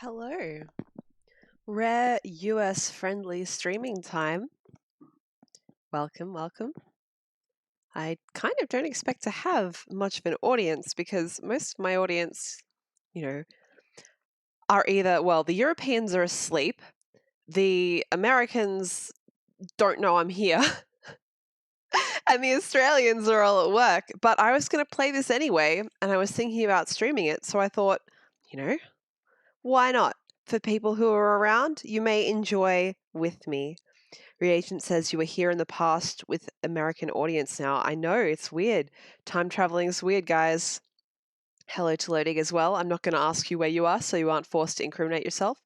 Hello. Rare US friendly streaming time. Welcome, welcome. I kind of don't expect to have much of an audience because most of my audience, are either, well, the Europeans are asleep, the Americans don't know I'm here, and the Australians are all at work. But I was going to play this anyway, and I was thinking about streaming it, so I thought, why not? For people who are around, you may enjoy with me. Reagent says you were here in the past with American audience now. I know, it's weird. Time traveling is weird, guys. Hello to loading as well. I'm not going to ask you where you are, so you aren't forced to incriminate yourself.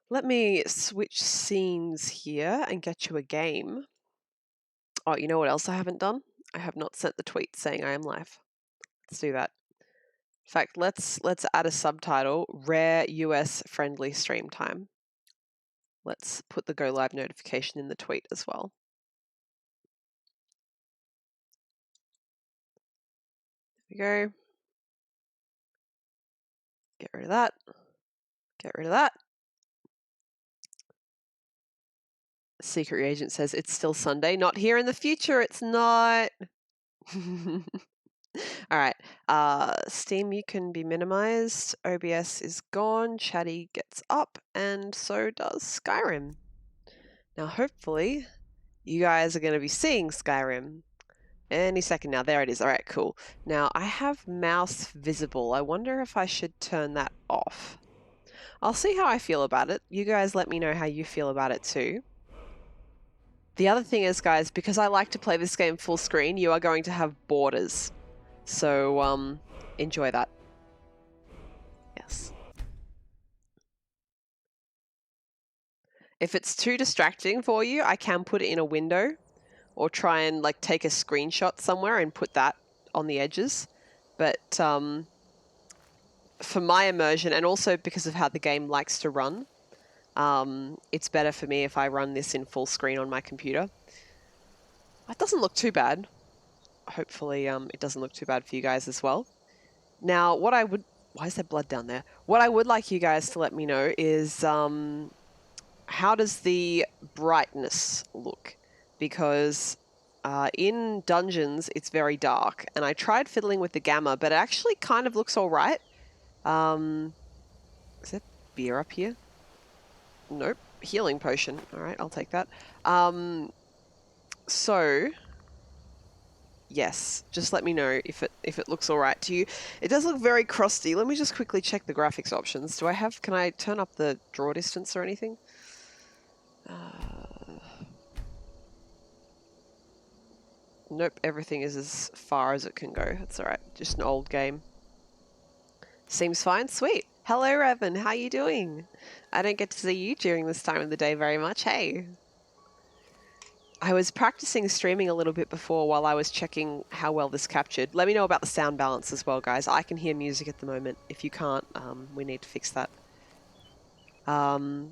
Let me switch scenes here and get you a game. Oh, you know what else I haven't done? I have not sent the tweet saying I am live. Let's do that. In fact, let's add a subtitle, Rare US Friendly Stream Time. Let's put the go live notification in the tweet as well. There we go. Get rid of that. Get rid of that. Secret Reagent says it's still Sunday. Not here in the future. It's not. All right. Steam, you can be minimized. OBS is gone. Chatty gets up, and so does Skyrim. Now, hopefully, you guys are going to be seeing Skyrim any second now. There it is. All right, cool. Now, I have mouse visible. I wonder if I should turn that off. I'll see how I feel about it. You guys let me know how you feel about it too. The other thing is, guys, because I like to play this game full screen, you are going to have borders. So, enjoy that. Yes. If it's too distracting for you, I can put it in a window or try and take a screenshot somewhere and put that on the edges. But for my immersion, and also because of how the game likes to run, it's better for me if I run this in full screen on my computer. It doesn't look too bad. Hopefully it doesn't look too bad for you guys as well. Now, why is there blood down there? What I would like you guys to let me know is how does the brightness look? Because in dungeons, it's very dark. And I tried fiddling with the gamma, but it actually kind of looks all right. Is there beer up here? Nope. Healing potion. All right, I'll take that. So, yes, just let me know if it looks all right to you. It does look very crusty. Let me just quickly check the graphics options. Can I turn up the draw distance or anything? Nope, everything is as far as it can go. That's all right. Just an old game. Seems fine. Sweet. Hello, Revan. How you doing? I don't get to see you during this time of the day very much. Hey. I was practicing streaming a little bit before while I was checking how well this captured. Let me know about the sound balance as well, guys. I can hear music at the moment. If you can't, we need to fix that. I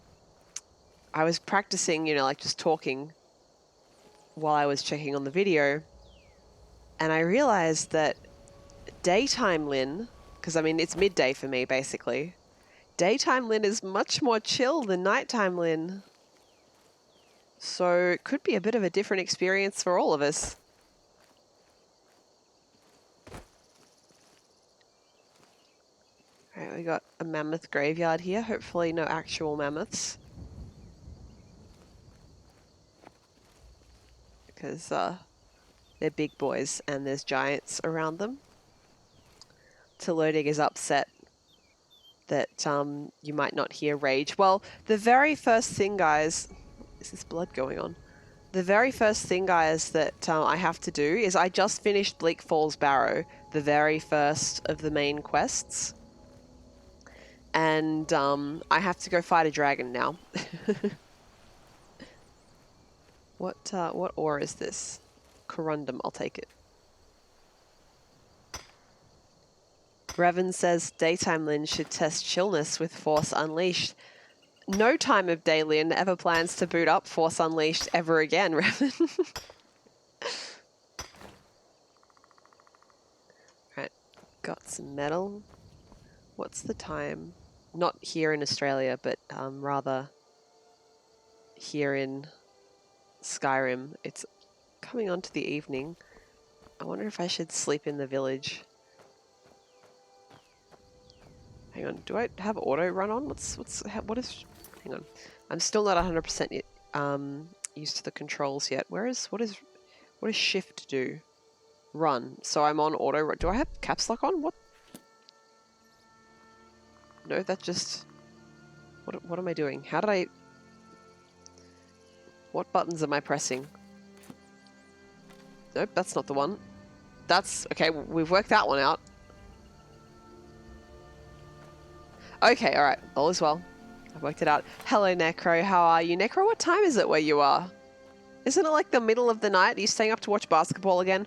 was practicing, just talking while I was checking on the video. And I realized that daytime Linn, because it's midday for me, basically. Daytime Linn is much more chill than nighttime Linn. So it could be a bit of a different experience for all of us. All right, we got a mammoth graveyard here. Hopefully no actual mammoths. Because they're big boys and there's giants around them. Telodic is upset that you might not hear rage. Well, the very first thing, guys... Is this blood going on? The very first thing, guys, that I have to do is I just finished Bleak Falls Barrow, the very first of the main quests. And I have to go fight a dragon now. What ore is this? Corundum, I'll take it. Revan says daytime Linn should test chillness with Force Unleashed. No time of day Linn ever plans to boot up Force Unleashed ever again, Revan. Right, got some metal. What's the time? not here in Australia, but rather here in Skyrim. It's coming on to the evening. I wonder if I should sleep in the village. Hang on, do I have auto run on? What is? Hang on, I'm still not 100% used to the controls yet. What does shift do? Run. So I'm on auto. Do I have caps lock on? What? No, that just. What am I doing? How did I? What buttons am I pressing? Nope, that's not the one. That's okay. We've worked that one out. Okay, all right. All is well. I've worked it out. Hello, Necro. How are you, Necro? What time is it where you are? Isn't it like the middle of the night? Are you staying up to watch basketball again?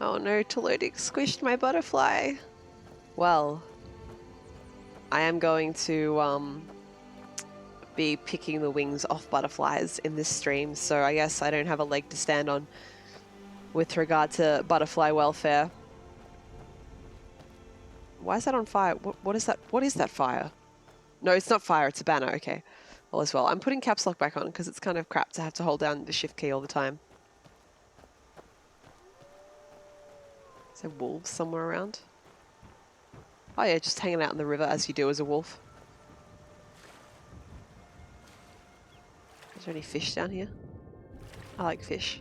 Oh no, Tolodic squished my butterfly. Well, I am going to be picking the wings off butterflies in this stream, so I guess I don't have a leg to stand on with regard to butterfly welfare. Why is that on fire? What is that? What is that fire? No, it's not fire, it's a banner. Okay. All as well. I'm putting caps lock back on because it's kind of crap to have to hold down the shift key all the time. Is there wolves somewhere around? Oh yeah, just hanging out in the river as you do as a wolf. Is there any fish down here? I like fish.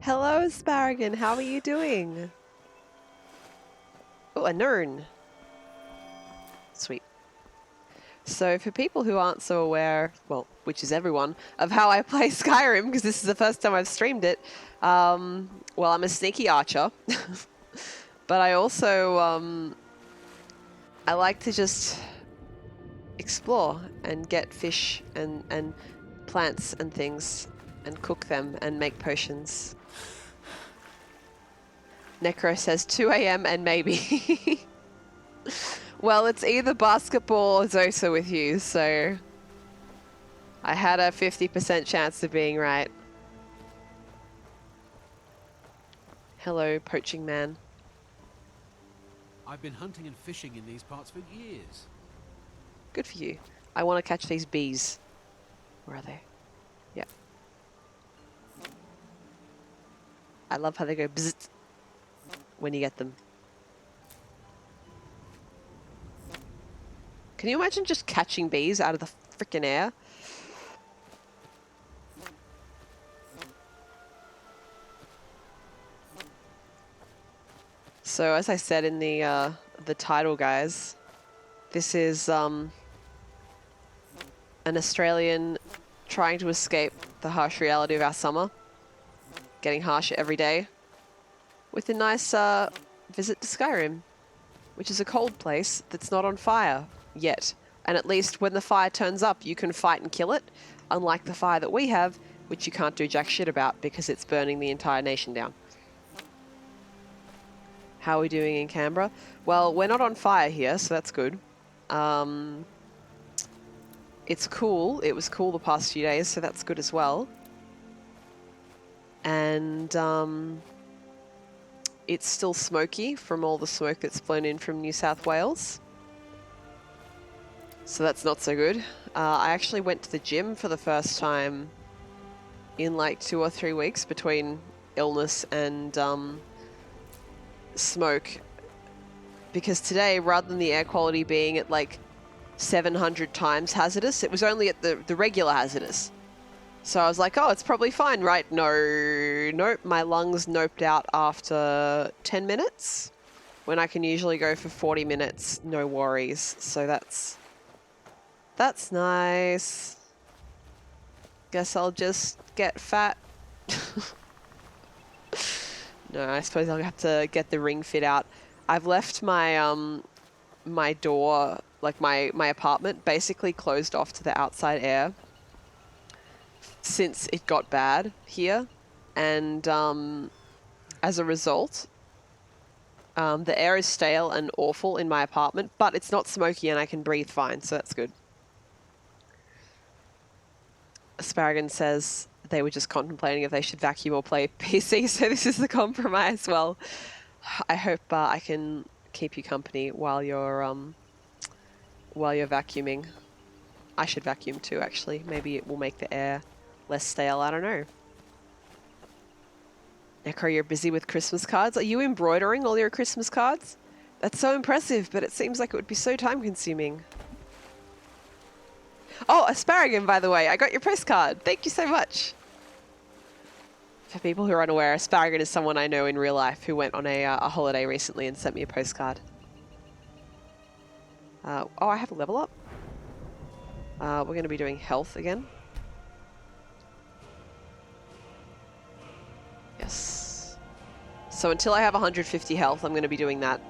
Hello, Asparagus. How are you doing? Oh, a Nern. Sweet. So for people who aren't so aware, well, which is everyone, of how I play Skyrim, because this is the first time I've streamed it, well, I'm a sneaky archer, but I also, I like to just explore and get fish and plants and things and cook them and make potions. Necro says 2 AM and maybe. Well, it's either basketball or Zosa with you, so I had a 50% chance of being right. Hello, poaching man. I've been hunting and fishing in these parts for years. Good for you. I want to catch these bees. Where are they? Yeah. I love how they go bzzzt when you get them. Can you imagine just catching bees out of the freaking air? So as I said in the title, guys, this is an Australian trying to escape the harsh reality of our summer, getting harsher every day, with a nice visit to Skyrim, which is a cold place that's not on fire yet. And at least when the fire turns up, you can fight and kill it, unlike the fire that we have, which you can't do jack shit about because it's burning the entire nation down. How are we doing in Canberra? Well, we're not on fire here, so that's good. It's cool. It was cool the past few days, so that's good as well. And it's still smoky from all the smoke that's blown in from New South Wales. So that's not so good. I actually went to the gym for the first time in like 2 or 3 weeks between illness and smoke, because today, rather than the air quality being at like 700 times hazardous, it was only at the regular hazardous. So I was like, oh, it's probably fine, right? No, nope, my lungs noped out after 10 minutes when I can usually go for 40 minutes, no worries. So that's nice. Guess I'll just get fat. No, I suppose I'll have to get the ring fit out. I've left my my door, like my apartment, basically closed off to the outside air since it got bad here, and as a result, the air is stale and awful in my apartment, but it's not smoky and I can breathe fine, so that's good. Asparagus says they were just contemplating if they should vacuum or play PC, so this is the compromise. Well, I hope I can keep you company while you're vacuuming. I should vacuum too, actually. Maybe it will make the air less stale. I don't know. Necro, you're busy with Christmas cards. Are you embroidering all your Christmas cards? That's so impressive, but it seems like it would be so time-consuming. Oh, Asparagus, by the way. I got your postcard. Thank you so much. For people who are unaware, Asparagus is someone I know in real life who went on a holiday recently and sent me a postcard. Oh, I have a level up. We're going to be doing health again. Yes. So until I have 150 health, I'm going to be doing that.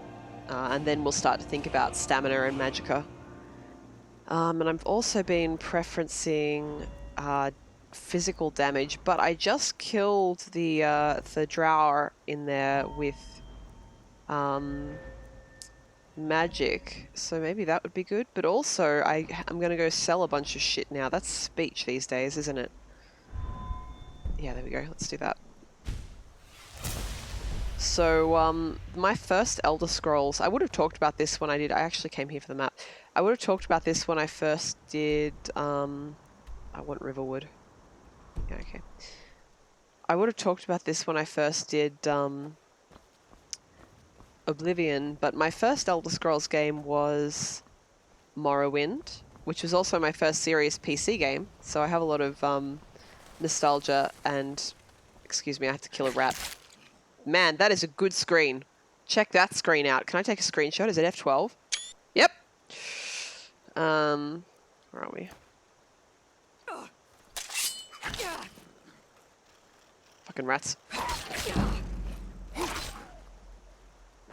And then we'll start to think about stamina and magicka. And I've also been preferencing physical damage, but I just killed the drow in there with magic, so maybe that would be good. But also, I'm going to go sell a bunch of shit now. That's speech these days, isn't it? Yeah, there we go. Let's do that. So, my first Elder Scrolls, I would have talked about this when I actually came here for the map. I would have talked about this when I first did, I want Riverwood. Yeah, okay. I would have talked about this when I first did, Oblivion, but my first Elder Scrolls game was Morrowind, which was also my first serious PC game, so I have a lot of nostalgia and... Excuse me, I have to kill a rat. Man, that is a good screen. Check that screen out. Can I take a screenshot? Is it F12? Yep. Where are we? Fucking rats.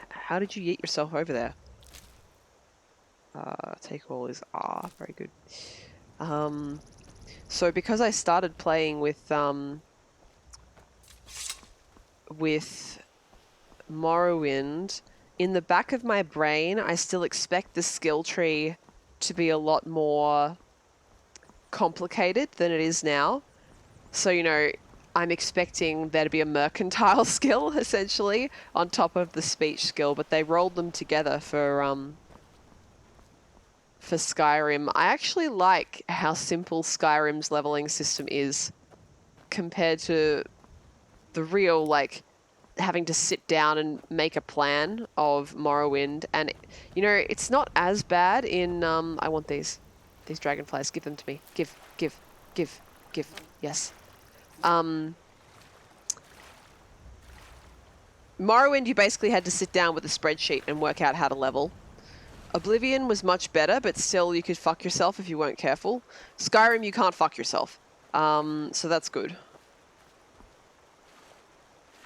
How did you yeet yourself over there? Take all is very good. So because I started playing with Morrowind, in the back of my brain, I still expect the skill tree to be a lot more complicated than it is now. So, you know, I'm expecting there to be a mercantile skill, essentially, on top of the speech skill, but they rolled them together for Skyrim. I actually like how simple Skyrim's leveling system is compared to the real, like, having to sit down and make a plan of Morrowind. And, you know, it's not as bad in, I want these dragonflies. Give them to me. Give. Yes. Morrowind, you basically had to sit down with a spreadsheet and work out how to level. Oblivion was much better, but still you could fuck yourself if you weren't careful. Skyrim, you can't fuck yourself. So that's good.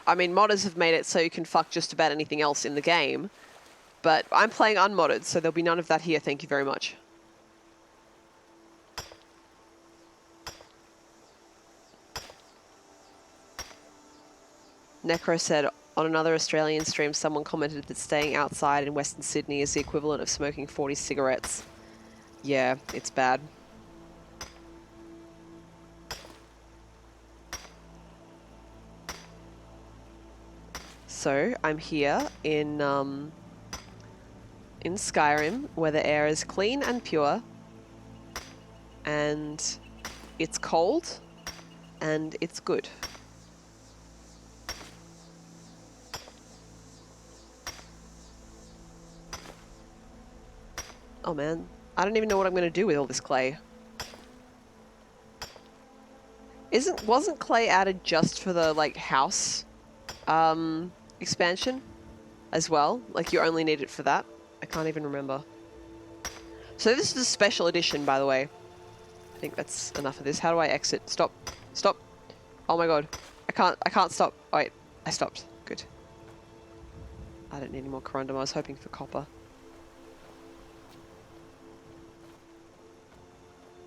I mean, modders have made it so you can fuck just about anything else in the game, but I'm playing unmodded, so there'll be none of that here, thank you very much. Necro said, on another Australian stream, someone commented that staying outside in Western Sydney is the equivalent of smoking 40 cigarettes. Yeah, it's bad. So, I'm here in Skyrim, where the air is clean and pure, and it's cold, and it's good. Oh man, I don't even know what I'm going to do with all this clay. Wasn't clay added just for the, like, house expansion as well? Like, you only need it for that? I can't even remember. So this is a special edition, by the way. I think that's enough of this. How do I exit? Stop. Stop. Oh my god. I can't stop. Oh, wait, I stopped. Good. I don't need any more corundum. I was hoping for copper.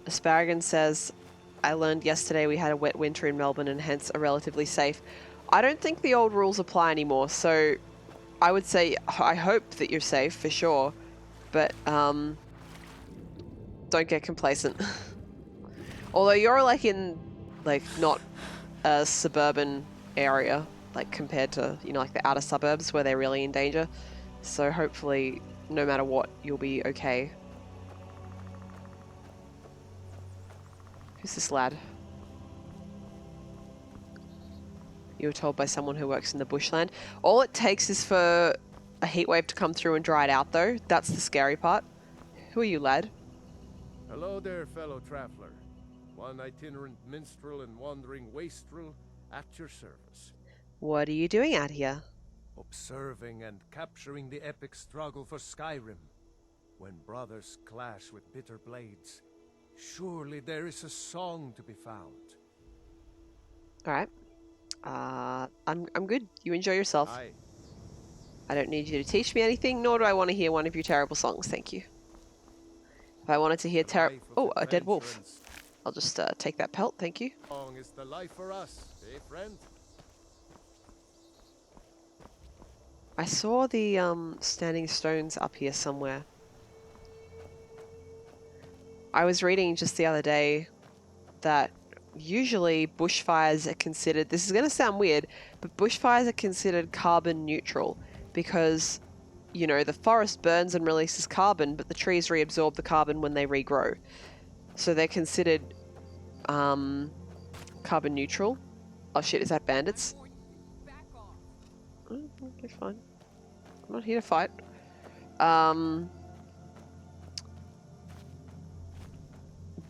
Asparagus says, I learned yesterday we had a wet winter in Melbourne and hence are relatively safe. I don't think the old rules apply anymore, so I would say I hope that you're safe for sure, but don't get complacent. Although you're like in like not a suburban area, like compared to, you know, like the outer suburbs where they're really in danger. So hopefully, no matter what, you'll be okay. Who's this lad? You were told by someone who works in the bushland. All it takes is for a heat wave to come through and dry it out, though. That's the scary part. Who are you, lad? Hello there, fellow traveler. One itinerant minstrel and wandering wastrel at your service. What are you doing out here? Observing and capturing the epic struggle for Skyrim. When brothers clash with bitter blades, surely there is a song to be found. All right. I'm good. You enjoy yourself. Aye. I don't need you to teach me anything, nor do I want to hear one of your terrible songs. Thank you. If I wanted to hear a dead wolf. I'll just take that pelt. Thank you. Song is the life for us, eh, friend? I saw the standing stones up here somewhere. I was reading just the other day that usually bushfires are considered, this is going to sound weird, but bushfires are considered carbon neutral because, you know, the forest burns and releases carbon, but the trees reabsorb the carbon when they regrow. So they're considered carbon neutral. Oh shit, is that bandits? Okay, fine. I'm not here to fight.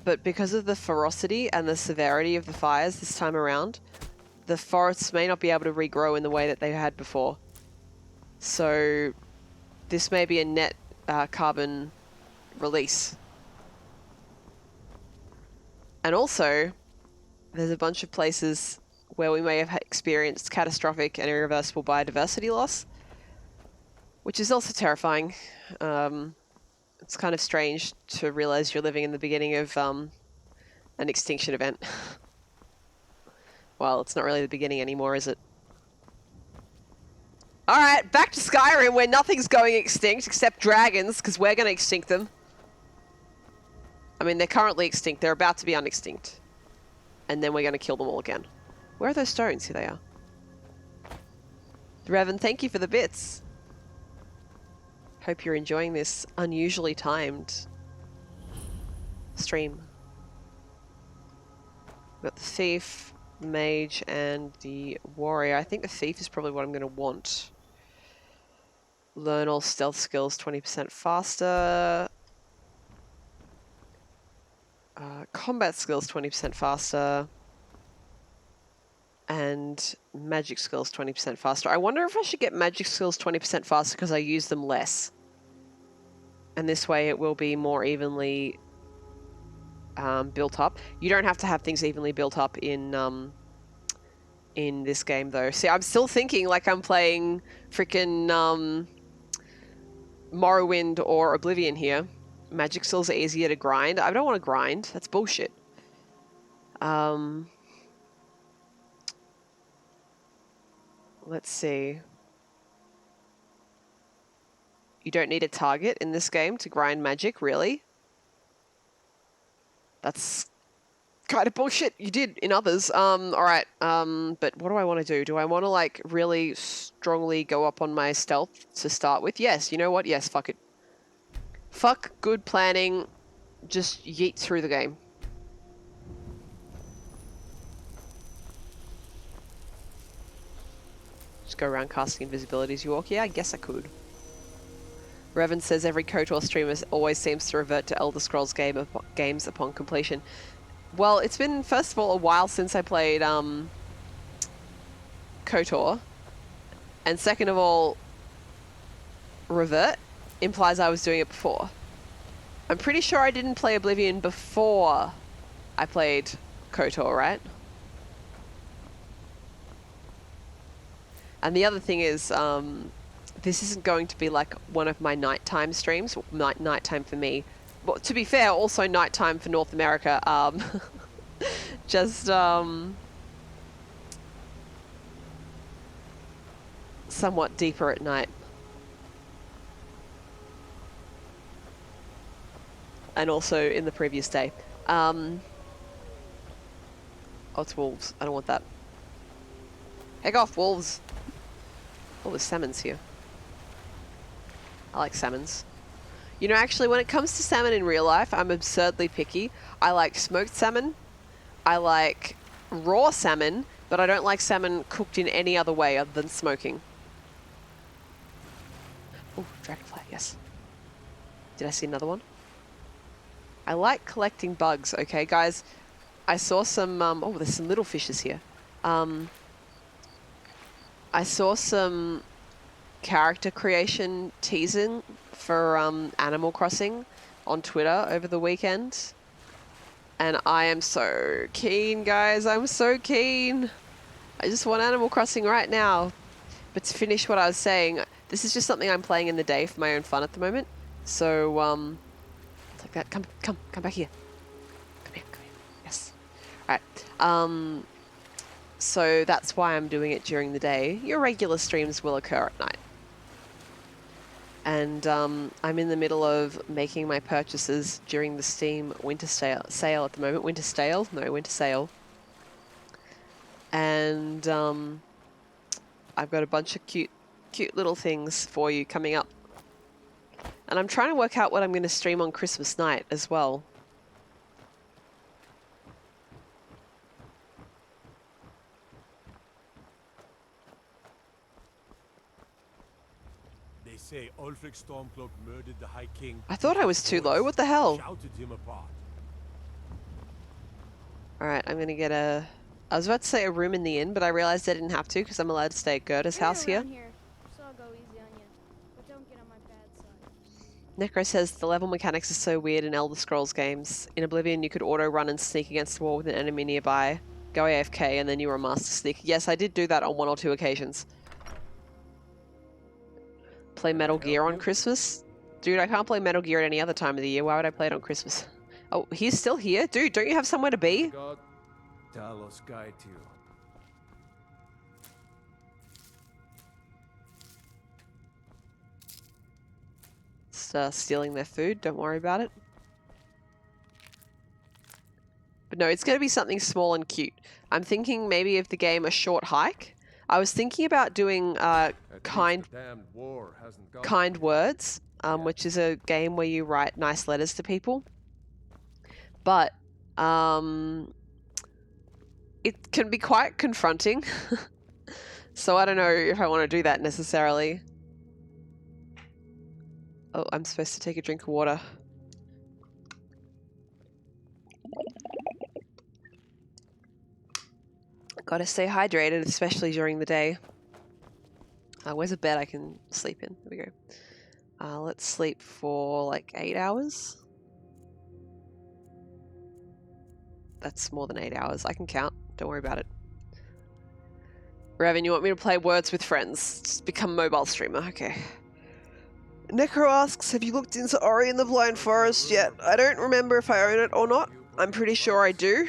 But because of the ferocity and the severity of the fires this time around, the forests may not be able to regrow in the way that they had before. So this may be a net carbon release. And also, there's a bunch of places where we may have experienced catastrophic and irreversible biodiversity loss, which is also terrifying. It's kind of strange to realize you're living in the beginning of an extinction event. Well, it's not really the beginning anymore, is it? Alright, back to Skyrim where nothing's going extinct except dragons, because we're going to extinct them. I mean, they're currently extinct. They're about to be unextinct. And then we're going to kill them all again. Where are those stones? Here they are. Revan, thank you for the bits. Hope you're enjoying this unusually timed stream. We've got the thief, the mage, and the warrior. I think the thief is probably what I'm going to want. Learn all stealth skills 20% faster. Combat skills 20% faster. And magic skills 20% faster. I wonder if I should get magic skills 20% faster because I use them less. And this way it will be more evenly built up. You don't have to have things evenly built up in this game though. See, I'm still thinking like I'm playing freaking Morrowind or Oblivion here. Magic skills are easier to grind. I don't want to grind. That's bullshit. Let's see. You don't need a target in this game to grind magic, really? That's kind of bullshit. You did in others. Alright. But what do I want to do? Do I want to, like, really strongly go up on my stealth to start with? Yes. You know what? Yes, fuck it. Fuck good planning. Just yeet through the game. Just go around casting invisibility as you walk. Yeah, I guess I could. Revan says every KOTOR streamer always seems to revert to Elder Scrolls games upon completion. Well, it's been, first of all, a while since I played KOTOR. And second of all, revert implies I was doing it before. I'm pretty sure I didn't play Oblivion before I played KOTOR, right? And the other thing is, this isn't going to be like one of my nighttime streams, nighttime for me. Well, to be fair, also nighttime for North America. Just somewhat deeper at night. And also in the previous day. Oh, it's wolves. I don't want that. Heck off, wolves. Oh, there's salmons here. I like salmons. You know, actually, when it comes to salmon in real life, I'm absurdly picky. I like smoked salmon. I like raw salmon, but I don't like salmon cooked in any other way other than smoking. Oh, dragonfly, yes. Did I see another one? I like collecting bugs, okay, guys? I saw some, oh, there's some little fishes here. I saw some character creation teasing for Animal Crossing on Twitter over the weekend. And I am so keen, guys. I'm so keen. I just want Animal Crossing right now. But to finish what I was saying, this is just something I'm playing in the day for my own fun at the moment. So, it's like that. Come back here. Come here. Yes. All right. So that's why I'm doing it during the day. Your regular streams will occur at night. And I'm in the middle of making my purchases during the Steam winter sale at the moment. Winter sale? No, winter sale. And I've got a bunch of cute little things for you coming up. And I'm trying to work out what I'm going to stream on Christmas night as well. They say Ulfric Stormcloak murdered the High King. I thought I was too low. What the hell? Shouted him apart. Alright, I'm going to get a... I was about to say a room in the inn, but I realized I didn't have to because I'm allowed to stay at Gerda's house here. So I'll go easy on you, but don't get on my bad side. Necro says the level mechanics are so weird in Elder Scrolls games. In Oblivion, you could auto-run and sneak against the wall with an enemy nearby. Go AFK, and then you were a master sneak. Yes, I did do that on 1 or 2 occasions. Play Metal Gear on Christmas? Dude, I can't play Metal Gear at any other time of the year. Why would I play it on Christmas? Oh, he's still here? Dude, don't you have somewhere to be? God, Talos guide you. Just stealing their food. Don't worry about it. But no, it's going to be something small and cute. I'm thinking maybe of the game A Short Hike. I was thinking about doing kind words, which is a game where you write nice letters to people. But it can be quite confronting. So I don't know if I want to do that necessarily. Oh, I'm supposed to take a drink of water. Gotta stay hydrated, especially during the day. Where's a bed I can sleep in? There we go. Let's sleep for like 8 hours. That's more than 8 hours. I can count. Don't worry about it. Raven, you want me to play Words with Friends? Just become mobile streamer. Okay. Necro asks, have you looked into Ori and the Blind Forest yet? I don't remember if I own it or not. I'm pretty sure I do.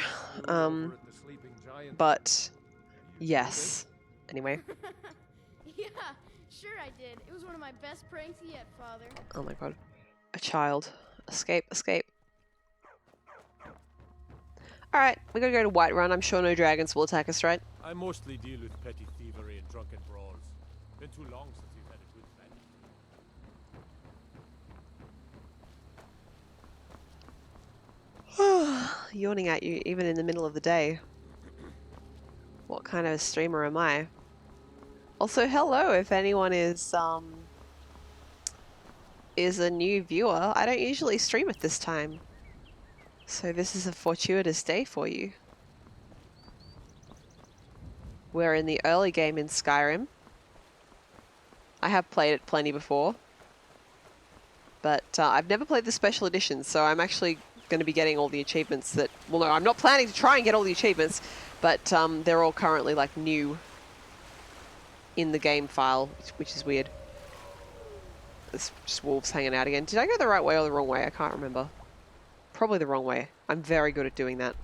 But yes. Anyway. Yeah, sure I did. It was one of my best pranks yet, Father. Oh my god. A child. Escape, escape. Alright, we gotta go to Whiterun. I'm sure no dragons will attack us, right? I mostly deal with petty thievery and drunken brawls. Been too long since we've had a good fight. Yawning at you even in the middle of the day. What kind of a streamer am I? Also, hello if anyone is a new viewer. I don't usually stream at this time. So this is a fortuitous day for you. We're in the early game in Skyrim. I have played it plenty before. But I've never played the special edition, so I'm actually going to be getting all the achievements that... Well, no, I'm not planning to try and get all the achievements, but they're all currently, like, new in the game file, which is weird. There's just wolves hanging out again. Did I go the right way or the wrong way? I can't remember. Probably the wrong way. I'm very good at doing that.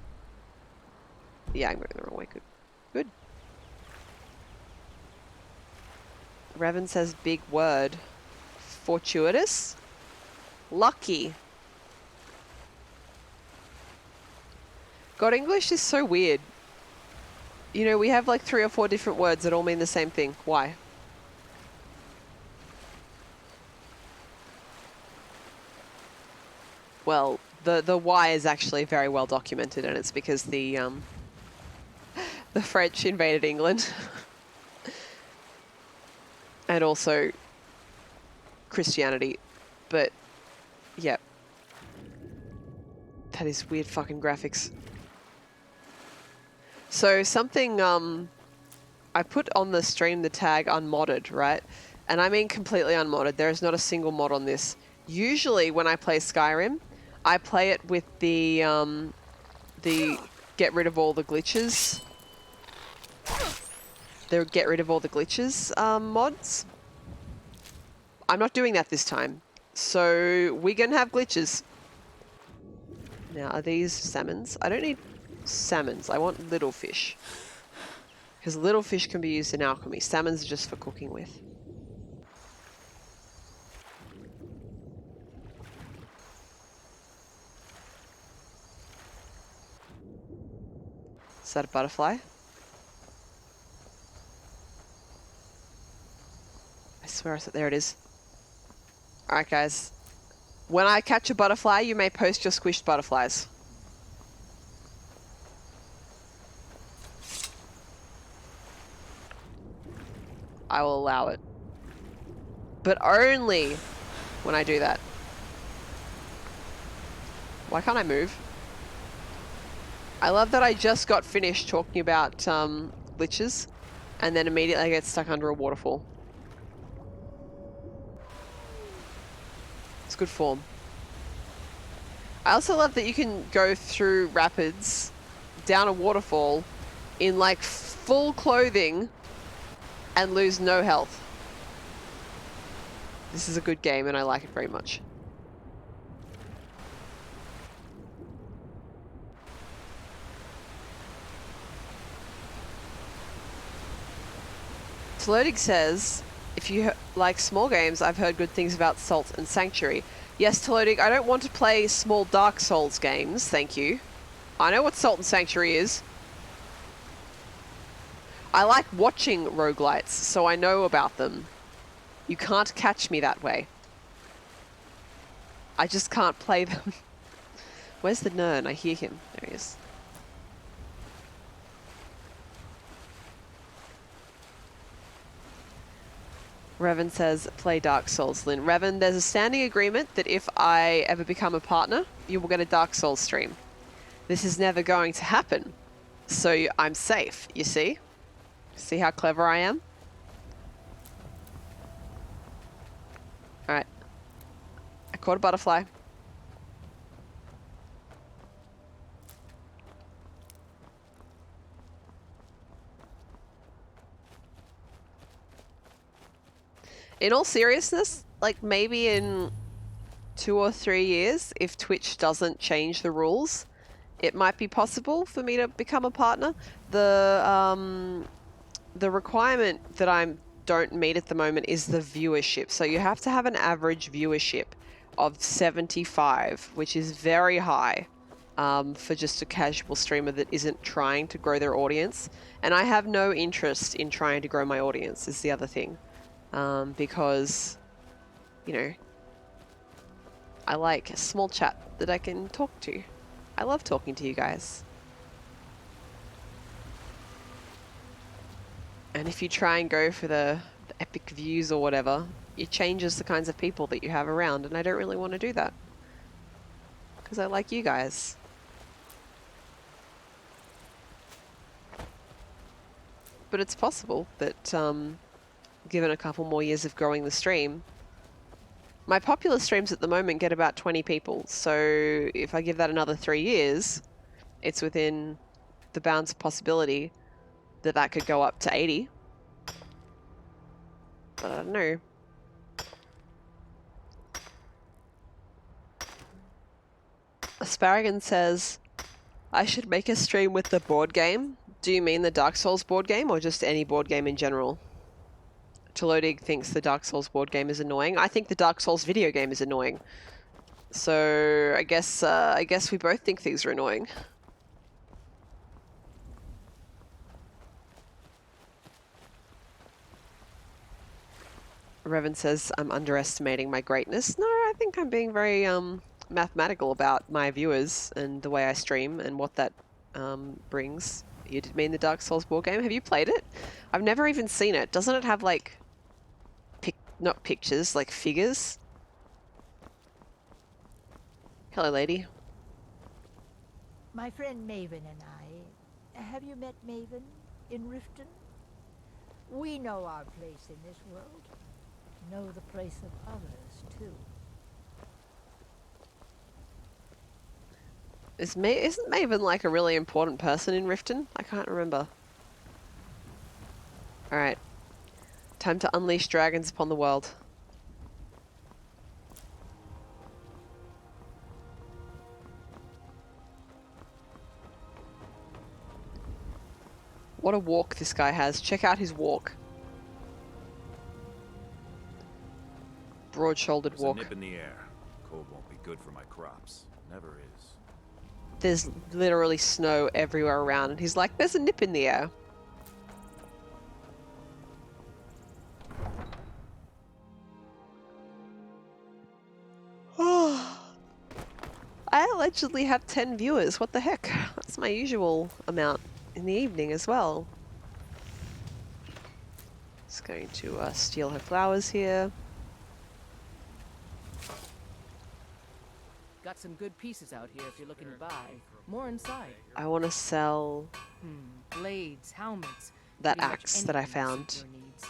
Yeah, I'm going the wrong way. Good. Good. Revan says big word. Fortuitous? Lucky. God, English is so weird. You know, we have like 3 or 4 different words that all mean the same thing. Why? Well, the why is actually very well documented, and it's because the French invaded England. And also Christianity. But, yeah. That is weird fucking graphics. So something, I put on the stream the tag unmodded, right? And I mean completely unmodded. There is not a single mod on this. Usually when I play Skyrim, I play it with the get rid of all the glitches. The get rid of all the glitches mods. I'm not doing that this time. So we're going to have glitches. Now, are these salmons? I don't need salmons. I want little fish. Because little fish can be used in alchemy. Salmons are just for cooking with. Is that a butterfly? I swear I said there it is. Alright guys. When I catch a butterfly, you may post your squished butterflies. I will allow it. But only when I do that. Why can't I move? I love that I just got finished talking about glitches and then immediately I get stuck under a waterfall. It's good form. I also love that you can go through rapids, down a waterfall, in like full clothing and lose no health. This is a good game and I like it very much. Tlodig says, if you like small games, I've heard good things about Salt and Sanctuary. Yes, Tlodig, I don't want to play small Dark Souls games, thank you. I know what Salt and Sanctuary is. I like watching roguelites, so I know about them. You can't catch me that way. I just can't play them. Where's the Nern? I hear him. There he is. Revan says, play Dark Souls, Linn. Revan, there's a standing agreement that if I ever become a partner, you will get a Dark Souls stream. This is never going to happen. So I'm safe, you see? See how clever I am? Alright. I caught a butterfly. In all seriousness, like maybe in 2 or 3 years, if Twitch doesn't change the rules, it might be possible for me to become a partner. The requirement that I don't meet at the moment is the viewership. So you have to have an average viewership of 75, which is very high for just a casual streamer that isn't trying to grow their audience. And I have no interest in trying to grow my audience, is the other thing. Because, you know, I like a small chat that I can talk to. I love talking to you guys. And if you try and go for the epic views or whatever, it changes the kinds of people that you have around, and I don't really want to do that. Because I like you guys. But it's possible that, given a couple more years of growing the stream, my popular streams at the moment get about 20 people. So if I give that another 3 years, it's within the bounds of possibility that that could go up to 80. But I don't know. Asparagus says, I should make a stream with the board game. Do you mean the Dark Souls board game or just any board game in general? Tlodig thinks the Dark Souls board game is annoying. I think the Dark Souls video game is annoying. So I guess we both think things are annoying. Revan says I'm underestimating my greatness. No, I think I'm being very mathematical about my viewers and the way I stream and what that brings. You did mean the Dark Souls board game? Have you played it? I've never even seen it. Doesn't it have like not pictures, like figures? Hello, lady. My friend Maven and I. Have you met Maven in Riften? We know our place in this world. Know the place of others, too. Isn't Maven like a really important person in Riften? I can't remember. Alright. Time to unleash dragons upon the world. What a walk this guy has. Check out his walk. Broad-shouldered There's a walk. nip in the air. Cold won't be good for my crops. Never is. There's literally snow everywhere around, and he's like, there's a nip in the air. I allegedly have 10 viewers. What the heck? That's my usual amount in the evening as well. Just going to steal her flowers here. Got some good pieces out here if you're looking to buy. More inside. I want to sell Blades, helmets. that pretty much axe that I anything to suit found. your needs.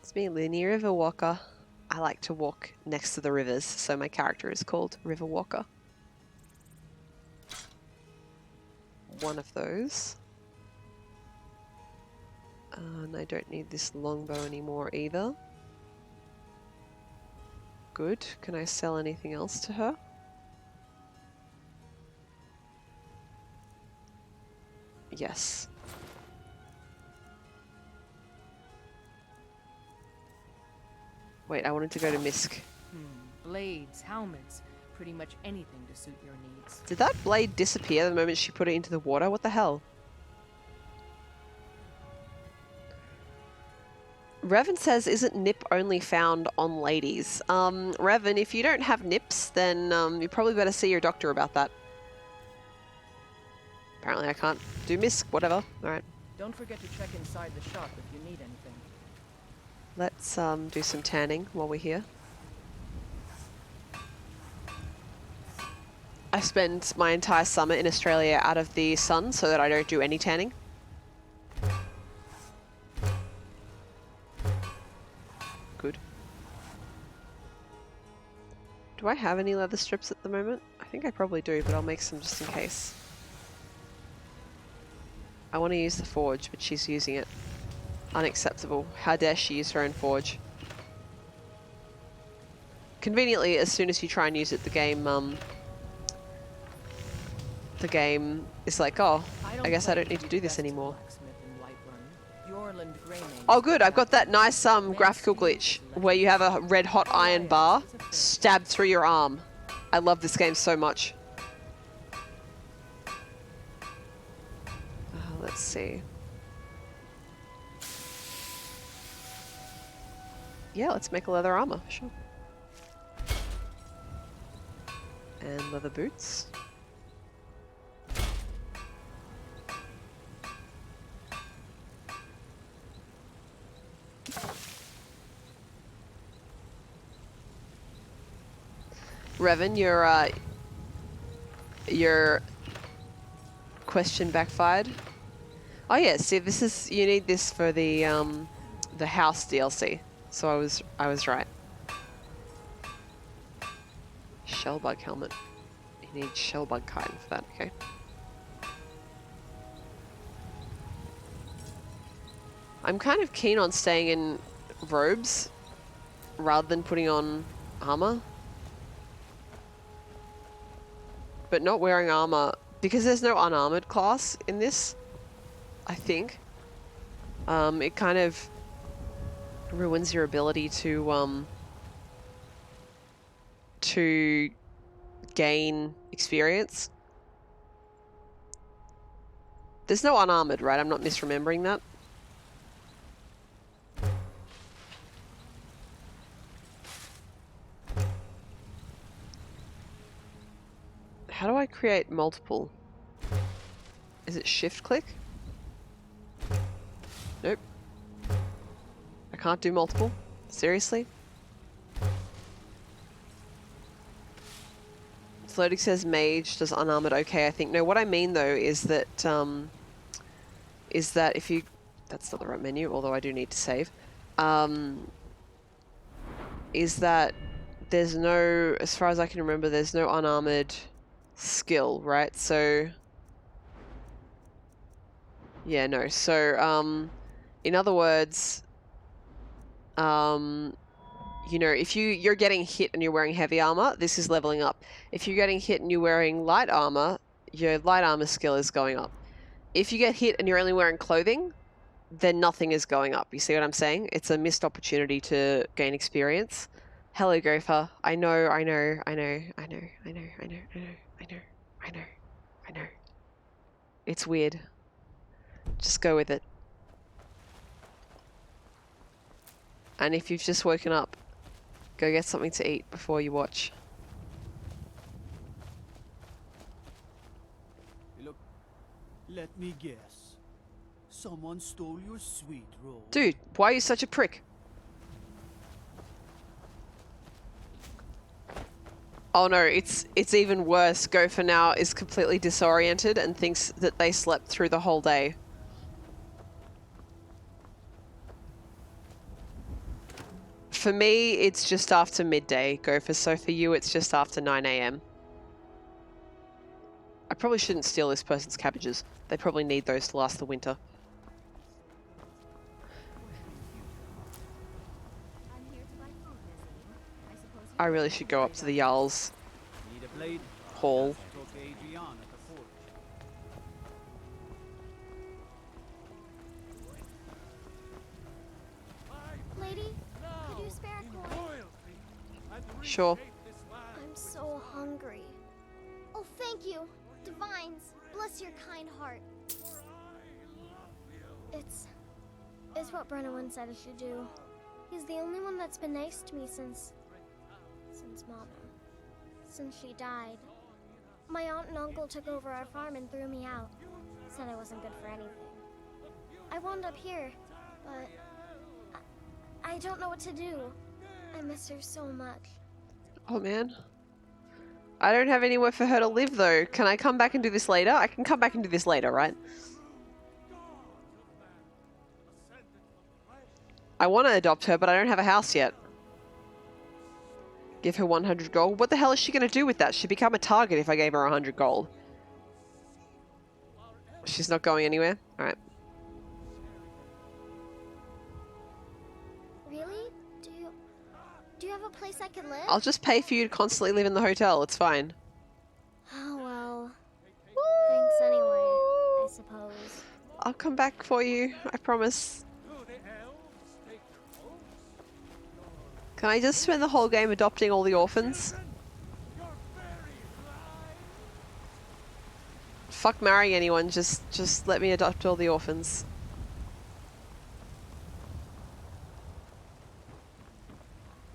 It's me, Linnie River Walker. I like to walk next to the rivers, so my character is called River Walker. One of those. And I don't need this longbow anymore either. Good. Can I sell anything else to her? Yes. Wait, I wanted to go to Misk. Blades, helmets. Pretty much anything to suit your needs. Did that blade disappear the moment she put it into the water? What the hell? Revan says, isn't nip only found on ladies? Revan, if you don't have nips, then you probably better see your doctor about that. Apparently I can't do Misk, whatever. Alright. Don't forget to check inside the shop if you need anything. Let's do some tanning while we're here. I spend my entire summer in Australia out of the sun so that I don't do any tanning. Good. Do I have any leather strips at the moment? I think I probably do, but I'll make some just in case. I want to use the forge, but she's using it. Unacceptable. How dare she use her own forge? Conveniently, as soon as you try and use it, the game is like, oh, I guess I don't need to do this anymore. Oh good, I've got that nice graphical glitch where you have a red hot iron bar stabbed through your arm. I love this game so much. Let's see. Yeah, let's make a leather armor, sure. And leather boots. Revan, your question backfired. Oh yeah, see, this is, you need this for the house DLC. So I was right. Shellbug helmet. You need shellbug chitin for that, okay. I'm kind of keen on staying in robes rather than putting on armor. But not wearing armor, because there's no unarmored class in this, I think. It kind of ruins your ability to gain experience. There's no unarmored, right? I'm not misremembering that. How do I create multiple? Is it shift click? Nope. I can't do multiple? Seriously? Floating says mage does unarmored. Okay, I think. No, what I mean though is that if you, that's not the right menu, although I do need to save. Is that there's no, as far as I can remember, there's no unarmored skill, right? So yeah, no. So in other words, you know, if you're getting hit and you're wearing heavy armor, this is leveling up. If you're getting hit and you're wearing light armor, your light armor skill is going up. If you get hit and you're only wearing clothing, then nothing is going up. You see what I'm saying? It's a missed opportunity to gain experience. Hello, Gopher. I know. It's weird. Just go with it. And if you've just woken up, go get something to eat before you watch. Look, let me guess. Someone stole your sweet roll. Dude, why are you such a prick? Oh no, it's even worse. Gopher now is completely disoriented and thinks that they slept through the whole day. For me, it's just after midday, Gopher, so for you it's just after 9 AM. I probably shouldn't steal this person's cabbages. They probably need those to last the winter. I really should go up to the Jarl's Need a blade? hall. Talk to Adrian at the forge. Lady, could you spare a coin? Sure. I'm so hungry. Oh, thank you. Divines, bless your kind heart. It's what Brennan said I should do. He's the only one that's been nice to me since Mama. Since she died. My aunt and uncle took over our farm and threw me out. Said I wasn't good for anything. I wound up here, but I don't know what to do. I miss her so much. Oh man. I don't have anywhere for her to live though. Can I come back and do this later? I can come back and do this later, right? I want to adopt her, but I don't have a house yet. Give her 100 gold. What the hell is she going to do with that? She'd become a target if I gave her 100 gold. She's not going anywhere? Alright. Really? Do you have a place I can live? I'll just pay for you to constantly live in the hotel. It's fine. Oh, well. Thanks anyway, I suppose. I'll come back for you. I promise. Can I just spend the whole game adopting all the orphans? Fuck marrying anyone, just let me adopt all the orphans.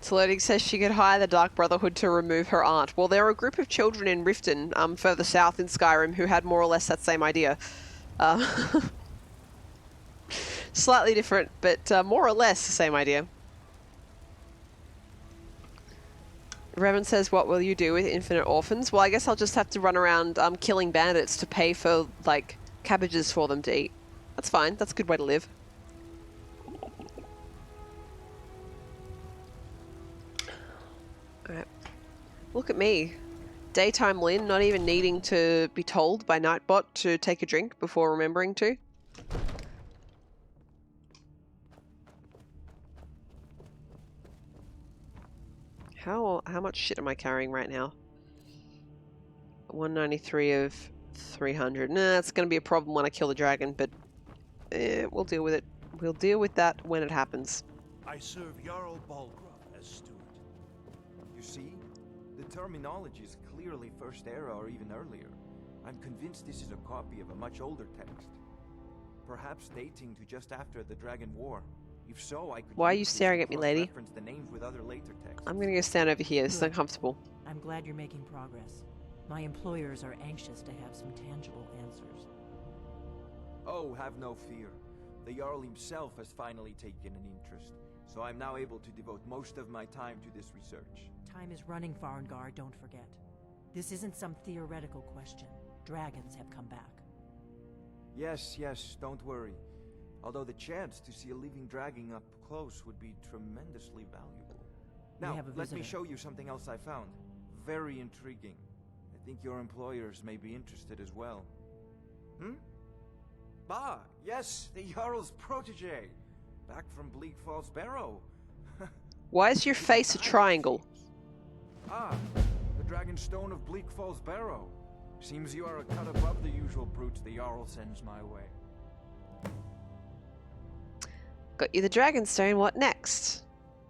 Celodic says she could hire the Dark Brotherhood to remove her aunt. Well, there are a group of children in Riften, further south in Skyrim, who had more or less that same idea. Slightly different, but more or less the same idea. Revan says, what will you do with infinite orphans? Well, I guess I'll just have to run around killing bandits to pay for, like, cabbages for them to eat. That's fine. That's a good way to live. Alright. Look at me. Daytime Linn, not even needing to be told by Nightbot to take a drink before remembering to. How much shit am I carrying right now? 193 of 300. Nah, it's going to be a problem when I kill the dragon, but we'll deal with it. We'll deal with that when it happens. I serve Jarl Balgraf as steward. You see, the terminology is clearly First Era or even earlier. I'm convinced this is a copy of a much older text. Perhaps dating to just after the Dragon War. If so, I could. Why are you staring at me, lady? The names with other later texts. I'm going to go stand over here. It's uncomfortable. I'm glad you're making progress. My employers are anxious to have some tangible answers. Oh, have no fear. The Jarl himself has finally taken an interest, so I'm now able to devote most of my time to this research. Time is running, Farengar, don't forget. This isn't some theoretical question. Dragons have come back. Yes, don't worry. Although the chance to see a living dragon up close would be tremendously valuable. Now, have a let me visitor. show you something else I found. Very intriguing. I think your employers may be interested as well. Ah, yes, the Jarl's protege. Back from Bleak Falls Barrow. Why is your face a triangle? Ah, the Dragon Stone of Bleak Falls Barrow. Seems you are a cut above the usual brutes the Jarl sends my way. Got you the Dragonstone, what next?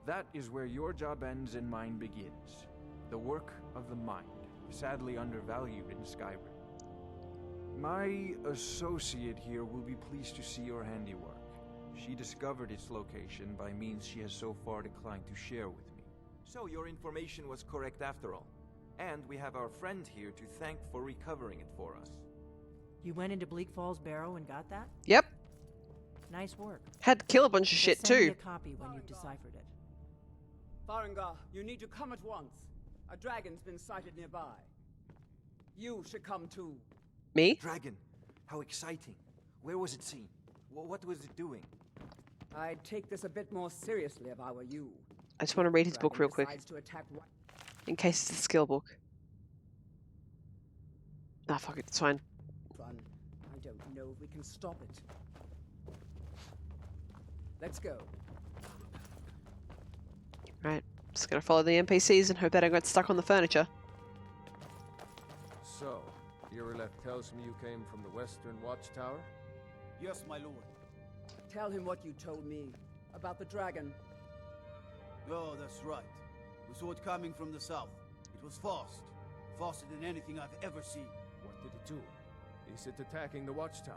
That is where your job ends and mine begins. The work of the mind, sadly undervalued in Skyrim. My associate here will be pleased to see your handiwork. She discovered its location by means she has so far declined to share with me. So your information was correct after all. And we have our friend here to thank for recovering it for us. You went into Bleak Falls Barrow and got that? Yep. Nice work. Had to kill a bunch of shit Just send me too. a copy when you've deciphered it. Farengar, you need to come at once. A dragon's been sighted nearby. You should come too. Me? Dragon, how exciting. Where was it seen? What was it doing? I'd take this a bit more seriously if I were you. I just want to read his book real quick. Decides to attack one. In case it's a skill book. Nah, fuck it, it's fine. Run. I don't know if we can stop it. Let's go. Right, just gonna follow the NPCs and hope I don't get stuck on the furniture. So, Irileth tells me you came from the Western Watchtower? Yes, my lord. Tell him what you told me about the dragon. Oh, that's right. We saw it coming from the south. It was fast. Faster than anything I've ever seen. What did it do? Is it attacking the Watchtower?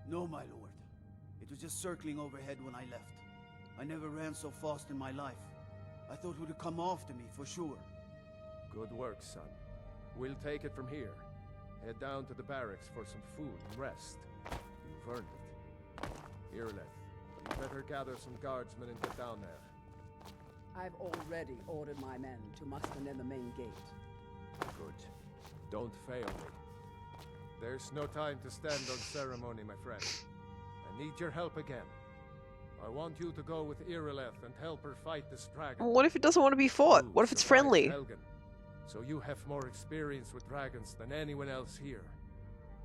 No, my lord. It was just circling overhead when I left. I never ran so fast in my life. I thought it would come after me, for sure. Good work, son. We'll take it from here. Head down to the barracks for some food and rest. You've earned it. Irileth, you better gather some guardsmen and get down there. I've already ordered my men to muster near the main gate. Good. Don't fail me. There's no time to stand on ceremony, my friend. I need your help again. I want you to go with Irileth and help her fight this dragon. What if it doesn't want to be fought? You What if it's survived friendly? Helgen, so you have more experience with dragons than anyone else here.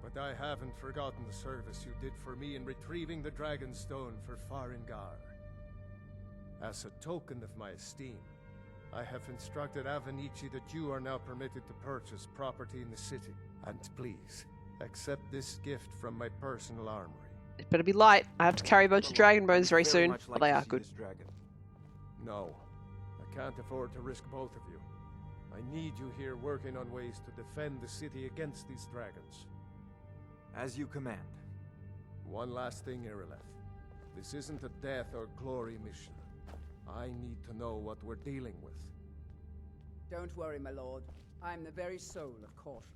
But I haven't forgotten the service you did for me in retrieving the Dragon Stone for Farengar. As a token of my esteem, I have instructed Avenici that you are now permitted to purchase property in the city. And please, accept this gift from my personal armory. It better be light. I have to carry a bunch of dragon bones very soon. Much like But they to are see good. this dragon. No, I can't afford to risk both of you. I need you here working on ways to defend the city against these dragons. As you command. One last thing, Irileth. This isn't a death or glory mission. I need to know what we're dealing with. Don't worry, my lord. I'm the very soul of caution.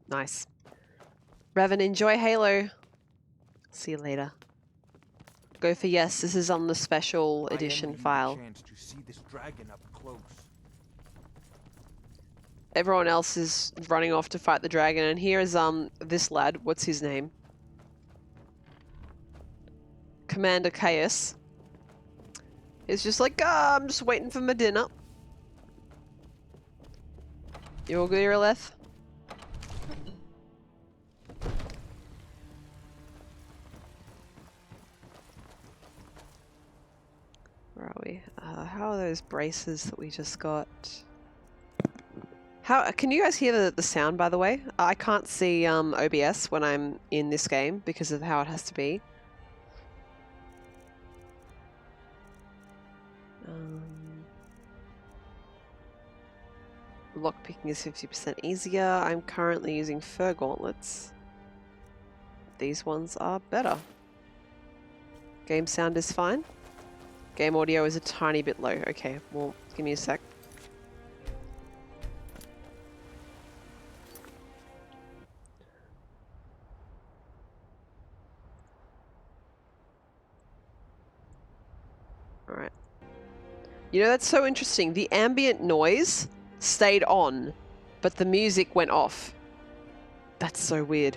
Nice. Revan, enjoy Halo. See you later. Go for yes. This is on the special I edition envy you the file. chance to see this dragon up close. Everyone else is running off to fight the dragon, and here's this lad. What's his name? Commander Chaos. He's just like, I'm just waiting for my dinner. You all good, Irileth? Where are we? How are those braces that we just got? How can you guys hear the sound, by the way? I can't see OBS when I'm in this game because of how it has to be. Lockpicking is 50% easier. I'm currently using fur gauntlets. These ones are better. Game sound is fine. Game audio is a tiny bit low. Okay, well, give me a sec. You know, that's so interesting. The ambient noise stayed on, but the music went off. That's so weird.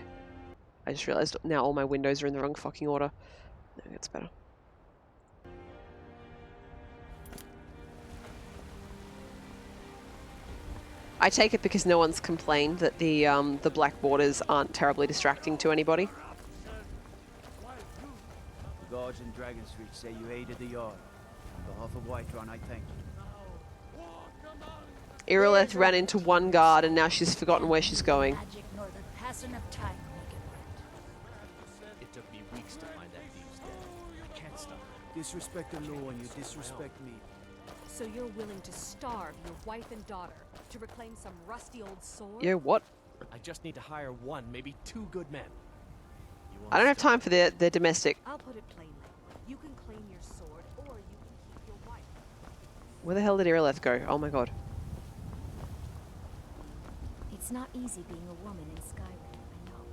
I just realized now all my windows are in the wrong fucking order. There, that's better. I take it because no one's complained that the black borders aren't terribly distracting to anybody. The guards in Dragon Street say you aided the Yard. On behalf of Whiterun, I thank you. Irileth ran into one guard and now she's forgotten where she's going. Magic nor the passing of time make it right. It took me weeks to find that thieves den. I can't stop it. Disrespect the law and you disrespect me. So you're willing to starve your wife and daughter to reclaim some rusty old sword? Yeah, what? I just need to hire one, maybe two good men. I don't have time for their domestic. I'll put it plainly. You can claim your sword, or you can keep your wife. Where the hell did Irileth go? Oh my god. It's not easy being a woman in Skyrim, I know.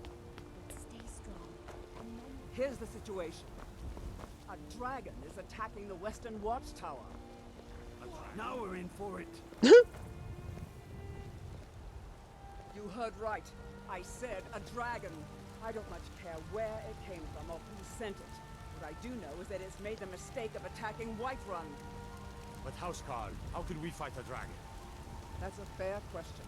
But stay strong. Here's the situation. A dragon is attacking the Western Watchtower. Now we're in for it. You heard right. I said a dragon. I don't much care where it came from or who sent it. What I do know is that it's made the mistake of attacking Whiterun. But Housecarl, how could we fight a dragon? That's a fair question.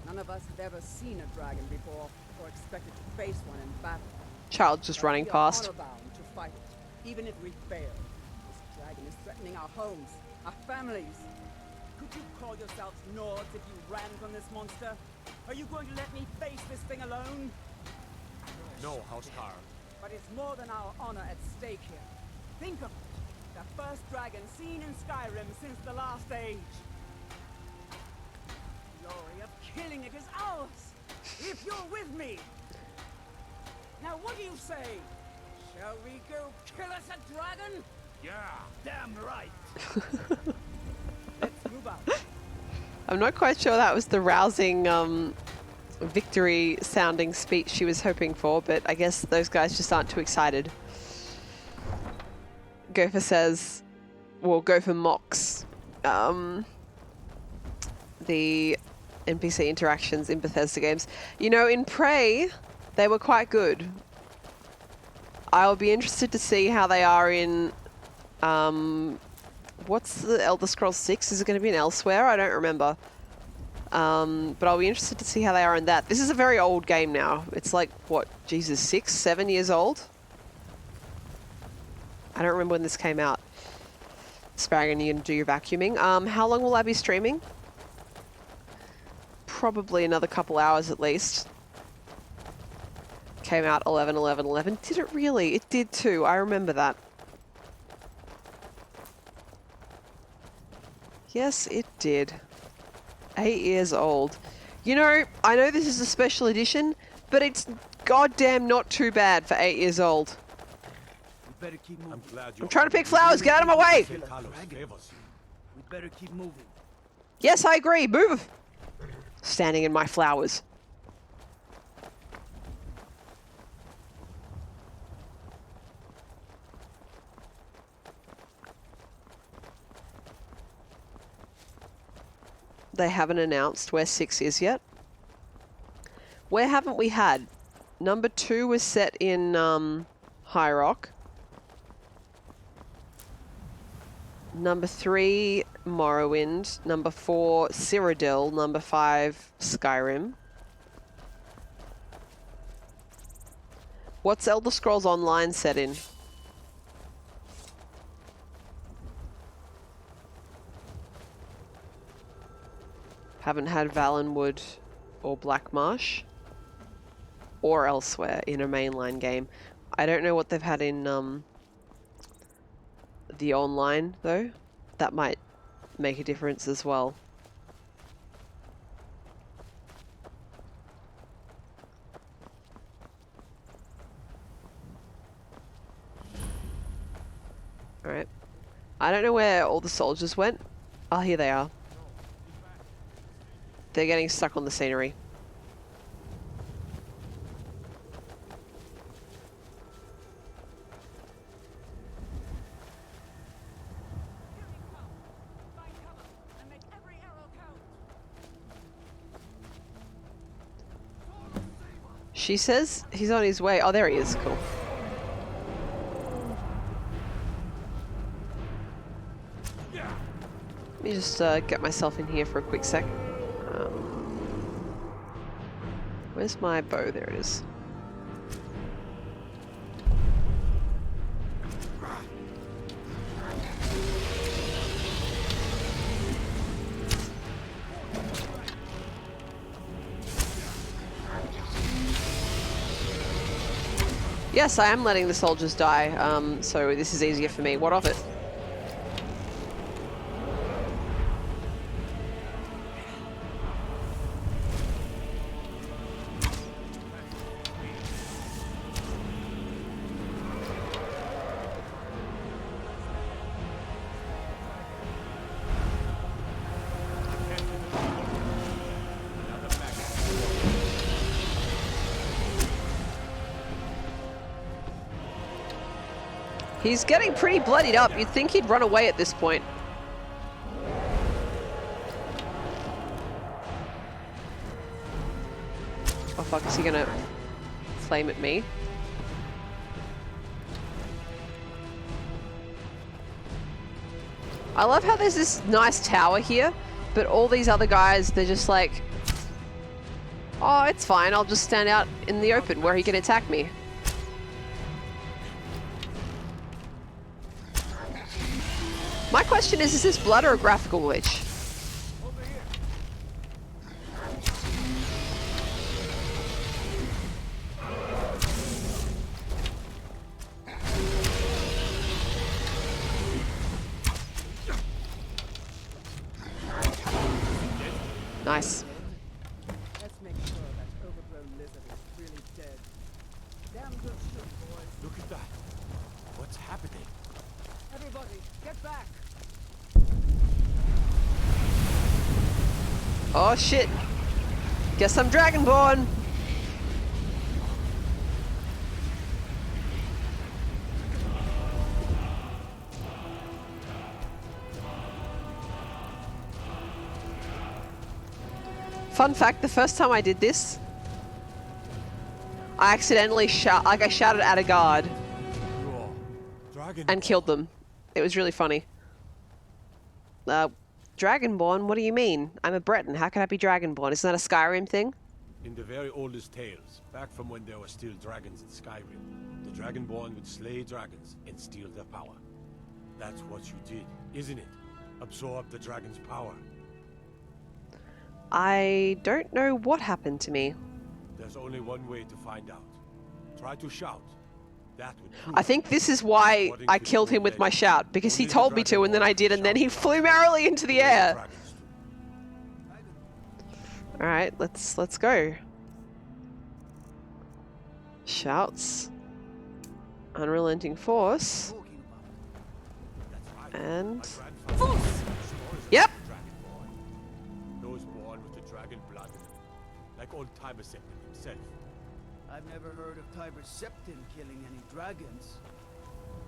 None of us have ever seen a dragon before, or expected to face one in battle. Child just running We are past. honor-bound to fight it, even if we fail. This dragon is threatening our homes, our families. Could you call yourselves Nords if you ran from this monster? Are you going to let me face this thing alone? No, Housecarl. But it's more than our honor at stake here. Think of it. The first dragon seen in Skyrim since the last age. The glory of killing it is ours, if you're with me. Now what do you say? Shall we go kill us a dragon? Yeah. Damn right. Let's move out. I'm not quite sure that was the rousing victory sounding speech she was hoping for, but I guess those guys just aren't too excited. Gopher says, well, Gopher mocks the NPC interactions in Bethesda games. You know, in Prey, they were quite good. I'll be interested to see how they are in what's the Elder Scrolls 6? Is it going to be in Elsewhere? I don't remember. But I'll be interested to see how they are in that. This is a very old game now. It's like, what, Jesus, 6, 7 years old? I don't remember when this came out. Sparrow, you going to do your vacuuming. How long will I be streaming? Probably another couple hours at least. Came out 11/11/11. Did it really? It did too. I remember that. Yes, it did. 8 years old. You know, I know this is a special edition, but it's goddamn not too bad for 8 years old. We better keep moving. I'm trying to pick flowers. Get out of my way. We better keep moving. Yes, I agree. Move. Standing in my flowers. They haven't announced where 6 is yet. Where haven't we had? Number 2 was set in High Rock. Number 3, Morrowind. Number 4, Cyrodiil. Number 5, Skyrim. What's Elder Scrolls Online set in? Haven't had Valenwood or Black Marsh or Elsewhere in a mainline game. I don't know what they've had in the online though. That might make a difference as well. Alright. I don't know where all the soldiers went. Oh, here they are. They're getting stuck on the scenery. She says he's on his way. Oh, there he is. Cool. Let me just get myself in here for a quick sec. Where's my bow? There it is. Yes, I am letting the soldiers die, so this is easier for me. What of it? He's getting pretty bloodied up. You'd think he'd run away at this point. Oh fuck, is he gonna flame at me? I love how there's this nice tower here, but all these other guys, they're just like, oh, it's fine, I'll just stand out in the open where he can attack me. My question is this blood or a graphical glitch? Nice. Let's make sure that overgrown lizard is really dead. Damn good shit, boys. Look at that. What's happening? Everybody, get back! Oh shit. Guess I'm Dragonborn. Fun fact, the first time I did this, I accidentally I shouted at a guard and killed them. It was really funny. Dragonborn? What do you mean? I'm a Breton. How can I be Dragonborn? Isn't that a Skyrim thing? In the very oldest tales, back from when there were still dragons in Skyrim, the Dragonborn would slay dragons and steal their power. That's what you did, isn't it? Absorb the dragon's power. I don't know what happened to me. There's only one way to find out. Try to shout. That would I think this is why I killed him with my shout, because he told me to and then I did, and then he flew merrily into the air. Alright, let's go. Shouts. Unrelenting force. And... Force! Yep! Those born with the dragon blood in them. Like old Tiber Septim himself. I've never heard of Tiber Septim killing any dragons.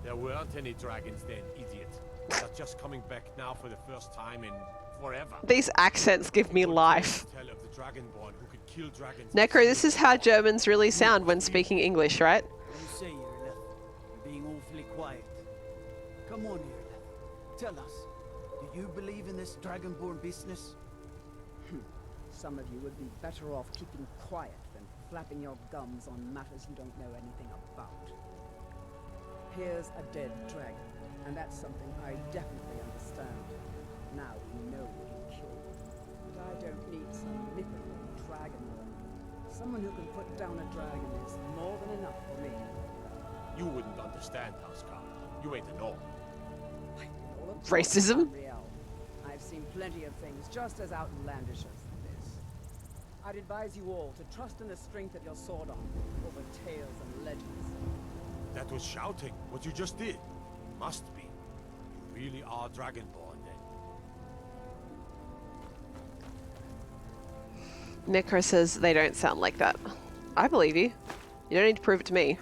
There weren't any dragons then, idiot. They're just coming back now for the first time in forever. These accents give me life. Tell of the dragonborn who could kill dragons. Necro, this is how Germans really sound when speaking English, right? What do you say, Irleth? You're being awfully quiet. Come on, Irleth. Tell us, do you believe in this dragonborn business? Some of you would be better off keeping quiet than flapping your gums on matters you don't know anything about. Here's a dead dragon, and that's something I definitely understand. Now we know we can kill them. But I don't need some mythical dragon lord. Someone who can put down a dragon is more than enough for me. You wouldn't understand, Housecar. You ain't a gnome. Racism? I've seen plenty of things just as outlandish as this. I'd advise you all to trust in the strength of your sword arm over tales and legends. That was shouting, what you just did. Must be. You really are Dragonborn, then. Necro says they don't sound like that. I believe you. You don't need to prove it to me.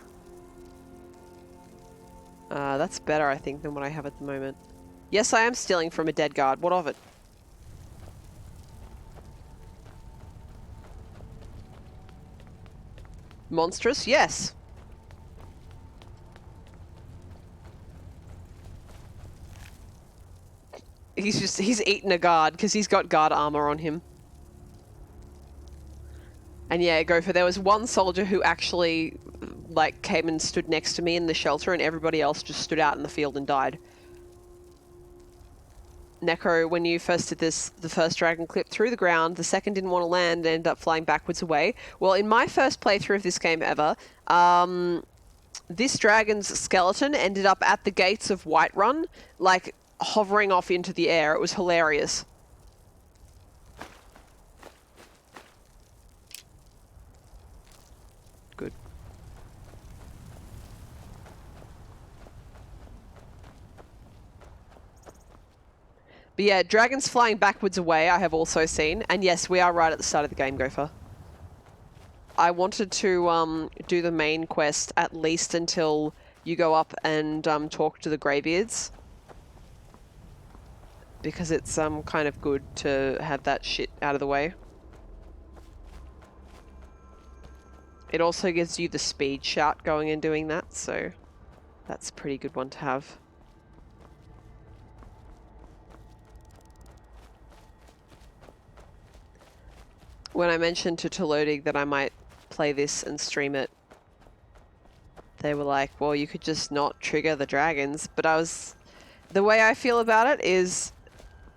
That's better, I think, than what I have at the moment. Yes, I am stealing from a dead guard. What of it? Monstrous? Yes. He's eaten a guard because he's got guard armor on him. And yeah, Gopher, there was one soldier who actually like came and stood next to me in the shelter and everybody else just stood out in the field and died. Necro, when you first did this, the first dragon clipped through the ground, the second didn't want to land and ended up flying backwards away. Well, in my first playthrough of this game ever, this dragon's skeleton ended up at the gates of Whiterun, like hovering off into the air. It was hilarious. Good. But yeah, dragons flying backwards away I have also seen. And yes, we are right at the start of the game, Gopher. I wanted to do the main quest at least until you go up and talk to the Greybeards. Because it's kind of good to have that shit out of the way. It also gives you the speed shout going and doing that, so that's a pretty good one to have. When I mentioned to Tolodig that I might play this and stream it, they were like, well, you could just not trigger the dragons. But the way I feel about it is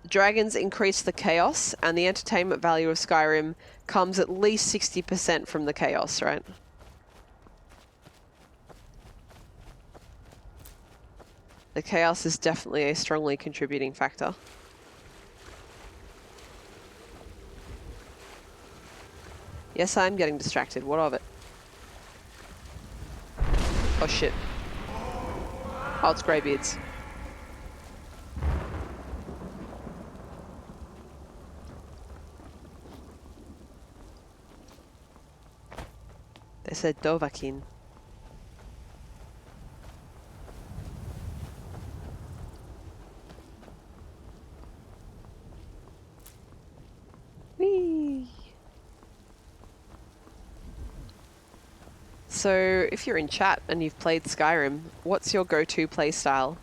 dragons increase the chaos, and the entertainment value of Skyrim comes at least 60% from the chaos, right? The chaos is definitely a strongly contributing factor. Yes, I'm getting distracted. What of it? Oh shit. Oh, it's Greybeards. They said Dovahkiin. Whee! So, if you're in chat and you've played Skyrim, what's your go-to play style?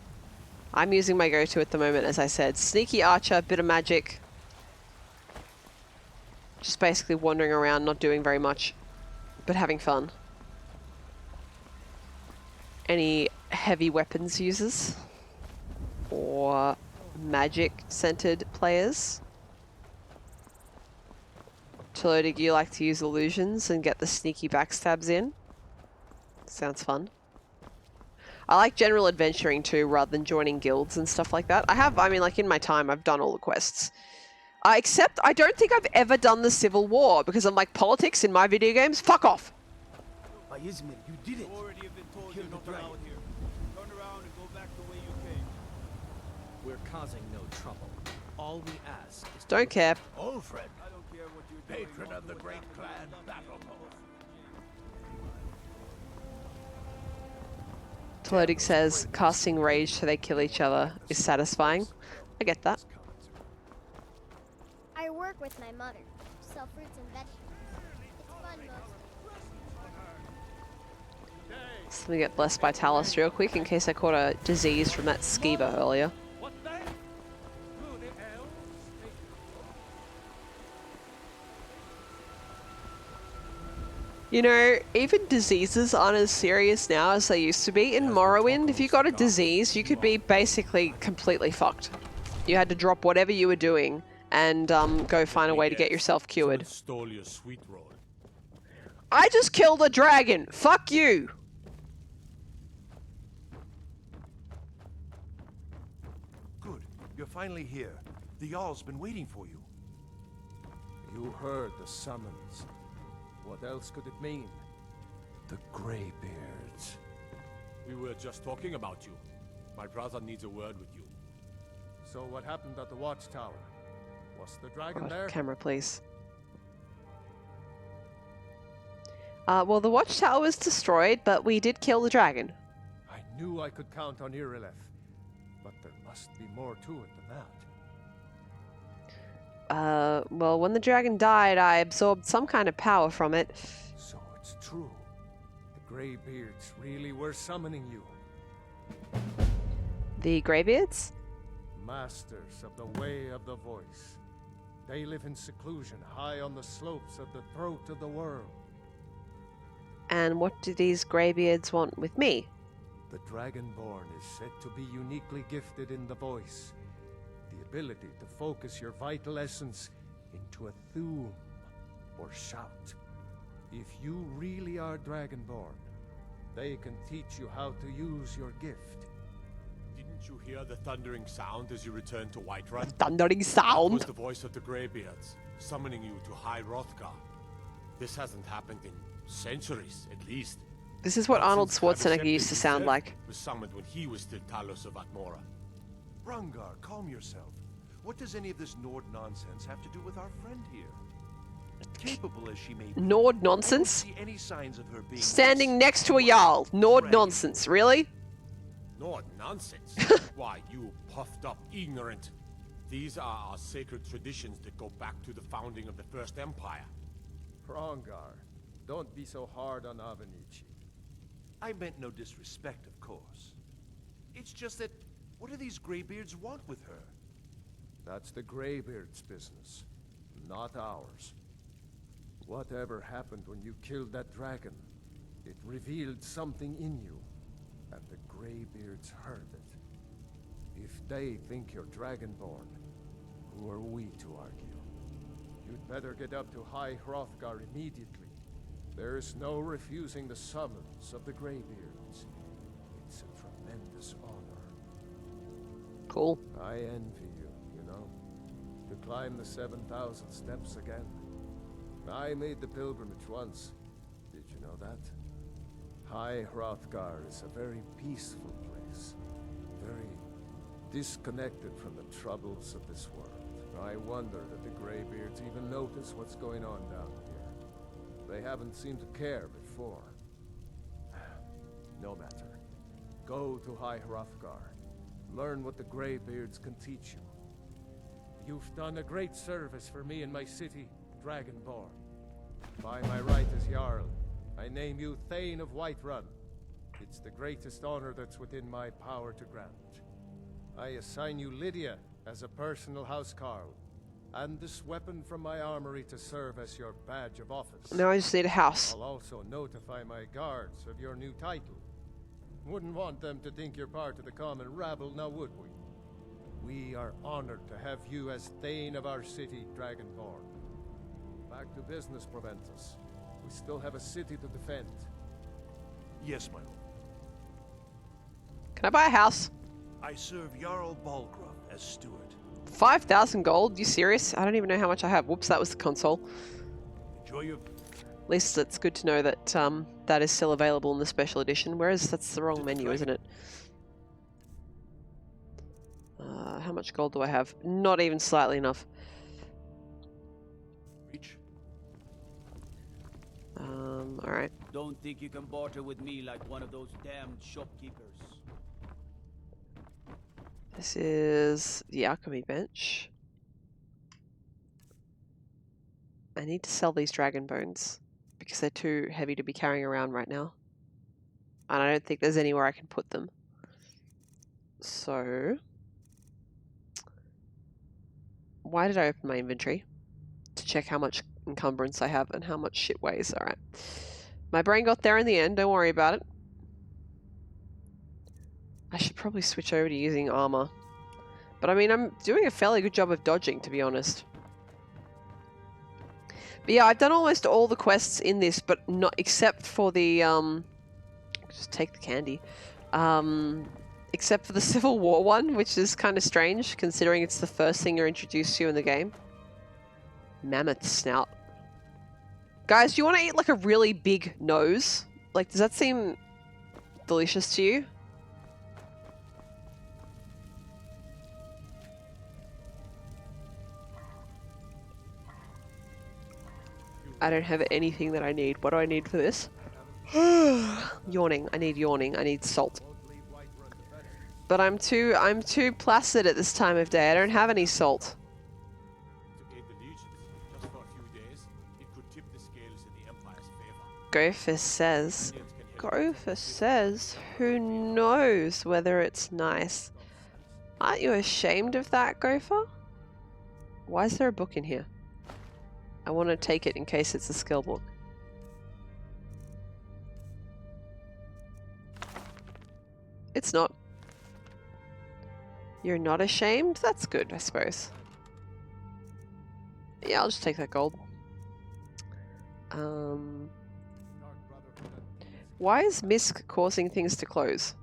I'm using my go-to at the moment, as I said. Sneaky archer, bit of magic. Just basically wandering around, not doing very much, but having fun. Any heavy weapons users? Or magic-centered players? Tolodig, you like to use illusions and get the sneaky backstabs in? Sounds fun. I like general adventuring too, rather than joining guilds and stuff like that. I mean, like in my time, I've done all the quests. Except I don't think I've ever done the Civil War, because I'm like, politics in my video games? Fuck off! You did it. Already have been told you're not allowed here. Turn around and go back the way you came. We're causing no trouble. All we ask is Don't care. Old friend. I don't care what you're doing. Patron of the great clan Battle. Tolodig says, casting rage so they kill each other is satisfying. I get that. I work with my mother, sell fruits and vegetables. It's fun mostly. So let me get blessed by Talus real quick in case I caught a disease from that skeever earlier. You know, even diseases aren't as serious now as they used to be. In Morrowind, if you got a disease, you could be basically completely fucked. You had to drop whatever you were doing and go find a way to get yourself cured. Stole your sweet roll. I just killed a dragon! Fuck you! Good. You're finally here. The Jarl's been waiting for you. You heard the summons. What else could it mean? The Greybeards. We were just talking about you. My brother needs a word with you. So what happened at the watchtower? Was the dragon there? Camera, please. Well, the watchtower was destroyed, but we did kill the dragon. I knew I could count on Irileth, but there must be more to it than that. Well, when the dragon died, I absorbed some kind of power from it. So it's true. Greybeards really were summoning you. The Greybeards? Masters of the way of the voice. They live in seclusion high on the slopes of the throat of the world. And what do these Greybeards want with me? The Dragonborn is said to be uniquely gifted in the voice. The ability to focus your vital essence into a thum or shout. If you really are Dragonborn, they can teach you how to use your gift. Didn't you hear the thundering sound as you returned to Whiterun? Thundering That sound? was the voice of the Greybeards, summoning you to High Hrothgar. This hasn't happened in centuries, at least. This is what Not Arnold since Schwarzenegger Travis used to Epstein sound himself like. Was summoned when he was still Talos of Atmora. Rungar, calm yourself. What does any of this Nord nonsense have to do with our friend here? Capable as she may be, Nord I don't nonsense? see any signs of her being Standing next to a Jarl. Nord nonsense, really? Nord nonsense. Why, you puffed up ignorant. These are our sacred traditions that go back to the founding of the First Empire. Rongar, don't be so hard on Avenici. I meant no disrespect, of course. It's just that, what do these Greybeards want with her? That's the Greybeards' business, not ours. Whatever happened when you killed that dragon, it revealed something in you, and the Greybeards heard it. If they think you're Dragonborn, who are we to argue? You'd better get up to High Hrothgar immediately. There's no refusing the summons of the Greybeards. It's a tremendous honor. Cool. I envy you, you know. To climb the 7,000 steps again. I made the pilgrimage once. Did you know that? High Hrothgar is a very peaceful place. Very disconnected from the troubles of this world. I wonder that the Greybeards even notice what's going on down here. They haven't seemed to care before. No matter. Go to High Hrothgar. Learn what the Greybeards can teach you. You've done a great service for me and my city, Dragonborn. By my right as Jarl, I name you Thane of Whiterun. It's the greatest honor that's within my power to grant. I assign you Lydia as a personal housecarl, and this weapon from my armory to serve as your badge of office. Now I just need a house. I'll also notify my guards of your new title. Wouldn't want them to think you're part of the common rabble, now would we? We are honored to have you as Thane of our city, Dragonborn. Back to business, Proventus. We still have a city to defend. Yes, my lord. Can I buy a house? I serve Jarl Balgruuf as steward. 5,000 gold? You serious? I don't even know how much I have. Whoops, that was the console. Enjoy your... At least it's good to know that that is still available in the special edition, whereas that's the wrong menu, isn't it? How much gold do I have? Not even slightly enough. Reach. Alright. Don't think you can barter with me like one of those damned shopkeepers. This is the alchemy bench. I need to sell these dragon bones because they're too heavy to be carrying around right now. And I don't think there's anywhere I can put them. So... why did I open my inventory? To check how much encumbrance I have and how much shit weighs. Alright. My brain got there in the end, don't worry about it. I should probably switch over to using armor. But I mean, I'm doing a fairly good job of dodging, to be honest. But yeah, I've done almost all the quests in this, but not except for the just take the candy. Except for the Civil War one, which is kind of strange considering it's the first thing you're introduced to in the game. Mammoth snout. Guys, do you want to eat like a really big nose? Like, does that seem delicious to you? I don't have anything that I need. What do I need for this? Yawning. I need yawning. I need salt. But I'm too placid at this time of day. I don't have any salt. To aid the legions, just for a few days, it could tip the scales in the Empire's favor. Gophus says. Gopher says, who knows whether it's nice. Aren't you ashamed of that, Gopher? Why is there a book in here? I want to take it in case it's a skill book. It's not. You're not ashamed? That's good, I suppose. Yeah, I'll just take that gold. Why is Misk causing things to close?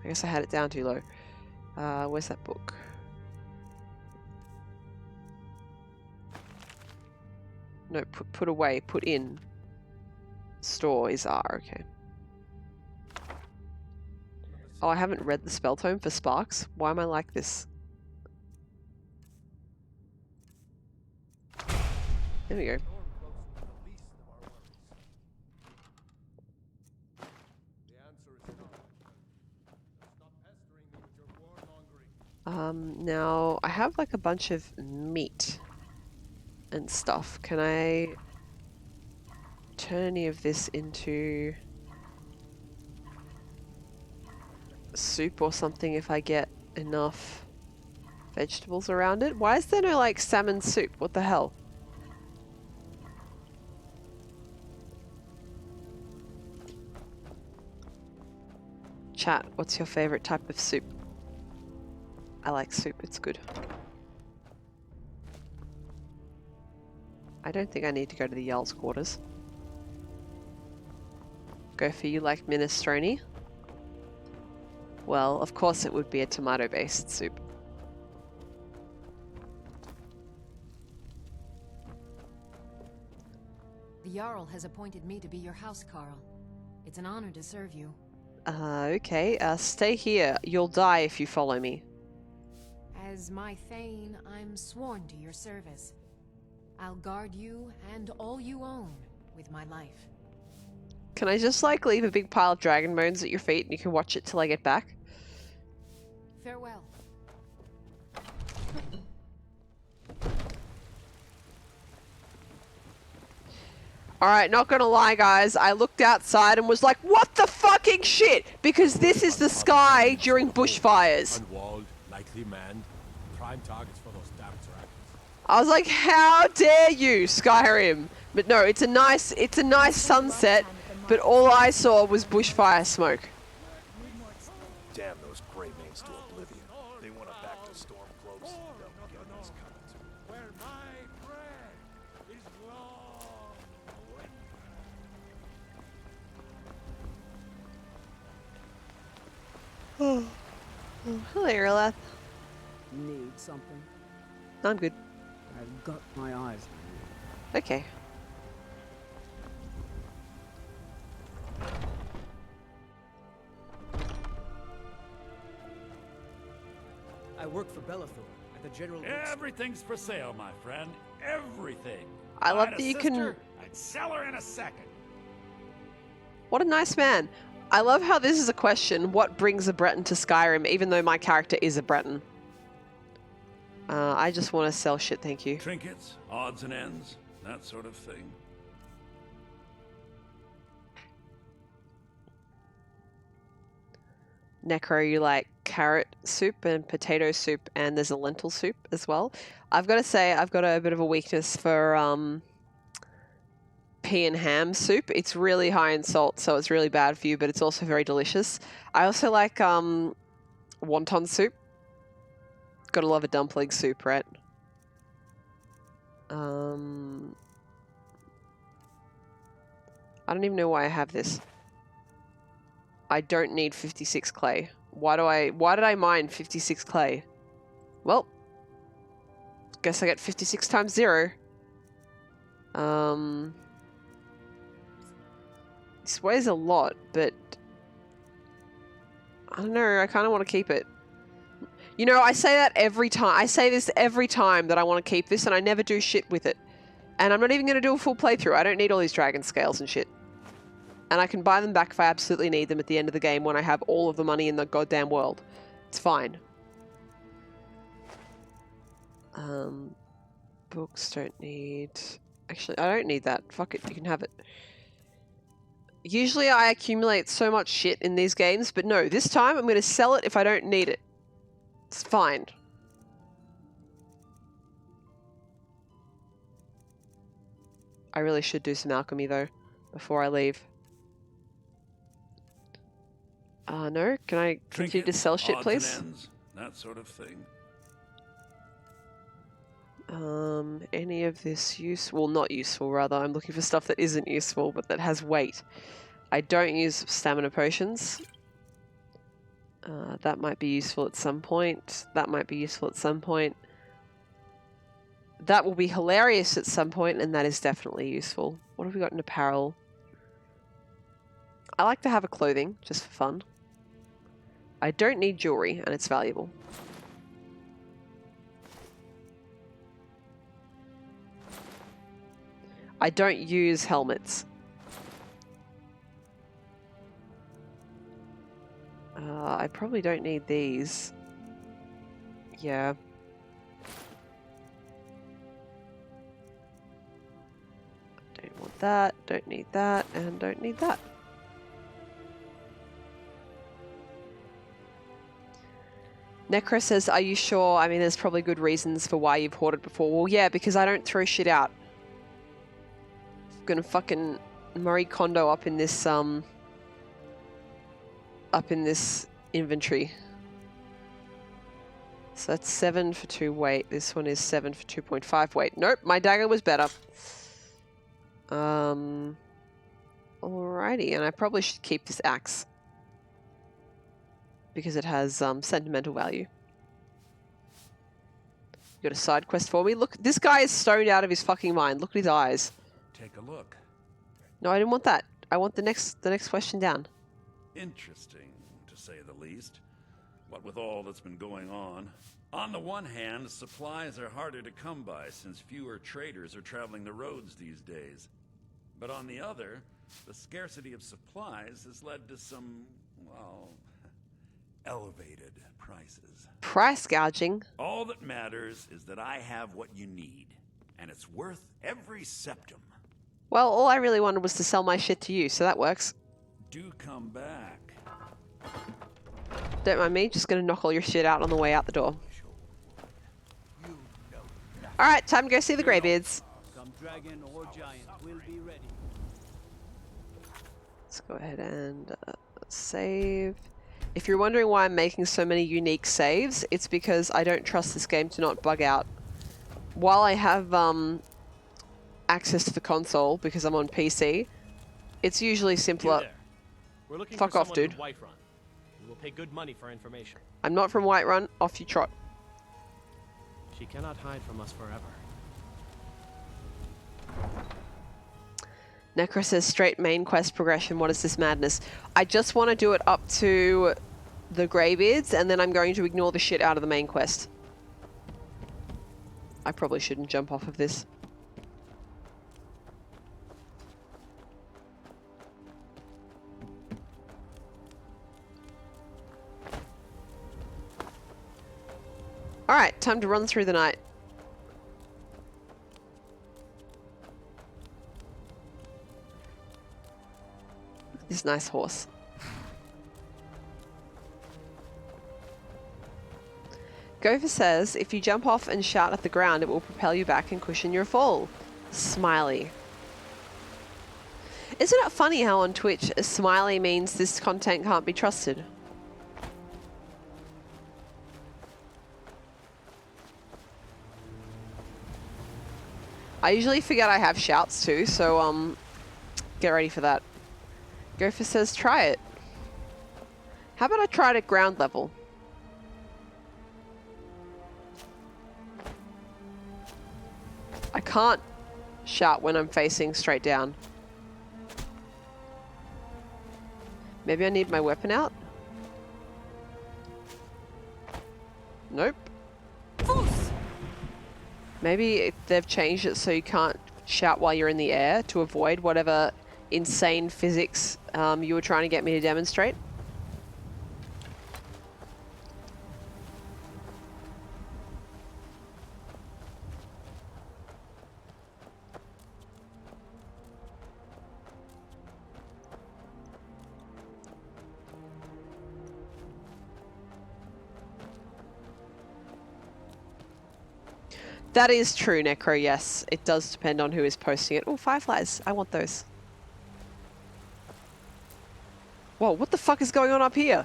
I guess I had it down too low. Where's that book? No, put away, put in. Store is R, okay. Oh, I haven't read the spell tome for Sparks. Why am I like this? There we go. Now I have like a bunch of meat and stuff. Can I turn any of this into soup or something if I get enough vegetables around it? Why is there no like salmon soup? What the hell? Chat, what's your favorite type of soup? I like soup, it's good. I don't think I need to go to the Jarl's quarters. Go for you like minestrone? Well, of course it would be a tomato-based soup. The Jarl has appointed me to be your housecarl. It's an honor to serve you. Okay. Stay here. You'll die if you follow me. As my Thane, I'm sworn to your service. I'll guard you and all you own with my life. Can I just, like, leave a big pile of dragon bones at your feet and you can watch it till I get back? Farewell. Alright, not gonna lie, guys. I looked outside and was like, what the fucking shit? Because this is the sky during bushfires. Unwalled, lightly manned, prime targets for those damn dragons. I was like, how dare you, Skyrim? But no, it's a nice sunset, but all I saw was bushfire smoke. Damn those gray mains to oblivion. They want to back to storm close. They'll get us coming to. Where my bread is long Oh, hello, Irlath. Need something? I'm good. I've got my eyes on you. Okay. I work for Bellathor at the General. Everything's for sale, my friend. Everything. I love I'd that you assist can. her, I'd sell her in a second. What a nice man. I love how this is a question. What brings a Breton to Skyrim, even though my character is a Breton? I just want to sell shit, thank you. Trinkets, odds and ends, that sort of thing. Necro, you like carrot soup and potato soup, and there's a lentil soup as well. I've got to say, I've got a bit of a weakness for pea and ham soup. It's really high in salt, so it's really bad for you, but it's also very delicious. I also like wonton soup. Gotta love a dumpling soup, right? I don't even know why I have this. I don't need 56 clay. Why did I mine 56 clay? Well, guess I get 56 times 0. This weighs a lot, but I don't know, I kind of want to keep it. You know, I say that every time. I say this every time that I want to keep this, and I never do shit with it. And I'm not even going to do a full playthrough. I don't need all these dragon scales and shit. And I can buy them back if I absolutely need them at the end of the game when I have all of the money in the goddamn world. It's fine. Books don't need... Actually, I don't need that. Fuck it, you can have it. Usually I accumulate so much shit in these games, but no, this time I'm going to sell it if I don't need it. It's fine. I really should do some alchemy though, before I leave. No, can I continue to sell shit, odds please? and ends, that sort of thing. Any of this useful? Well, not useful, rather. I'm looking for stuff that isn't useful, but that has weight. I don't use stamina potions. That might be useful at some point. That might be useful at some point. That will be hilarious at some point, and that is definitely useful. What have we got in apparel? I like to have a clothing, just for fun. I don't need jewelry, and it's valuable. I don't use helmets. I probably don't need these. Yeah. Don't want that, don't need that, and don't need that. Necro says, are you sure? I mean, there's probably good reasons for why you've hoarded before. Well, yeah, because I don't throw shit out. I'm gonna fucking Marie Kondo up in this inventory. So that's 7 for 2 weight. This one is 7 for 2.5 weight. Nope, my dagger was better. Alrighty, and I probably should keep this axe. Because it has sentimental value. You got a side quest for me? Look, this guy is stoned out of his fucking mind. Look at his eyes. Take a look. No, I didn't want that. I want the next question down. Interesting, to say the least. What with all that's been going on. On the one hand, supplies are harder to come by since fewer traders are traveling the roads these days. But on the other, the scarcity of supplies has led to some, well, elevated prices. Price gouging? All that matters is that I have what you need, and it's worth every septum. Well, all I really wanted was to sell my shit to you, so that works. Do come back. Don't mind me, just gonna knock all your shit out on the way out the door. Alright, time to go see the Greybeards. Come dragon or giant, we'll be ready. Let's go ahead and save. If you're wondering why I'm making so many unique saves, it's because I don't trust this game to not bug out. While I have access to the console because I'm on PC, it's usually simpler. We're looking Fuck for off, someone dude. from Whiterun. We will pay good money for information. I'm not from Whiterun. Off you trot. She cannot hide from us forever. Necro says straight main quest progression. What is this madness? I just want to do it up to the Greybeards, and then I'm going to ignore the shit out of the main quest. I probably shouldn't jump off of this. Alright, time to run through the night. This nice horse. Gopher says, if you jump off and shout at the ground, it will propel you back and cushion your fall. Smiley. Isn't it funny how on Twitch, a smiley means this content can't be trusted? I usually forget I have shouts too, so get ready for that. Gopher says try it. How about I try it at ground level? I can't shout when I'm facing straight down. Maybe I need my weapon out? Nope. Maybe they've changed it so you can't shout while you're in the air to avoid whatever insane physics you were trying to get me to demonstrate. That is true, Necro, yes. It does depend on who is posting it. Oh, fireflies. I want those. Whoa, what the fuck is going on up here?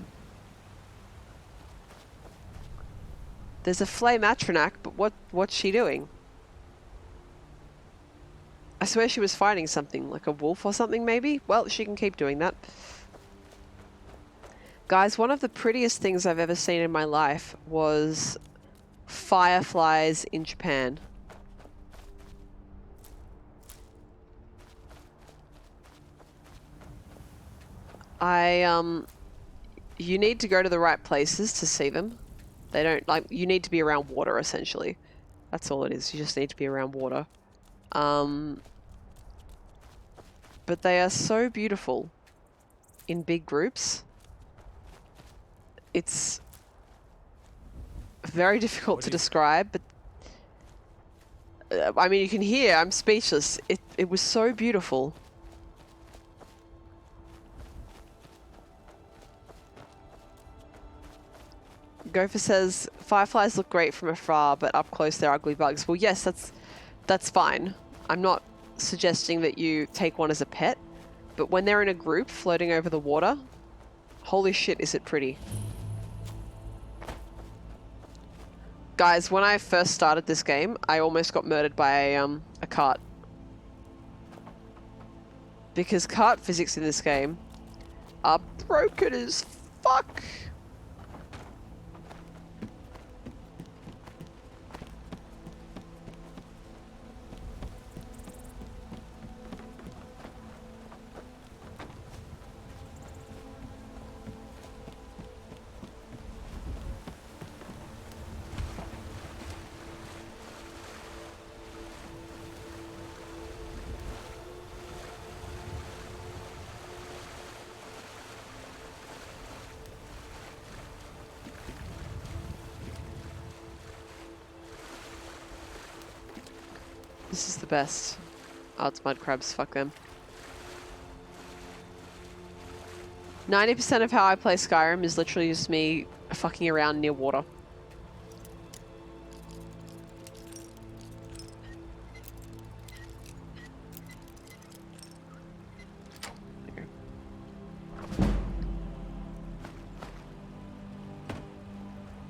There's a flame Atronac, but what's she doing? I swear she was fighting something, like a wolf or something maybe? Well, she can keep doing that. Guys, one of the prettiest things I've ever seen in my life was fireflies in Japan. You need to go to the right places to see them. They don't, like, you need to be around water, essentially. That's all it is. You just need to be around water. But they are so beautiful in big groups. It's very difficult to describe, but I mean, you can hear, I'm speechless. It was so beautiful. Gopher says, fireflies look great from afar, but up close they're ugly bugs. Well, yes, that's fine. I'm not suggesting that you take one as a pet, but when they're in a group floating over the water, holy shit, is it pretty. Guys, when I first started this game, I almost got murdered by a cart. Because cart physics in this game are broken as fuck. This is the best. Oh, it's mud crabs. Fuck them. 90% of how I play Skyrim is literally just me fucking around near water.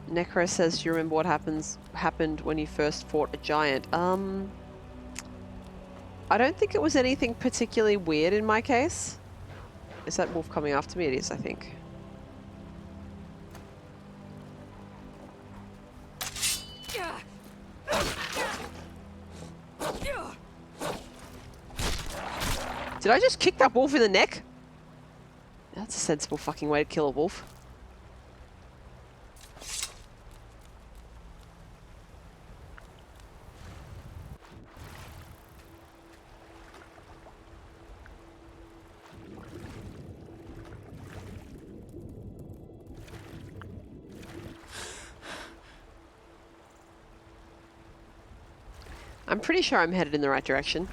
Necro says, do you remember what happened when you first fought a giant? I don't think it was anything particularly weird in my case. Is that wolf coming after me? It is, I think. Did I just kick that wolf in the neck? That's a sensible fucking way to kill a wolf. I'm pretty sure I'm headed in the right direction.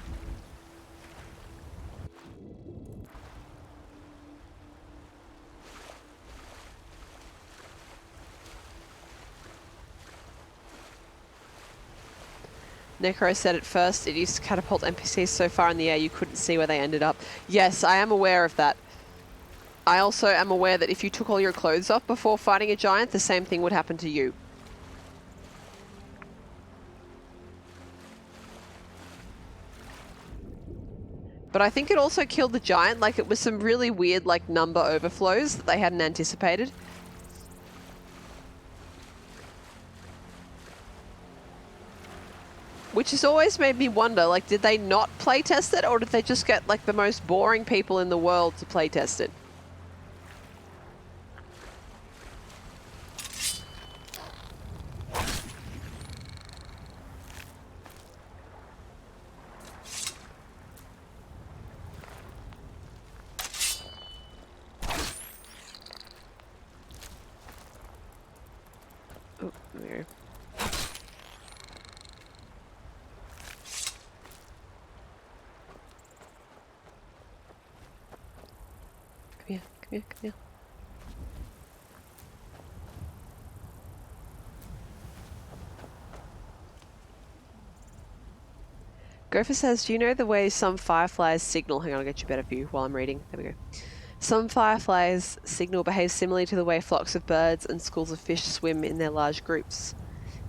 Necro said at first it used to catapult NPCs so far in the air you couldn't see where they ended up. Yes, I am aware of that. I also am aware that if you took all your clothes off before fighting a giant, the same thing would happen to you. But I think it also killed the giant. Like, it was some really weird, like, number overflows that they hadn't anticipated. Which has always made me wonder, like, did they not playtest it? Or did they just get, like, the most boring people in the world to playtest it? Oh, there. Come here, come here, come here. Gopher says, do you know the way some fireflies signal? Hang on, I'll get you a better view while I'm reading. There we go. Some fireflies signal behave similarly to the way flocks of birds and schools of fish swim in their large groups,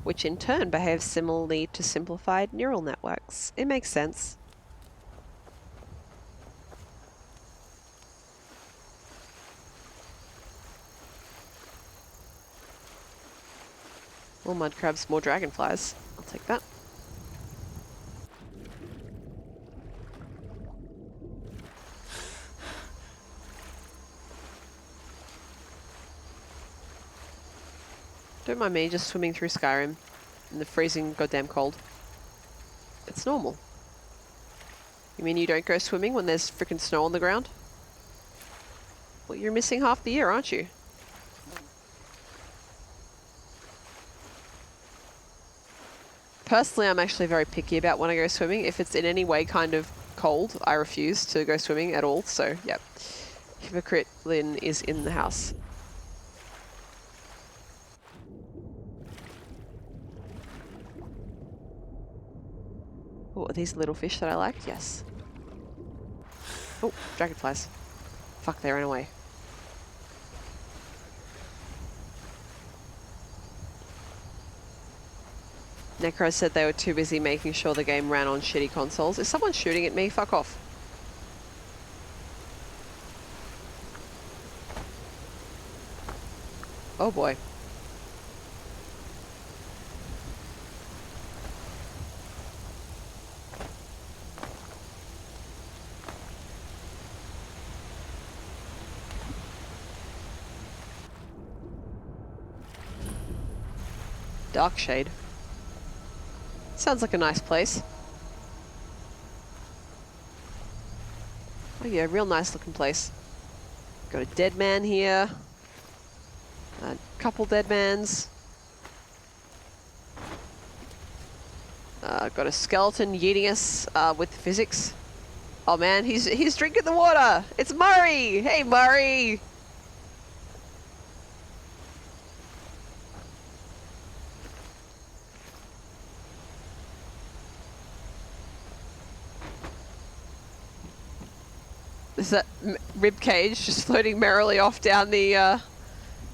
which in turn behave similarly to simplified neural networks. It makes sense. More mud crabs, more dragonflies. I'll take that. Don't mind me just swimming through Skyrim in the freezing goddamn cold. It's normal. You mean you don't go swimming when there's frickin' snow on the ground? Well, you're missing half the year, aren't you? Personally, I'm actually very picky about when I go swimming. If it's in any way kind of cold, I refuse to go swimming at all. So, yep. Hypocrite Linn is in the house. Oh, are these little fish that I like? Yes. Oh, dragonflies. Fuck, they ran away. Necro said they were too busy making sure the game ran on shitty consoles. Is someone shooting at me? Fuck off. Oh boy. Dark Shade. Sounds like a nice place. Oh yeah, real nice looking place. Got a dead man here. A couple dead mans. Got a skeleton yeeting us with physics. Oh man, he's drinking the water! It's Murray! Hey Murray! Is that rib cage just floating merrily off down the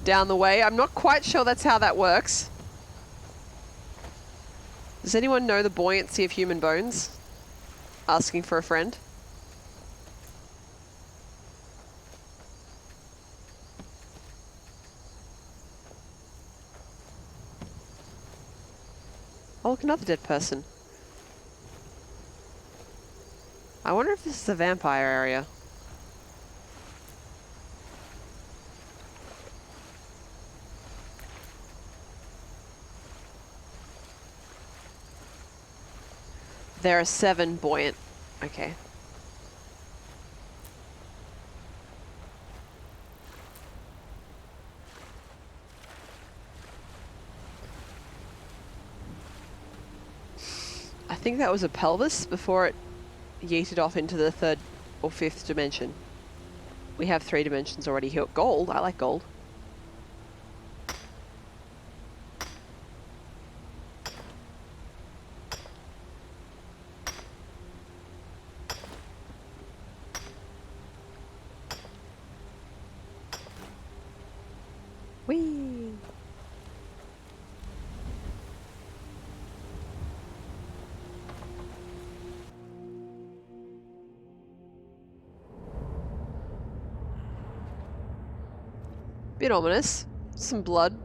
way? I'm not quite sure that's how that works. Does anyone know the buoyancy of human bones? Asking for a friend. Oh, look, another dead person. I wonder if this is a vampire area. There are 7 buoyant. Okay. I think that was a pelvis before it yeeted off into the 3rd or 5th dimension. We have 3 dimensions already here. Gold. I like gold. Whee! Bit ominous. Some blood.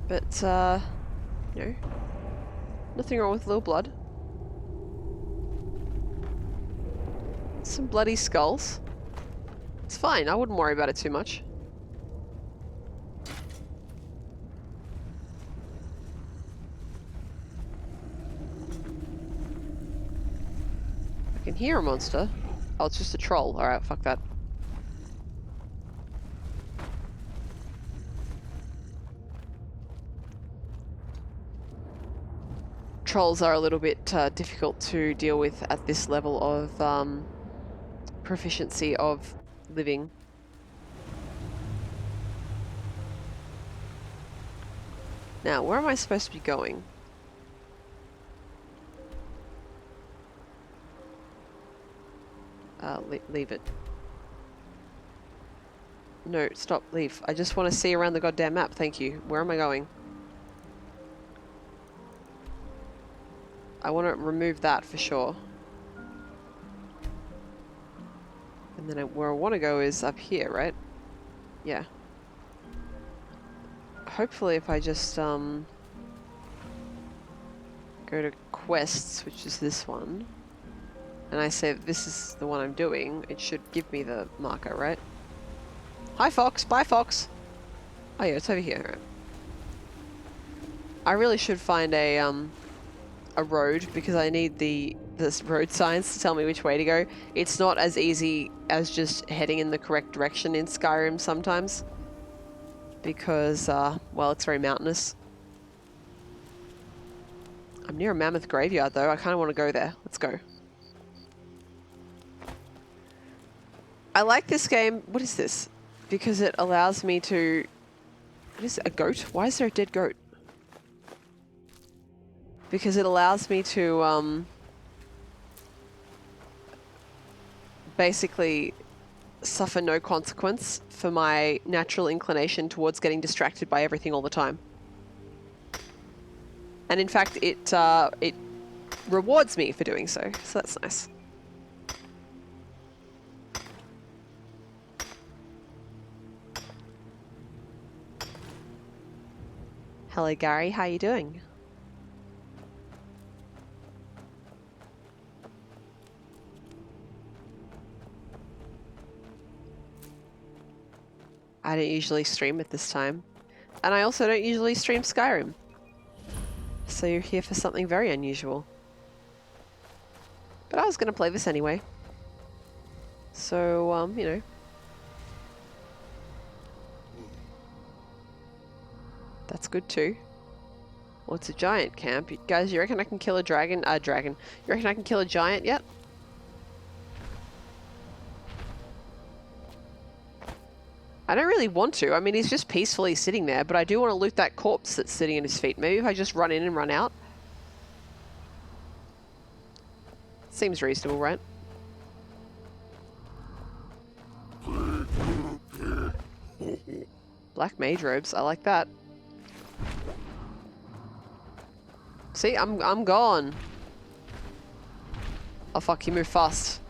But, you know, nothing wrong with a little blood. Some bloody skulls. It's fine, I wouldn't worry about it too much. I can hear a monster. Oh, it's just a troll. Alright, fuck that. Trolls are a little bit difficult to deal with at this level of proficiency of living. Now, where am I supposed to be going? Leave it. No, stop, leave. I just want to see around the goddamn map, thank you. Where am I going? I want to remove that for sure. And then where I want to go is up here, right? Yeah. Hopefully if I just, go to quests, which is this one, and I say this is the one I'm doing, it should give me the marker, right? Hi, Fox. Bye, Fox. Oh, yeah, it's over here. Right. I really should find a road because I need this road signs to tell me which way to go. It's not as easy as just heading in the correct direction in Skyrim sometimes because, well, it's very mountainous. I'm near a mammoth graveyard, though. I kind of want to go there. Let's go. I like this game. What is this? Because it allows me to... What is it? A goat? Why is there a dead goat? Because it allows me to basically suffer no consequence for my natural inclination towards getting distracted by everything all the time. And in fact, it rewards me for doing so that's nice. Hello, Gary. How you doing? I don't usually stream at this time. And I also don't usually stream Skyrim. So you're here for something very unusual. But I was going to play this anyway. So, you know. That's good too. Well, it's a giant camp. Guys, you reckon I can kill a dragon? You reckon I can kill a giant yet? I don't really want to. I mean, he's just peacefully sitting there, but I do want to loot that corpse that's sitting at his feet. Maybe if I just run in and run out. Seems reasonable, right? Black mage robes. I like that. See, I'm gone. Oh fuck, he moved fast.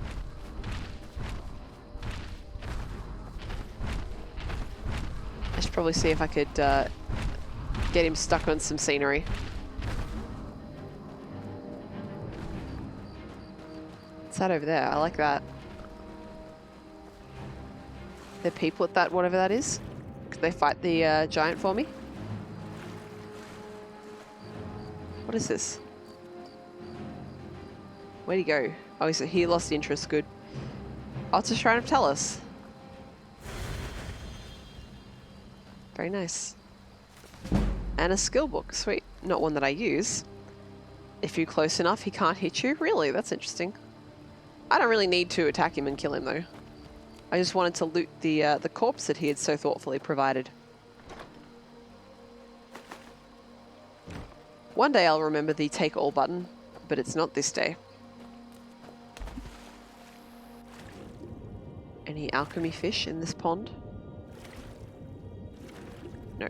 I should probably see if I could get him stuck on some scenery. What's that over there? I like that. There are people at that, whatever that is. Could they fight the giant for me? What is this? Where'd he go? Oh, he lost interest. Good. Oh, it's a Shrine of Tellus. Very nice. And a skill book. Sweet. Not one that I use. If you're close enough, he can't hit you. Really? That's interesting. I don't really need to attack him and kill him, though. I just wanted to loot the corpse that he had so thoughtfully provided. One day I'll remember the take all button, but it's not this day. Any alchemy fish in this pond? No.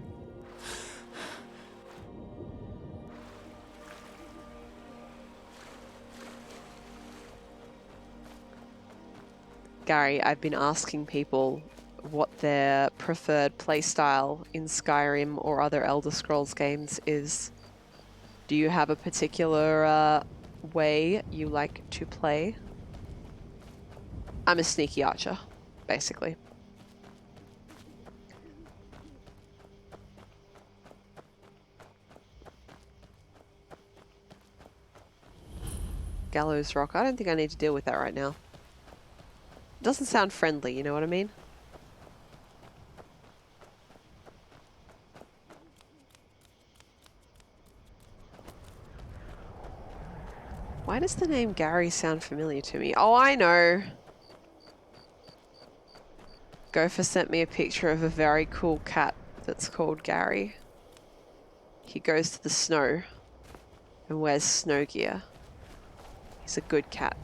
Gary, I've been asking people what their preferred playstyle in Skyrim or other Elder Scrolls games is. Do you have a particular way you like to play? I'm a sneaky archer, basically. Gallows Rock. I don't think I need to deal with that right now. It doesn't sound friendly, you know what I mean? Why does the name Gary sound familiar to me? Oh, I know. Gopher sent me a picture of a very cool cat that's called Gary. He goes to the snow and wears snow gear. He's a good cat.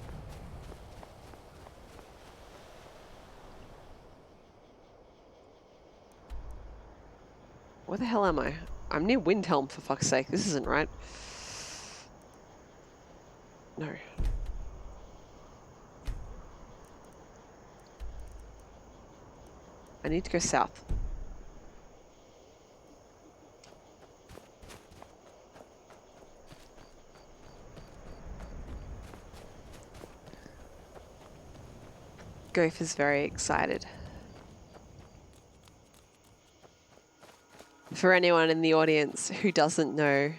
Where the hell am I? I'm near Windhelm, for fuck's sake. This isn't right. No. I need to go south. Goof is very excited. For anyone in the audience who doesn't know,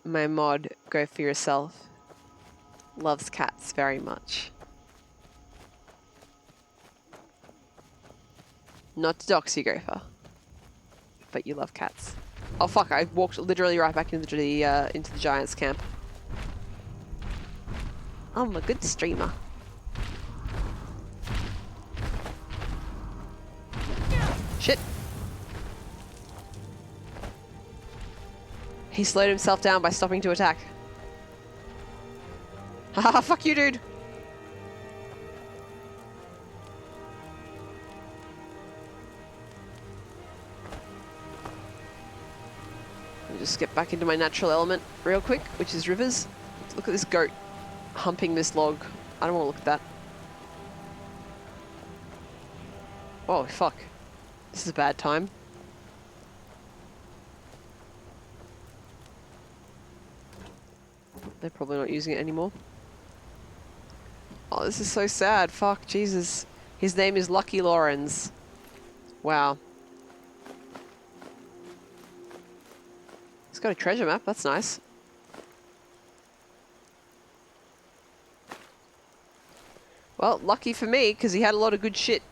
my mod, Go For Yourself, loves cats very much. Not to dox you, Gopher, but you love cats. Oh fuck, I walked literally right back into the Giants camp. I'm a good streamer. Shit. He slowed himself down by stopping to attack. Haha, fuck you, dude. Let me just get back into my natural element real quick, which is rivers. Look at this goat humping this log. I don't want to look at that. Oh, fuck. This is a bad time. They're probably not using it anymore. Oh, this is so sad. Fuck, Jesus. His name is Lucky Lawrence. Wow. He's got a treasure map. That's nice. Well, lucky for me, because he had a lot of good shit.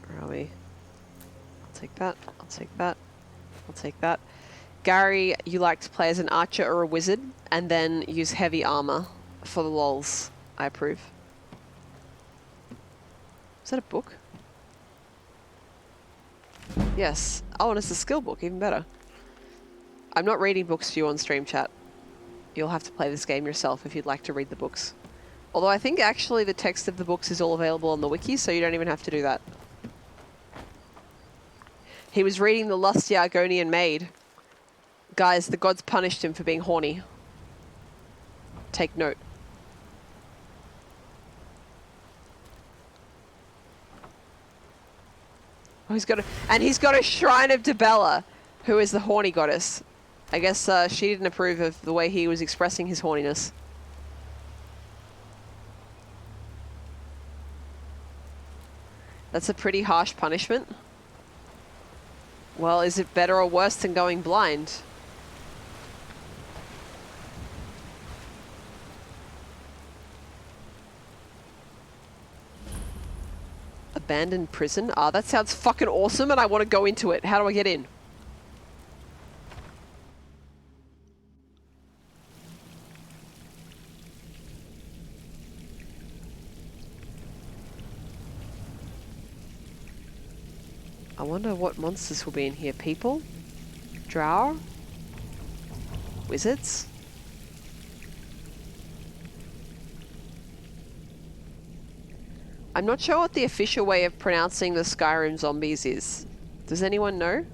Where are we? I'll take that. I'll take that. I'll take that. Gary, you like to play as an archer or a wizard, and then use heavy armor for the lols. I approve. Is that a book? Yes. Oh, and it's a skill book, even better. I'm not reading books for you on stream chat. You'll have to play this game yourself if you'd like to read the books. Although I think actually the text of the books is all available on the wiki, so you don't even have to do that. He was reading The Lusty Argonian Maid. Guys, the gods punished him for being horny. Take note. Oh, he's got a shrine of Debella, who is the horny goddess. I guess she didn't approve of the way he was expressing his horniness. That's a pretty harsh punishment. Well, is it better or worse than going blind? Abandoned prison? Ah, that sounds fucking awesome and I want to go into it. How do I get in? I wonder what monsters will be in here. People? Drow? Wizards? I'm not sure what the official way of pronouncing the Skyrim zombies is. Does anyone know?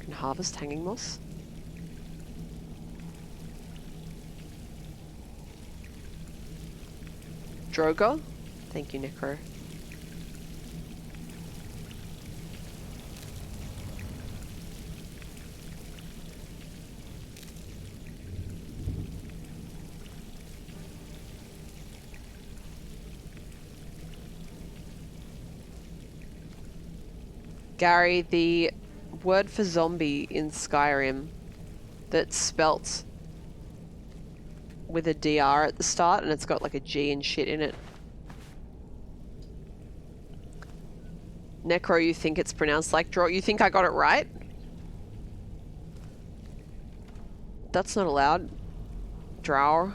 Can harvest hanging moss? Droga? Thank you, Necro. Gary, the word for zombie in Skyrim that's spelt with a DR at the start and it's got like a G and shit in it. Necro, you think it's pronounced like draw. You think I got it right? That's not allowed. Drow.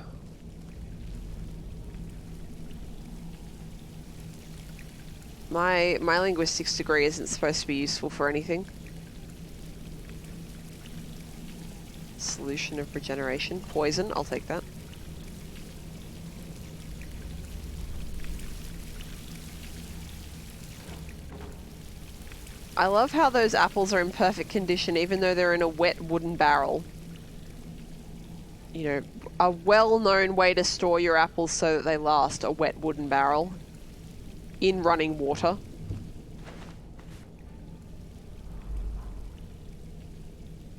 My linguistics degree isn't supposed to be useful for anything. Solution of regeneration. Poison, I'll take that. I love how those apples are in perfect condition even though they're in a wet wooden barrel. You know, a well-known way to store your apples so that they last, a wet wooden barrel. In running water.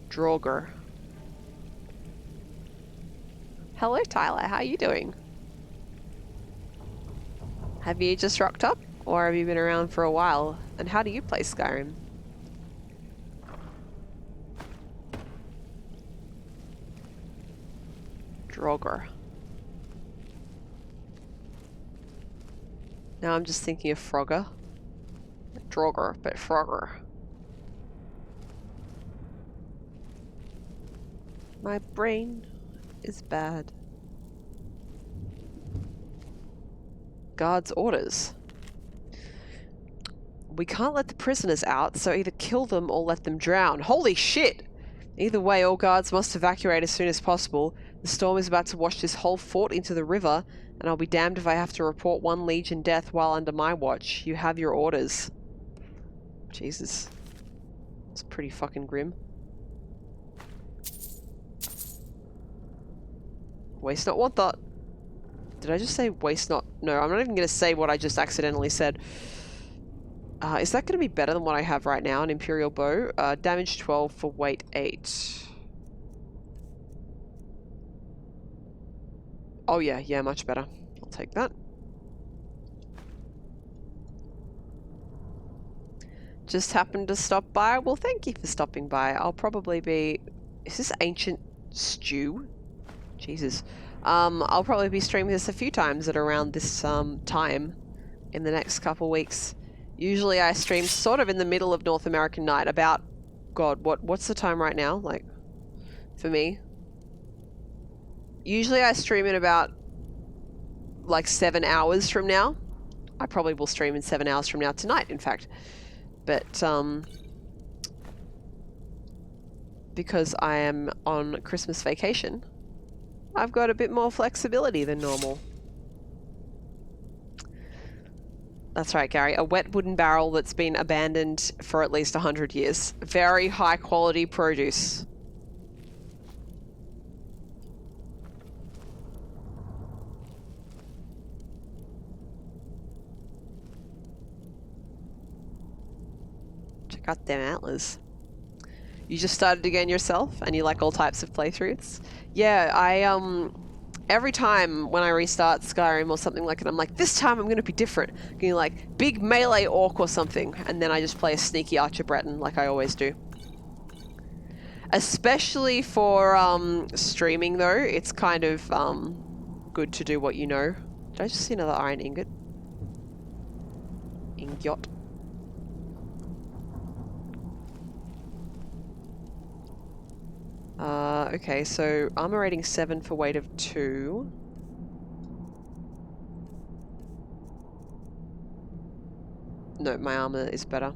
Draugr. Hello Tyler, how are you doing? Have you just rocked up? Or have you been around for a while? And how do you play Skyrim? Draugr. Now I'm just thinking of Frogger. Draugr, but Frogger. My brain is bad. Guard's orders. We can't let the prisoners out, so either kill them or let them drown. Holy shit! Either way, all guards must evacuate as soon as possible. The storm is about to wash this whole fort into the river, and I'll be damned if I have to report one Legion death while under my watch. You have your orders. Jesus. It's pretty fucking grim. Waste not, want that. Did I just say waste not? No, I'm not even going to say what I just accidentally said. Is that going to be better than what I have right now? An Imperial Bow. Damage 12 for weight 8. Oh yeah, yeah, much better. I'll take that. Just happened to stop by. Well, thank you for stopping by. I'll probably be... Is this ancient stew? Jesus. I'll probably be streaming this a few times at around this time in the next couple weeks. Usually I stream sort of in the middle of North American night, about... God, what's the time right now? Like, for me? Usually I stream in about, like, 7 hours from now. I probably will stream in 7 hours from now tonight, in fact. But, because I am on Christmas vacation, I've got a bit more flexibility than normal. That's right, Gary. A wet wooden barrel that's been abandoned for at least 100 years. Very high quality produce. Check out them antlers. You just started again yourself and you like all types of playthroughs? Yeah, every time when I restart Skyrim or something like it, I'm like, this time I'm going to be different. Getting like big melee orc or something, and then I just play a sneaky archer Breton like I always do. Especially for streaming though, it's kind of good to do what you know. Did I just see another iron ingot? Ingot. Okay, so armor rating 7 for weight of 2. No, my armor is better.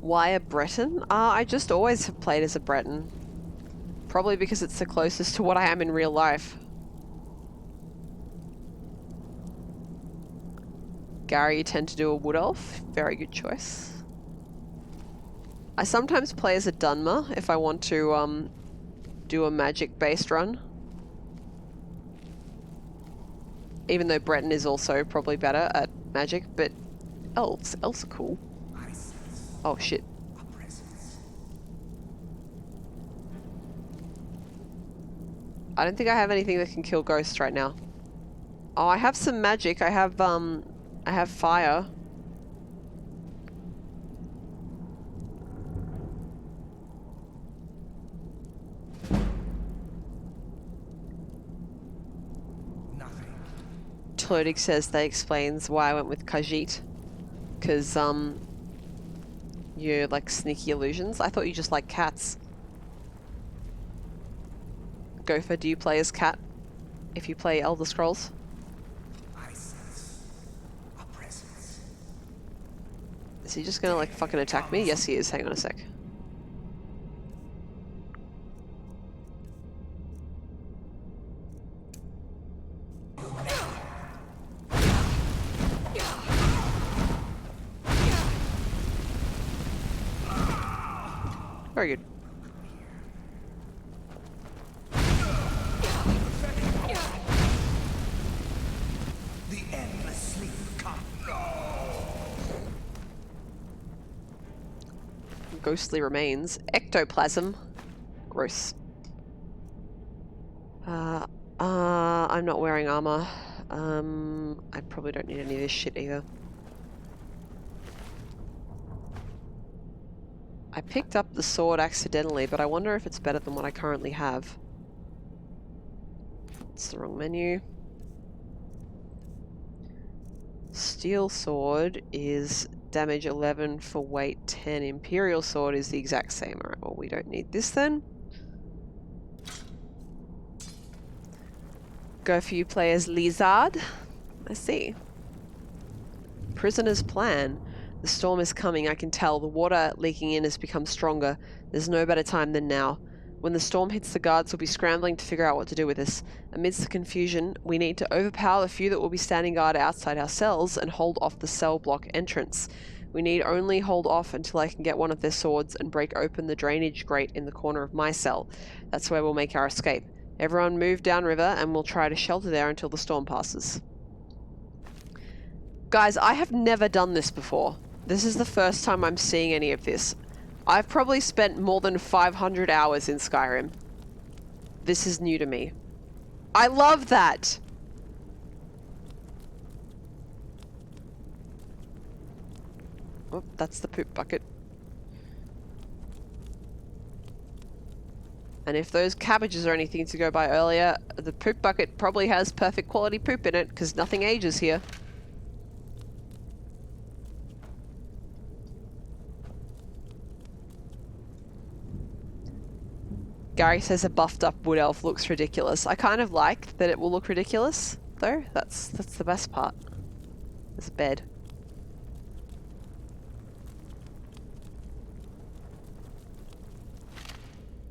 Why a Breton? I just always have played as a Breton. Probably because it's the closest to what I am in real life. Gary, you tend to do a Wood Elf. Very good choice. I sometimes play as a Dunmer if I want to do a magic-based run. Even though Breton is also probably better at magic, but elves are cool. Oh shit. I don't think I have anything that can kill ghosts right now. Oh, I have some magic. I have fire. Tlodig says that explains why I went with Khajiit. Because, you like sneaky illusions. I thought you just like cats. Gopher, do you play as cat if you play Elder Scrolls? I sense a presence. Is he just gonna like fucking attack me? Yes, he is. Hang on a sec. Very good. The endless sleep come. Ghostly remains. Ectoplasm. Gross. I'm not wearing armor. I probably don't need any of this shit either. I picked up the sword accidentally, but I wonder if it's better than what I currently have. It's the wrong menu. Steel sword is damage 11 for weight 10. Imperial sword is the exact same. Alright, well we don't need this then. Go for you play as Lizard. I see. Prisoner's plan. The storm is coming, I can tell. The water leaking in has become stronger. There's no better time than now. When the storm hits, the guards will be scrambling to figure out what to do with us. Amidst the confusion, we need to overpower the few that will be standing guard outside our cells and hold off the cell block entrance. We need only hold off until I can get one of their swords and break open the drainage grate in the corner of my cell. That's where we'll make our escape. Everyone move downriver and we'll try to shelter there until the storm passes. Guys, I have never done this before. This is the first time I'm seeing any of this. I've probably spent more than 500 hours in Skyrim. This is new to me. I love that! Oh, that's the poop bucket. And if those cabbages are anything to go by earlier, the poop bucket probably has perfect quality poop in it, because nothing ages here. Gary says a buffed up wood elf looks ridiculous. I kind of like that it will look ridiculous, though. That's the best part. There's a bed.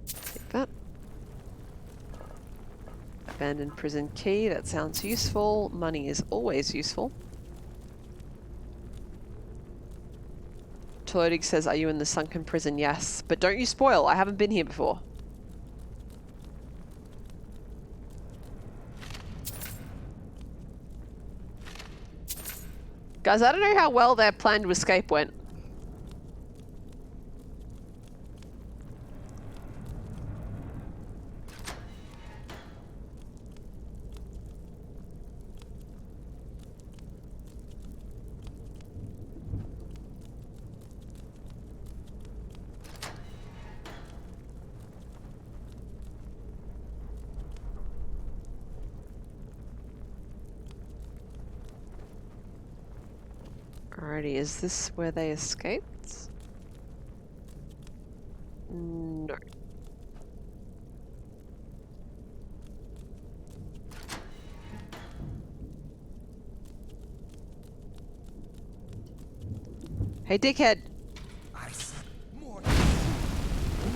Take that. Abandoned prison key, that sounds useful. Money is always useful. Tolodig says, are you in the sunken prison? Yes. But don't you spoil, I haven't been here before. Guys, I don't know how well their plan to escape went. Alrighty, is this where they escaped? No. Hey, dickhead! I see more than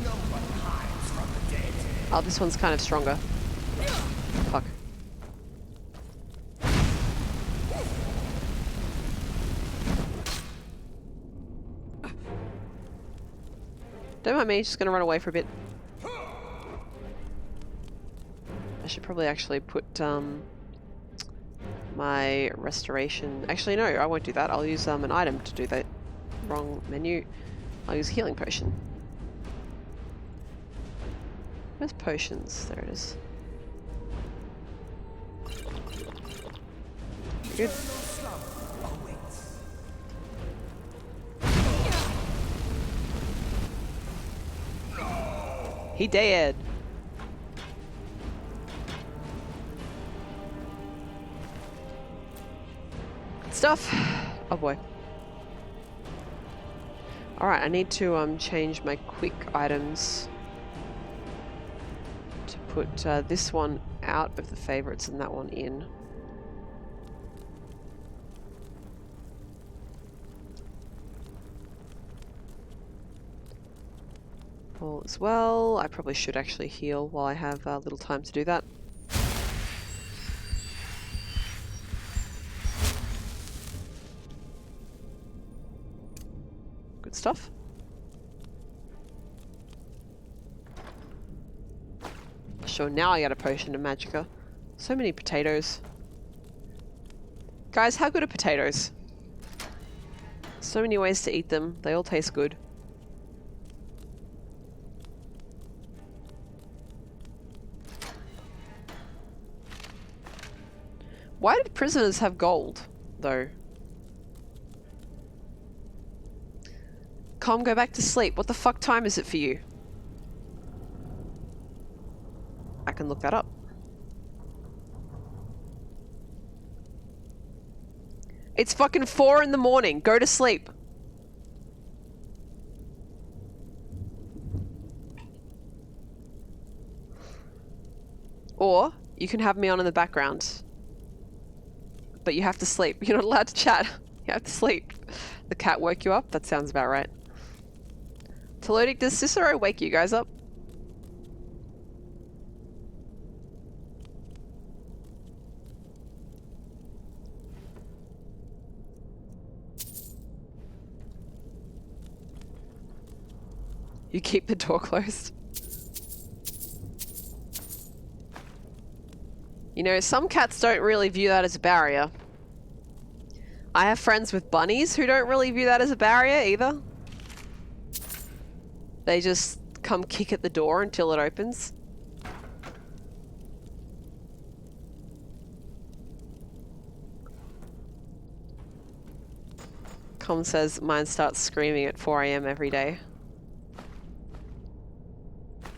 no one hides from the dead. Oh, this one's kind of stronger. Fuck. Don't mind me, just gonna run away for a bit. I should probably actually put my restoration... Actually no, I won't do that. I'll use an item to do that. Wrong menu. I'll use healing potion. Where's potions? There it is. Good. He dead. Stuff. Oh boy. Alright, I need to change my quick items to put this one out of the favorites and that one in. All as well. I probably should actually heal while I have a little time to do that. Good stuff. Sure, now I got a potion of magicka. So many potatoes. Guys, how good are potatoes? So many ways to eat them. They all taste good. Why did prisoners have gold, though? Come, go back to sleep. What the fuck time is it for you? I can look that up. It's fucking 4 in the morning. Go to sleep. Or you can have me on in the background. But you have to sleep. You're not allowed to chat. You have to sleep. The cat woke you up? That sounds about right. Telodic, does Cicero wake you guys up? You keep the door closed. You know, some cats don't really view that as a barrier. I have friends with bunnies who don't really view that as a barrier either. They just come kick at the door until it opens. Com says mine starts screaming at 4 AM every day.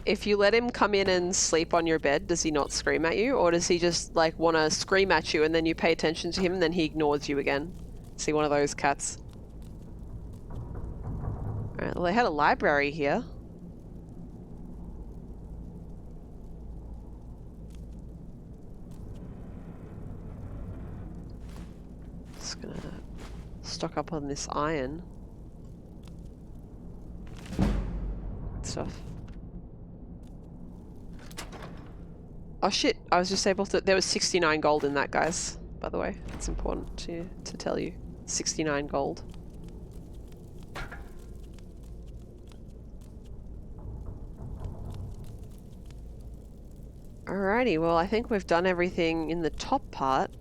If you let him come in and sleep on your bed, does he not scream at you? Or does he just like want to scream at you and then you pay attention to him and then he ignores you again? See, one of those cats. Alright, well they had a library here. Just gonna stock up on this iron. Good stuff. Oh shit, I was just able to... There was 69 gold in that, guys. By the way, it's important to tell you. 69 gold. Alrighty, well I think we've done everything in the top part.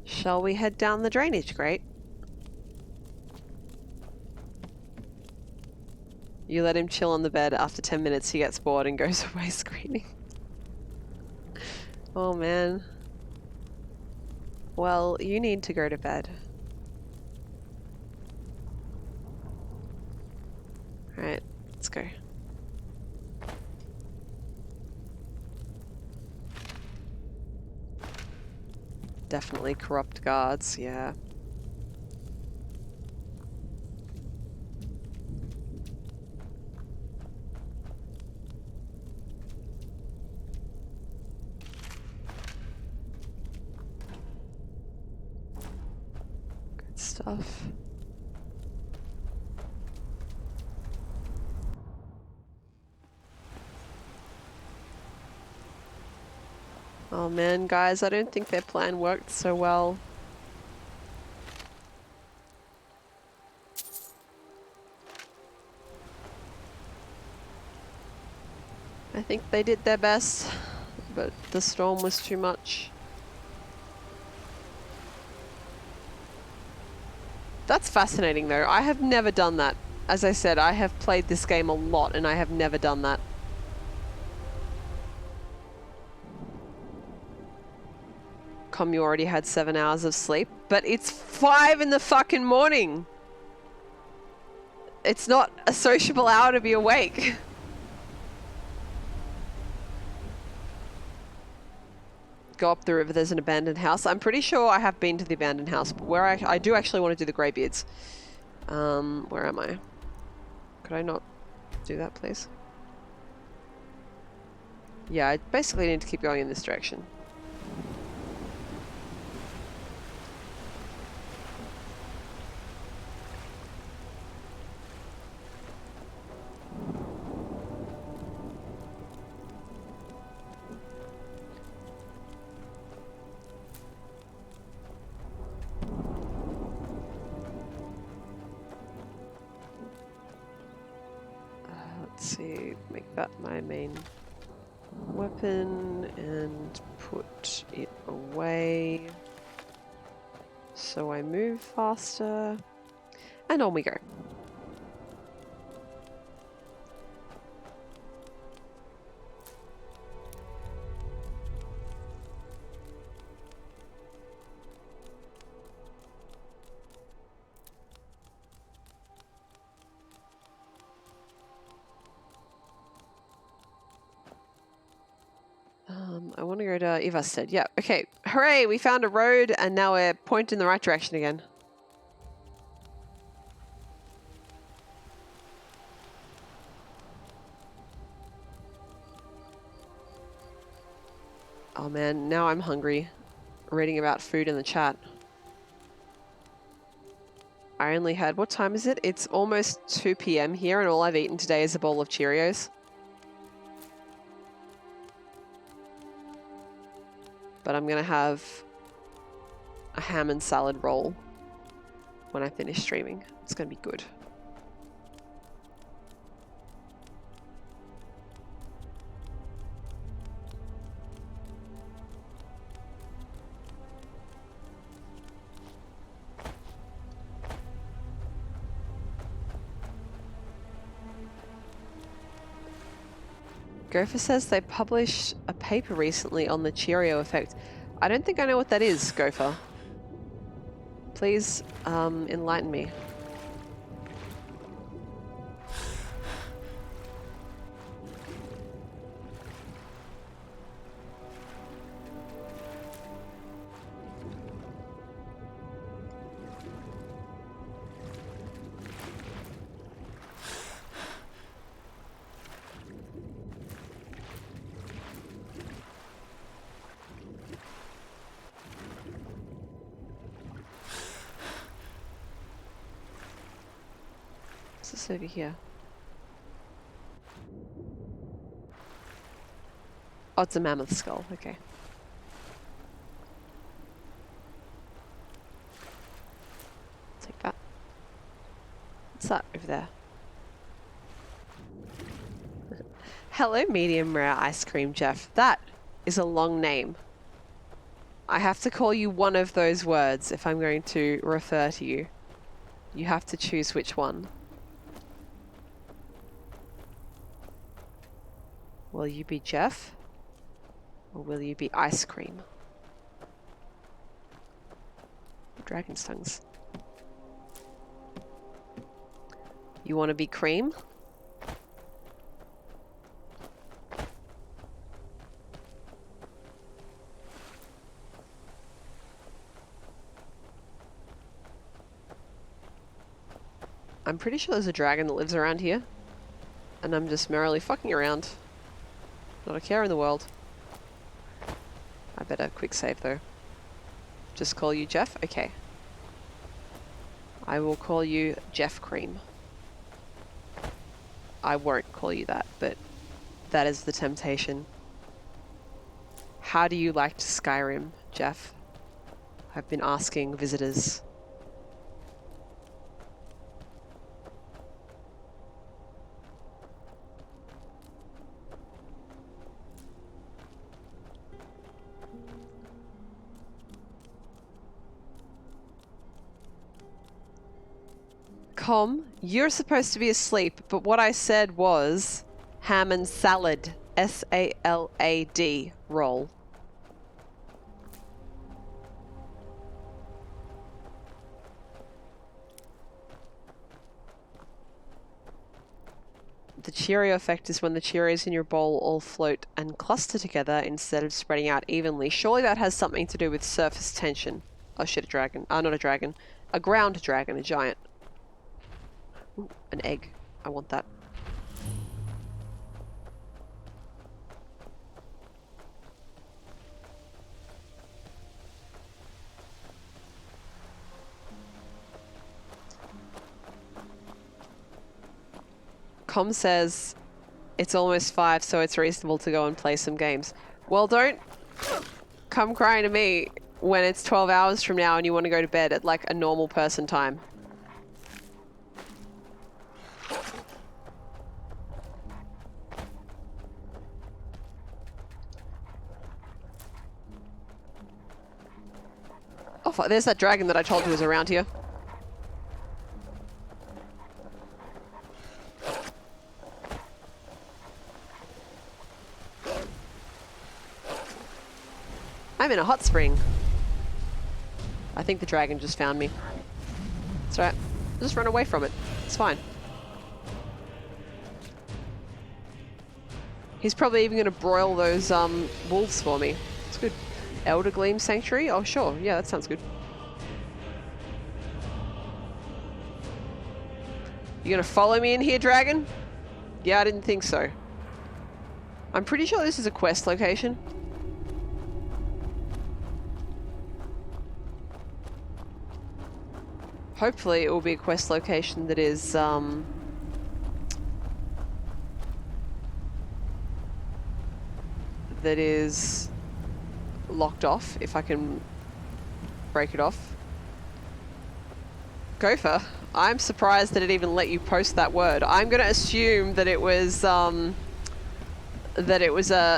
Shall we head down the drainage grate? You let him chill on the bed. After 10 minutes he gets bored and goes away screaming. Oh man. Well, you need to go to bed. Alright, let's go. Definitely corrupt guards, yeah. Stuff. Oh man, guys, I don't think their plan worked so well. I think they did their best, but the storm was too much. That's fascinating though. I have never done that. As I said, I have played this game a lot and I have never done that. You already had 7 hours of sleep, but it's 5 in the fucking morning. It's not a sociable hour to be awake. go up the river, there's an abandoned house. I'm pretty sure I have been to the abandoned house, but where I do actually want to do the Greybeards. Where am I? Could I not do that, please? Yeah, I basically need to keep going in this direction. Let's see, make that my main weapon and put it away so I move faster, and on we go. I want to go to Ivasted. Yeah, okay. Hooray, we found a road and now we're pointing in the right direction again. Oh man, now I'm hungry. Reading about food in the chat. I only had, what time is it? It's almost 2 p.m. here and all I've eaten today is a bowl of Cheerios. But I'm gonna have a ham and salad roll when I finish streaming. It's gonna be good. Gopher says they published a paper recently on the Cheerio effect. I don't think I know what that is, Gopher. Please enlighten me. What's this over here? Oh, it's a mammoth skull. Okay. Take that. What's that over there? Hello, medium rare ice cream, Jeff. That is a long name. I have to call you one of those words if I'm going to refer to you. You have to choose which one. Will you be Jeff? Or will you be ice cream? Dragon's tongues. You want to be cream? I'm pretty sure there's a dragon that lives around here. And I'm just merrily fucking around. Not a care in the world. I better quick save though. Just call you Jeff? Okay. I will call you Jeff Cream. I won't call you that, but that is the temptation. How do you like Skyrim, Jeff? I've been asking visitors. Com, you're supposed to be asleep, but what I said was ham and salad. S-A-L-A-D. Roll. The Cheerio effect is when the Cheerios in your bowl all float and cluster together instead of spreading out evenly. Surely that has something to do with surface tension. Oh shit, a dragon. Not a dragon. A ground dragon, a giant. Ooh, an egg. I want that. Com says it's almost 5, so it's reasonable to go and play some games. Well, don't come crying to me when it's 12 hours from now and you want to go to bed at like a normal person time. Oh, there's that dragon that I told you was around here. I'm in a hot spring. I think the dragon just found me. It's alright. Just run away from it. It's fine. He's probably even going to broil those wolves for me. It's good. Elder Gleam Sanctuary? Oh, sure. Yeah, that sounds good. You going to follow me in here, dragon? Yeah, I didn't think so. I'm pretty sure this is a quest location. Hopefully it will be a quest location that is, that is locked off, if I can break it off. Gopher, I'm surprised that it even let you post that word. I'm going to assume that it was a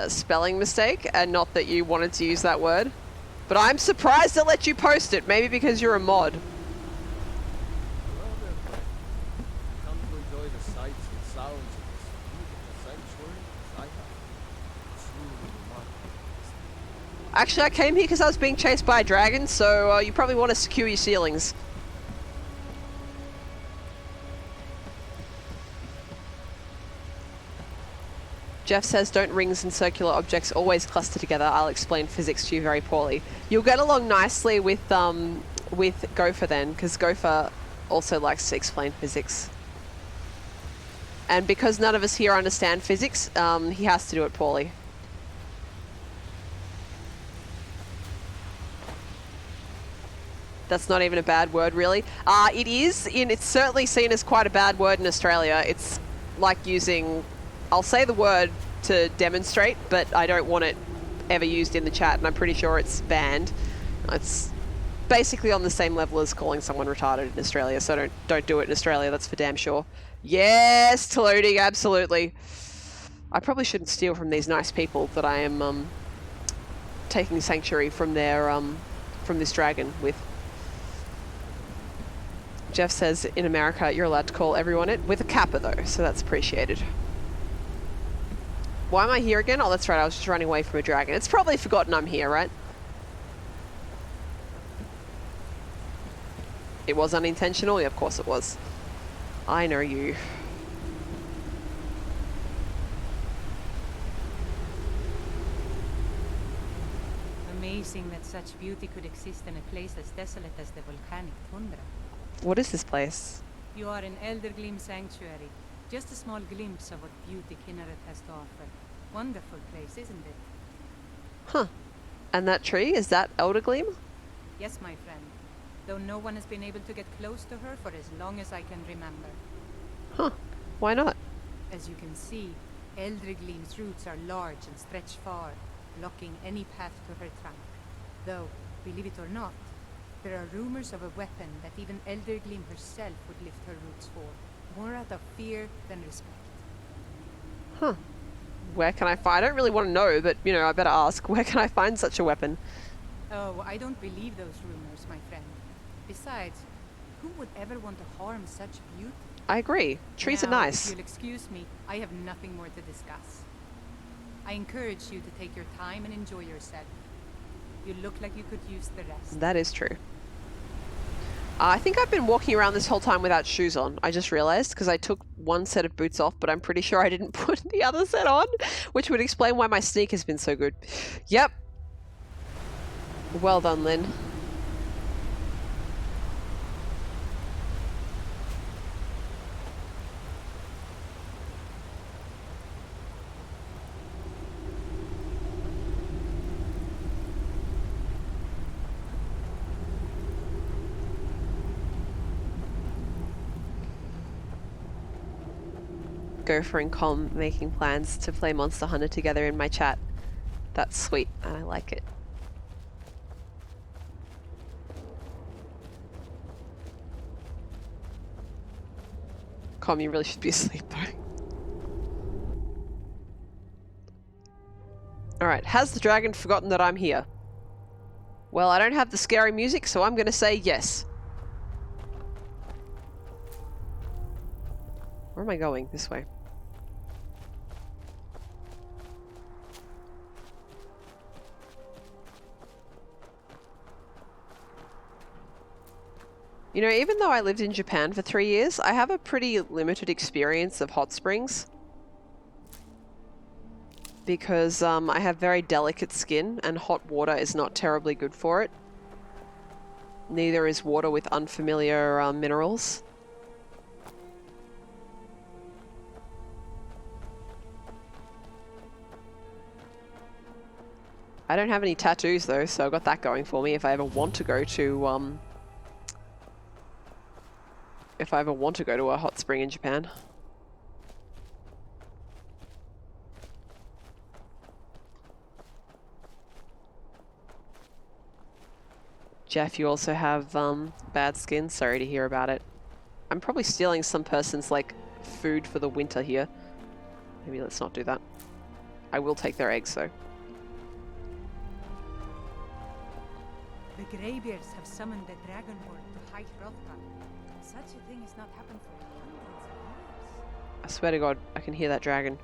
spelling mistake and not that you wanted to use that word. But I'm surprised it let you post it, maybe because you're a mod. Actually, I came here because I was being chased by a dragon, so you probably want to secure your ceilings. Jeff says, don't rings and circular objects always cluster together? I'll explain physics to you very poorly. You'll get along nicely with Gopher then, because Gopher also likes to explain physics. And because none of us here understand physics, he has to do it poorly. That's not even a bad word, really. It is, and it's certainly seen as quite a bad word in Australia. It's like using, I'll say the word to demonstrate, but I don't want it ever used in the chat, and I'm pretty sure it's banned. It's basically on the same level as calling someone retarded in Australia, so don't do it in Australia, that's for damn sure. Yes, Toludi, absolutely. I probably shouldn't steal from these nice people that I am taking sanctuary from their from this dragon with. Jeff says in America you're allowed to call everyone it with a kappa though, so that's appreciated. Why am I here again? Oh, that's right, I was just running away from a dragon. It's probably forgotten I'm here, right? It was unintentional? Yeah, of course it was. I know you. Amazing that such beauty could exist in a place as desolate as the volcanic tundra. What is this place? You are in Eldergleam Sanctuary. Just a small glimpse of what beauty Kinneret has to offer. Wonderful place, isn't it? Huh. And that tree, is that Eldergleam? Yes, my friend. Though no one has been able to get close to her for as long as I can remember. Huh. Why not? As you can see, Eldergleam's roots are large and stretch far, blocking any path to her trunk. Though, believe it or not, there are rumors of a weapon that even Eldergleam herself would lift her roots for, more out of fear than respect. Huh. Where can I find? I don't really want to know, but, you know, I better ask. Where can I find such a weapon? Oh, I don't believe those rumors, my friend. Besides, who would ever want to harm such beauty? I agree. Trees are Now, nice. If you'll excuse me, I have nothing more to discuss. I encourage you to take your time and enjoy yourself. You look like you could use the rest. That is true. I think I've been walking around this whole time without shoes on. I just realized because I took one set of boots off, but I'm pretty sure I didn't put the other set on, which would explain why my sneak has been so good. Yep. Well done, Linn. Gopher and Com making plans to play Monster Hunter together in my chat. That's sweet, and I like it. Com, you really should be asleep though. Alright, has the dragon forgotten that I'm here? Well, I don't have the scary music, so I'm gonna say yes. Where am I going? This way. You know, even though I lived in Japan for 3 years, I have a pretty limited experience of hot springs. Because I have very delicate skin and hot water is not terribly good for it. Neither is water with unfamiliar minerals. I don't have any tattoos though, so I've got that going for me if I ever want to go to a hot spring in Japan. Jeff, you also have bad skin? Sorry to hear about it. I'm probably stealing some person's like food for the winter here. Maybe let's not do that. I will take their eggs though. The Greybeards have summoned the Dragonborn to High Hrothgar. Such a thing has not happened for hundreds of years. I swear to God, I can hear that dragon.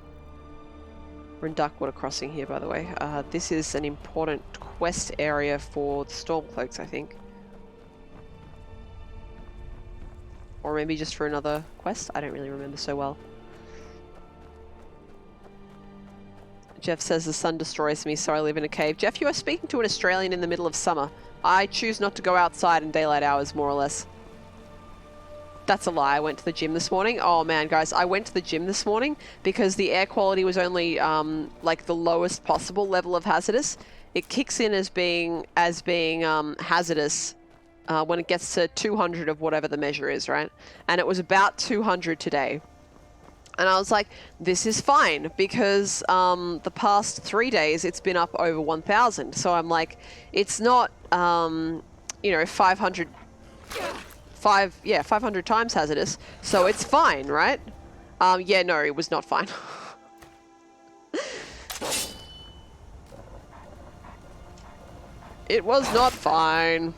We're in Darkwater Crossing here, by the way. This is an important quest area for the Stormcloaks, I think. Or maybe just for another quest? I don't really remember so well. Jeff says the sun destroys me, so I live in a cave. Jeff, you are speaking to an Australian in the middle of summer. I choose not to go outside in daylight hours, more or less. That's a lie. I went to the gym this morning. Oh man, guys, I went to the gym this morning because the air quality was only like the lowest possible level of hazardous. It kicks in as being hazardous when it gets to 200 of whatever the measure is, right? And it was about 200 today. And I was like, this is fine because the past 3 days it's been up over 1,000. So I'm like, it's not, you know, 500 times hazardous. So it's fine, right? Yeah, no, it was not fine. It was not fine.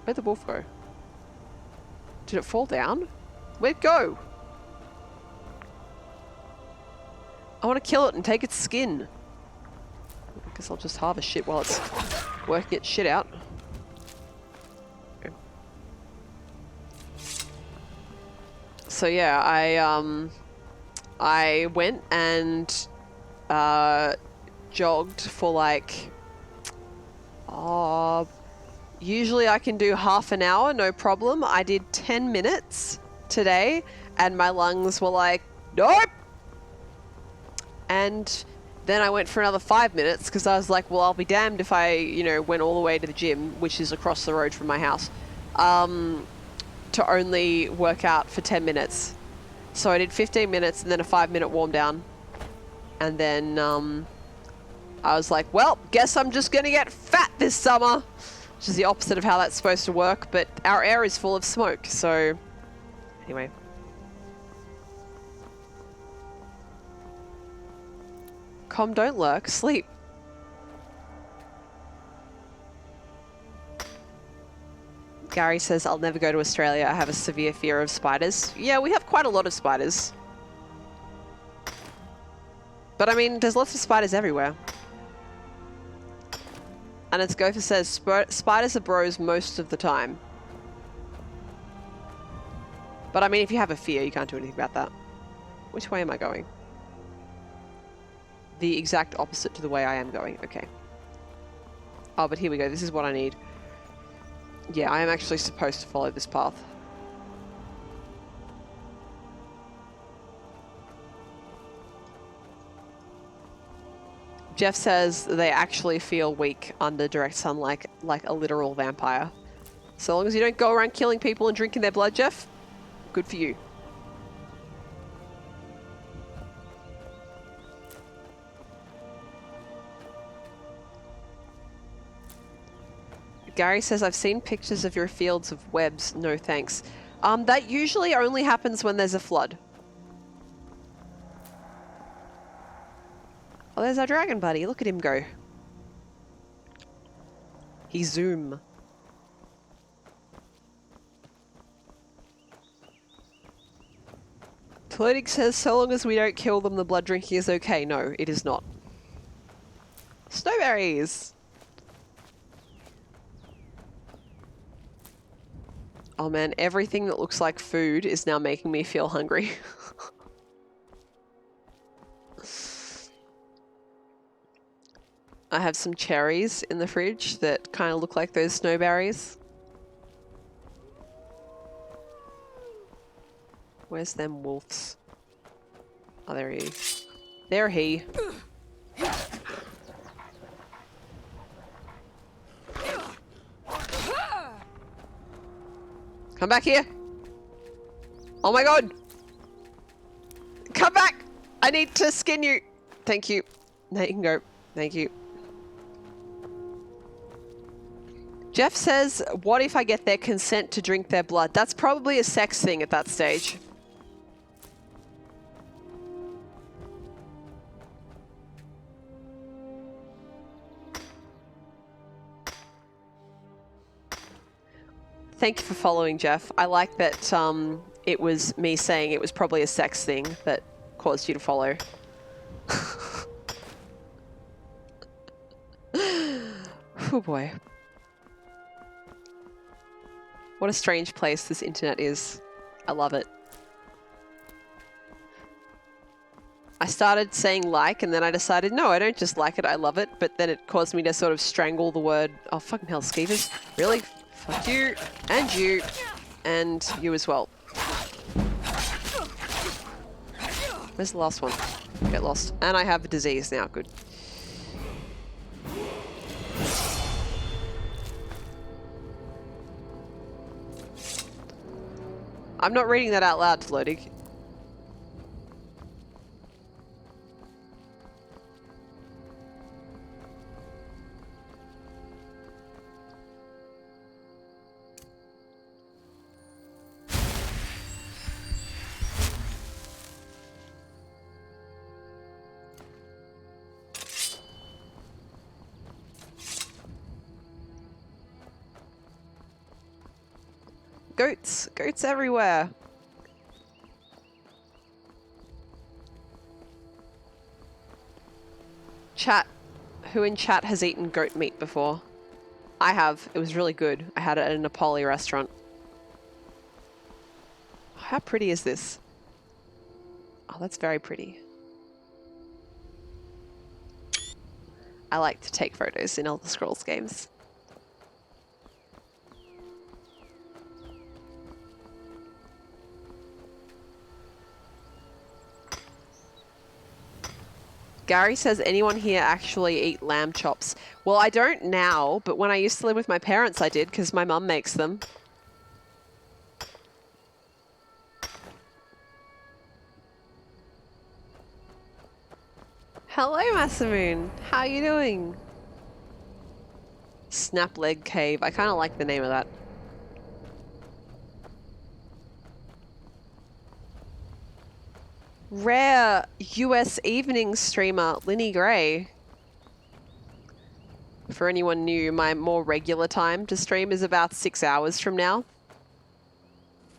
Where'd the wolf go? Did it fall down? Where'd it go? I want to kill it and take its skin. I guess I'll just harvest shit while it's working its shit out. Okay. So yeah, I went and jogged for like usually I can do half an hour, no problem. I did 10 minutes today and my lungs were like, nope. And then I went for another 5 minutes because I was like, well, I'll be damned if I, you know, went all the way to the gym, which is across the road from my house, to only work out for 10 minutes. So I did 15 minutes and then a 5-minute warm down. And then I was like, well, guess I'm just going to get fat this summer. Which is the opposite of how that's supposed to work, but our air is full of smoke, so anyway. Com, don't lurk, sleep. Gary says, I'll never go to Australia. I have a severe fear of spiders. Yeah, we have quite a lot of spiders. But I mean, there's lots of spiders everywhere. And its Gopher says spiders are bros most of the time. But I mean, if you have a fear, you can't do anything about that. Which way am I going? The exact opposite to the way I am going. Okay. Oh, but here we go. This is what I need. Yeah, I am actually supposed to follow this path. Jeff says they actually feel weak under direct sunlight, like a literal vampire. So long as you don't go around killing people and drinking their blood, Jeff, good for you. Gary says, I've seen pictures of your fields of webs. No thanks. That usually only happens when there's a flood. Oh, there's our dragon buddy. Look at him go. He zoom. Floating says, so long as we don't kill them, the blood drinking is okay. No, it is not. Snowberries! Oh man, everything that looks like food is now making me feel hungry. I have some cherries in the fridge that kind of look like those snowberries. Where's them wolves? Oh, there he is. There he. Come back here. Oh my god. Come back. I need to skin you. Thank you. Now you can go. Thank you. Jeff says, what if I get their consent to drink their blood? That's probably a sex thing at that stage. Thank you for following, Jeff. I like that it was me saying it was probably a sex thing that caused you to follow. Oh boy. What a strange place this internet is. I love it. I started saying like, and then I decided, no, I don't just like it, I love it. But then it caused me to sort of strangle the word. Oh, fucking hell, skeevers. Really? Fuck you, and you as well. Where's the last one? Get lost. And I have a disease now, good. I'm not reading that out loud to Lodi. Goats! Goats everywhere! Chat. Who in chat has eaten goat meat before? I have. It was really good. I had it at a Nepali restaurant. How pretty is this? Oh, that's very pretty. I like to take photos in Elder Scrolls games. Gary says, anyone here actually eat lamb chops? Well, I don't now, but when I used to live with my parents, I did, because my mum makes them. Hello, Masamoon. How are you doing? Snap Leg Cave. I kind of like the name of that. Rare US evening streamer, LinnieGrey. For anyone new, my more regular time to stream is about 6 hours from now.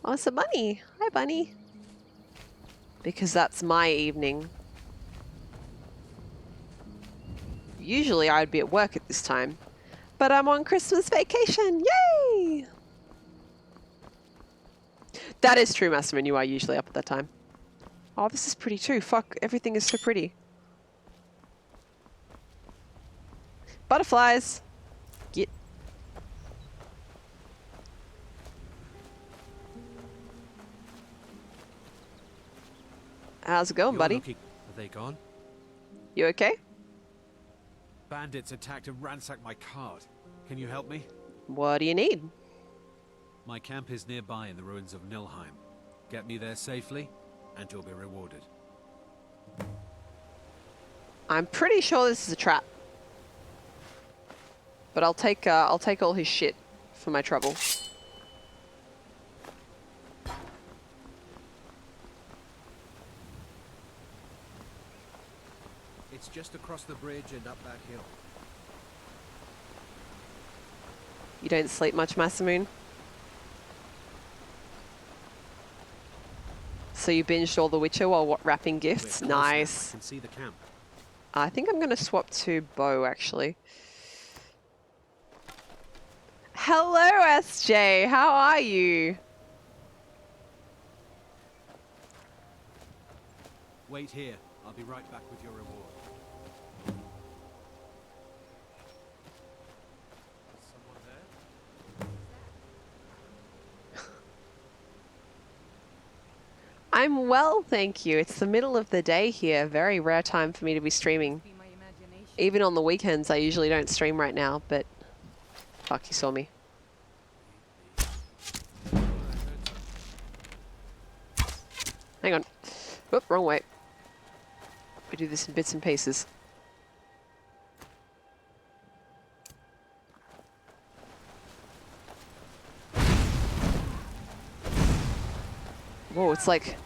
Oh, it's a bunny. Hi, bunny. Because that's my evening. Usually I'd be at work at this time, but I'm on Christmas vacation. Yay! That is true, Massaman. You are usually up at that time. Oh, this is pretty too. Fuck, everything is so pretty. Butterflies. Get. How's it going, You're buddy? looking. Are they gone? You okay? Bandits attacked and ransacked my cart. Can you help me? What do you need? My camp is nearby in the ruins of Nilheim. Get me there safely, and you'll be rewarded. I'm pretty sure this is a trap. But I'll take all his shit for my trouble. It's just across the bridge and up that hill. You don't sleep much, Massamoon? So you binged all The Witcher while wrapping gifts? Nice. I can see the camp. I think I'm going to swap to bow, actually. Hello, SJ. How are you? Wait here. I'll be right back with your reward. Someone there? I'm well, thank you. It's the middle of the day here. Very rare time for me to be streaming. Even on the weekends, I usually don't stream right now, but... Fuck, you saw me. Hang on. Whoop, wrong way. We do this in bits and pieces. Whoa, it's like...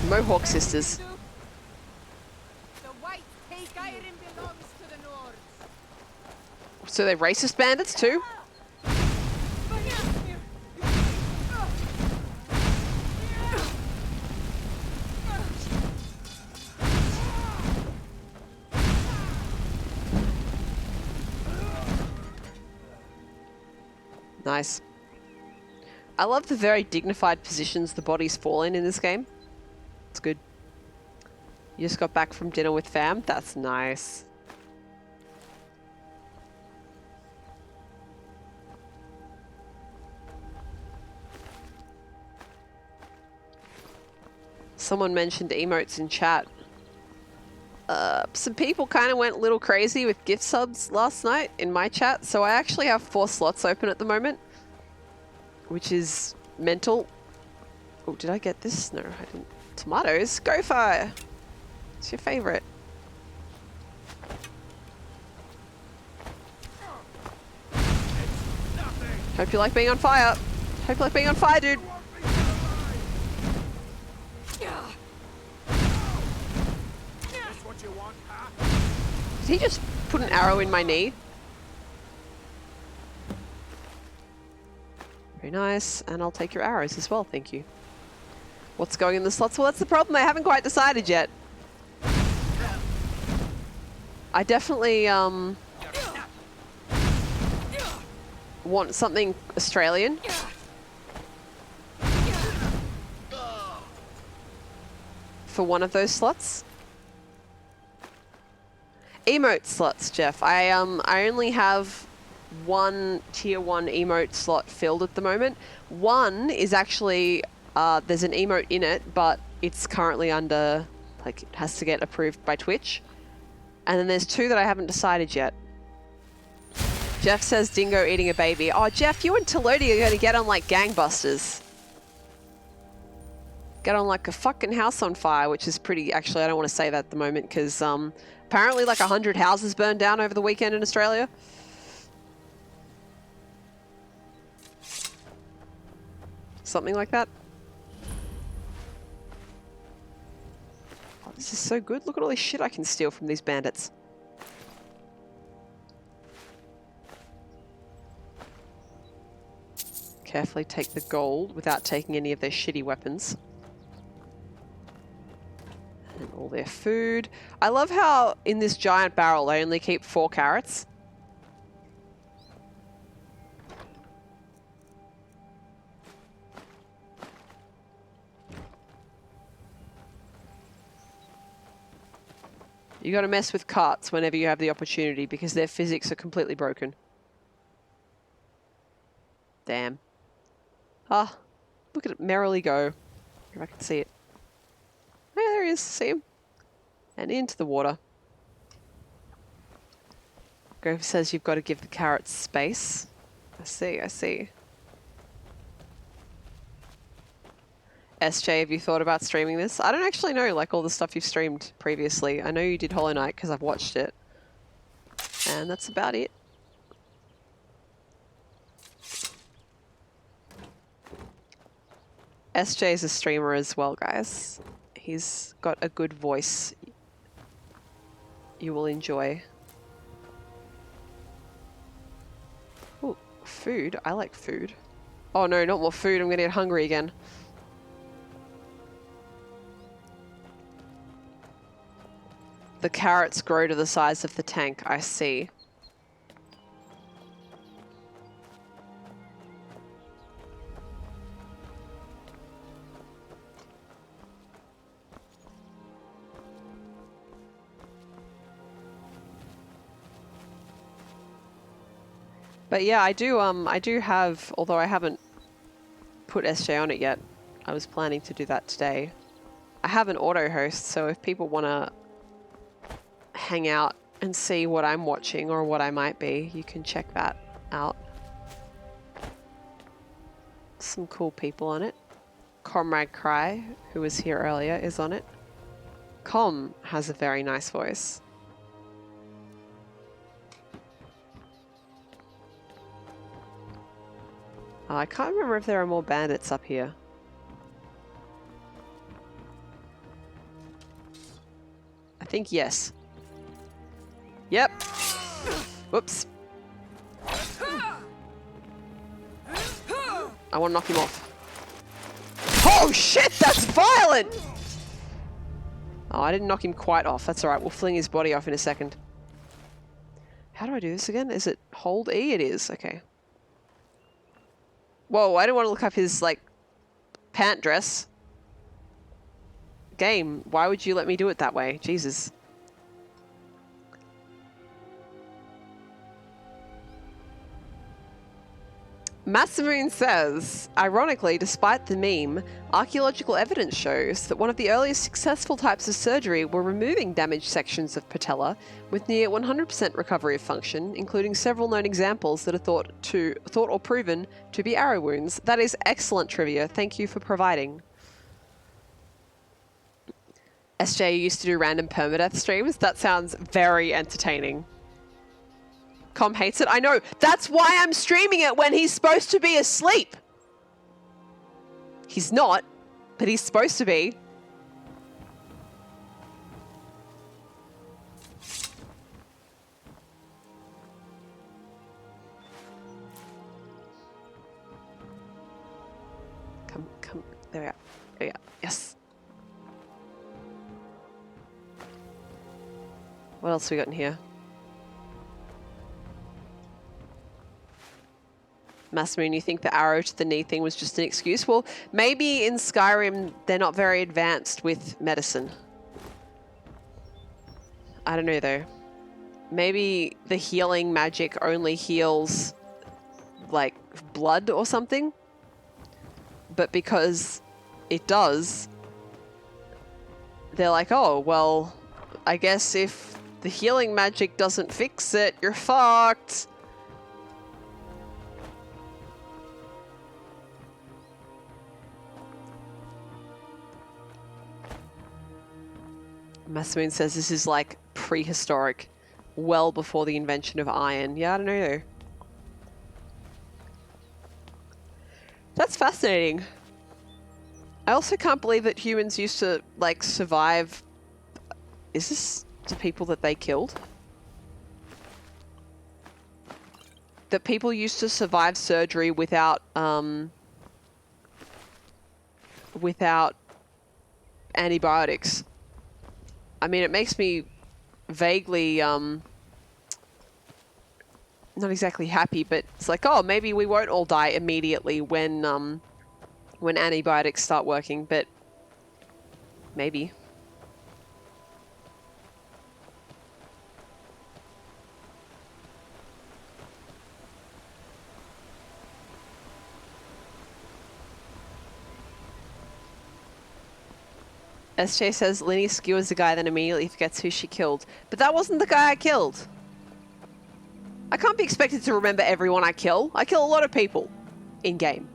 Mohawk sisters. Skyrim belongs to the Nords. So they're racist bandits too? Nice. I love the very dignified positions the bodies fall in this game. It's good. You just got back from dinner with fam? That's nice. Someone mentioned emotes in chat. Some people kind of went a little crazy with gift subs last night in my chat, so I actually have 4 slots open at the moment, which is mental. Oh, did I get this? No, I didn't. Tomatoes? Go fire! It's your favorite. Hope you like being on fire. Hope you like being on fire, dude. Did he just put an arrow in my knee? Very nice. And I'll take your arrows as well, thank you. What's going in the slots? Well, that's the problem. I haven't quite decided yet. I definitely want something Australian. For one of those slots. Emote slots, Jeff. I only have one tier 1 emote slot filled at the moment. One is actually there's an emote in it, but it's currently under, like, it has to get approved by Twitch. And then there's 2 that I haven't decided yet. Jeff says dingo eating a baby. Oh, Jeff, you and Tolodi are going to get on like gangbusters. Get on like a fucking house on fire, which is pretty... Actually, I don't want to say that at the moment because apparently like 100 houses burned down over the weekend in Australia. Something like that. Oh, this is so good. Look at all this shit I can steal from these bandits. Carefully take the gold without taking any of their shitty weapons. And all their food. I love how in this giant barrel they only keep 4 carrots. You gotta mess with carts whenever you have the opportunity because their physics are completely broken. Damn. Ah, look at it merrily go. If I can see it. Oh, there he is. See him? And into the water. Grove says you've got to give the carrots space. I see, I see. SJ, have you thought about streaming this? I don't actually know, like, all the stuff you've streamed previously. I know you did Hollow Knight because I've watched it. And that's about it. SJ's a streamer as well, guys. He's got a good voice. You will enjoy. Ooh, food. I like food. Oh no, not more food. I'm gonna get hungry again. The carrots grow to the size of the tank, I see. But yeah, I do have, although I haven't put SJ on it yet, I was planning to do that today. I have an auto host, so if people want to hang out and see what I'm watching or what I might be, you can check that out. Some cool people on it. Comrade Cry, who was here earlier, is on it. Com has a very nice voice. I can't remember if there are more bandits up here. I think yes. Yep. Whoops. I want to knock him off. Oh shit, that's violent! Oh, I didn't knock him quite off. That's alright, we'll fling his body off in a second. How do I do this again? Is it hold E? It is, okay. Whoa, I didn't want to look up his, like, pant dress. Game, why would you let me do it that way? Jesus. Massamoon says, ironically, despite the meme, archaeological evidence shows that one of the earliest successful types of surgery were removing damaged sections of patella with near 100% recovery of function, including several known examples that are thought or proven to be arrow wounds. That is excellent trivia. Thank you for providing. SJ used to do random permadeath streams. That sounds very entertaining. Com hates it. I know. That's why I'm streaming it when he's supposed to be asleep. He's not, but he's supposed to be. Come. There we are. There we are. Yes. What else we got in here? Massamoon, you think the arrow to the knee thing was just an excuse? Well, maybe in Skyrim they're not very advanced with medicine. I don't know though. Maybe the healing magic only heals like blood or something. But because it does, they're like, oh, well, I guess if the healing magic doesn't fix it, you're fucked. Massamoon says this is like prehistoric, well before the invention of iron. Yeah, I don't know though. That's fascinating. I also can't believe that humans used to like survive. Is this the people that they killed? That people used to survive surgery without without antibiotics. I mean, it makes me vaguely, not exactly happy, but it's like, oh, maybe we won't all die immediately when antibiotics start working, but maybe. SJ says Linnie skewers the guy, then immediately forgets who she killed. But that wasn't the guy I killed. I can't be expected to remember everyone I kill. I kill a lot of people in-game.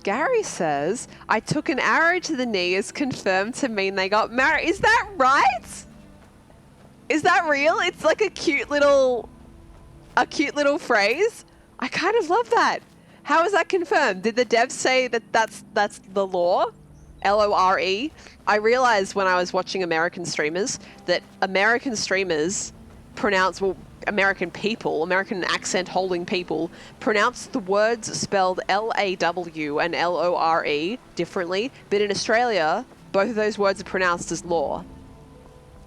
Gary says, I took an arrow to the knee is confirmed to mean they got married. Is that right? Is that real? It's like a cute little phrase. I kind of love that. How is that confirmed? Did the devs say that that's the law? Lore? I realized when I was watching American streamers that American streamers pronounce, well, American people, American accent holding people, pronounce the words spelled L-A-W and L-O-R-E differently, but in Australia, both of those words are pronounced as law.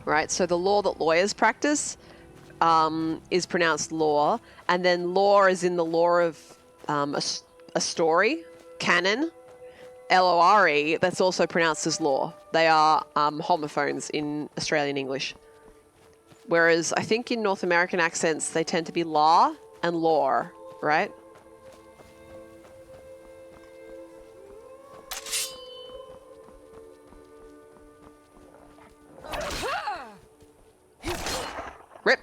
Right? So the law that lawyers practice is pronounced law, and then law is in the lore of a story, canon. L-O-R-E, that's also pronounced as law. They are homophones in Australian English. Whereas I think in North American accents, they tend to be law and lore, right? Rip.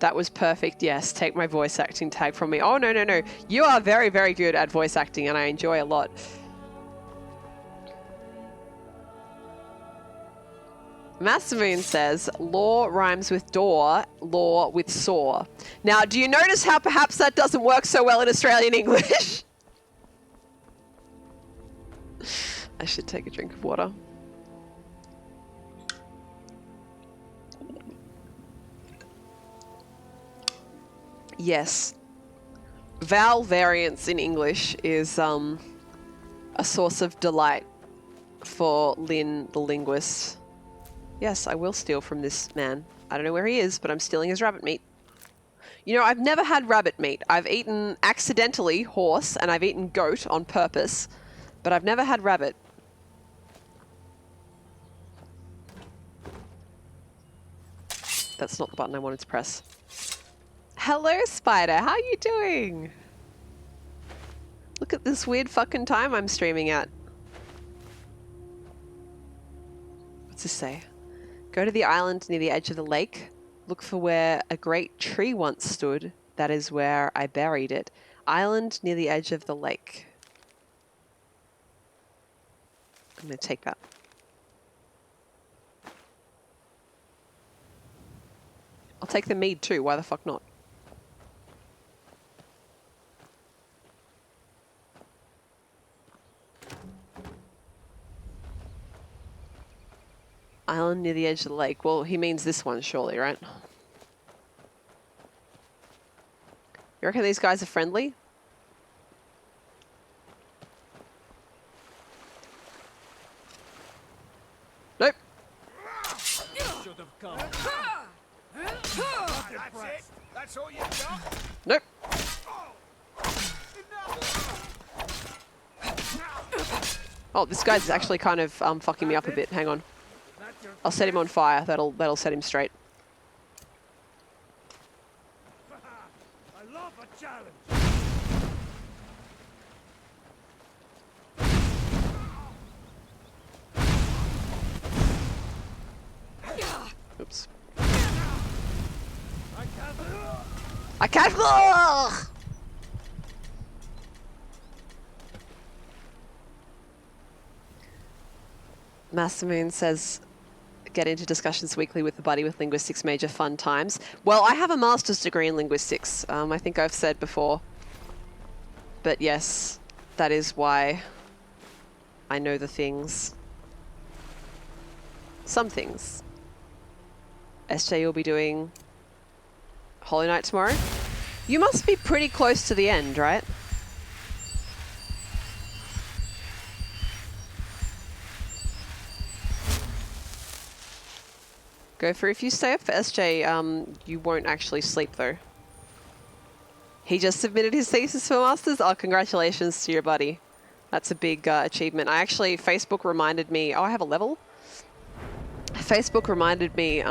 That was perfect, yes. Take my voice acting tag from me. Oh, no, no, no. You are very, very good at voice acting, and I enjoy a lot. Massamune says, law rhymes with door, law with saw. Now, do you notice how perhaps that doesn't work so well in Australian English? I should take a drink of water. Yes. Vowel variance in English is a source of delight for Linn, the linguist. Yes, I will steal from this man. I don't know where he is, but I'm stealing his rabbit meat. You know, I've never had rabbit meat. I've eaten accidentally horse, and I've eaten goat on purpose, but I've never had rabbit. That's not the button I wanted to press. Hello, Spider. How you doing? Look at this weird fucking time I'm streaming at. What's this say? Go to the island near the edge of the lake. Look for where a great tree once stood. That is where I buried it. Island near the edge of the lake. I'm going to take that. I'll take the mead too. Why the fuck not? Island near the edge of the lake. Well, he means this one, surely, right? You reckon these guys are friendly? Nope. Should have come. That's it? That's all you got? Nope. Oh, this guy's actually kind of fucking me up a bit. Hang on. I'll set him on fire. That'll set him straight. I love a challenge. Oops. I can't. Ugh! Massamune says, get into discussions weekly with a buddy with linguistics major, fun times. Well, I have a master's degree in linguistics. I think I've said before. But yes, that is why I know the things. Some things. SJ, you'll be doing Hollow Knight tomorrow. You must be pretty close to the end, right? Go for if you stay up for SJ, you won't actually sleep though. He just submitted his thesis for Masters. Oh, congratulations to your buddy. That's a big achievement. Facebook reminded me, oh, I have a level? Facebook reminded me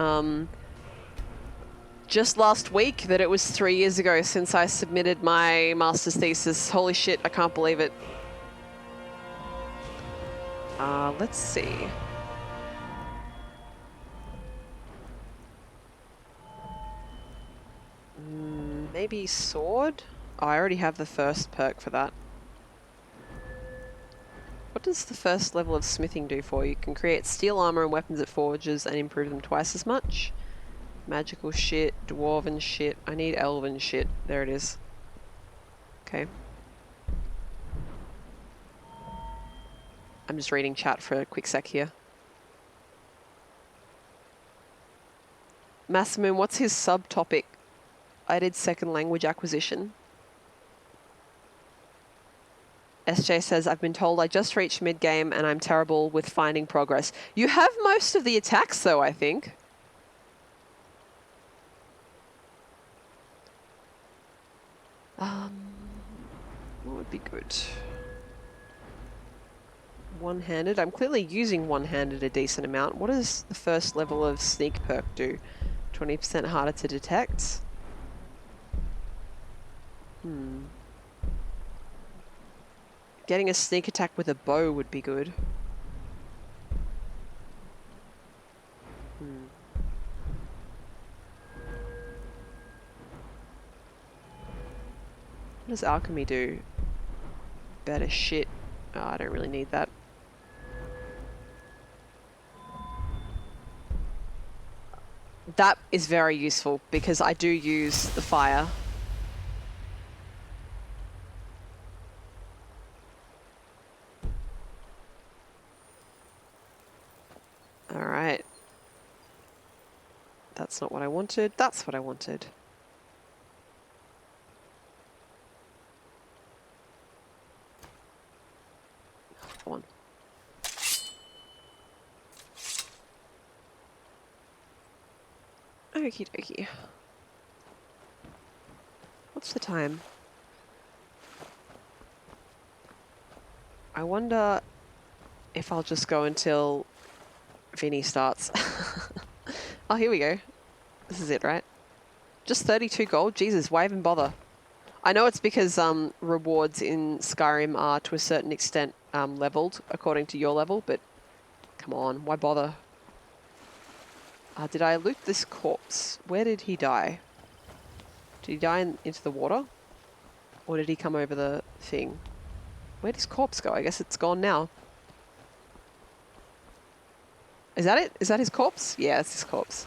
just last week that it was 3 years ago since I submitted my master's thesis. Holy shit, I can't believe it. Let's see. Maybe sword? Oh, I already have the first perk for that. What does the first level of smithing do for you? You can create steel armor and weapons it forges and improve them twice as much. Magical shit, dwarven shit. I need elven shit. There it is. Okay. I'm just reading chat for a quick sec here. Massamoon, what's his subtopic? I did second language acquisition. SJ says, I've been told I just reached mid-game and I'm terrible with finding progress. You have most of the attacks though, I think. What would be good? One-handed. I'm clearly using one-handed a decent amount. What does the first level of sneak perk do? 20% harder to detect? Getting a sneak attack with a bow would be good. What does alchemy do? Better shit. Oh, I don't really need that. That is very useful because I do use the fire. Alright. That's not what I wanted. That's what I wanted. Come on. Okie dokie. What's the time? I wonder if I'll just go until Vinny starts. Oh, here we go. This is it, right? Just 32 gold? Jesus, why even bother? I know it's because rewards in Skyrim are to a certain extent leveled according to your level, but come on, why bother? Did I loot this corpse? Where did he die? Did he die into the water? Or did he come over the thing? Where did his corpse go? I guess it's gone now. Is that it? Is that his corpse? Yeah, it's his corpse.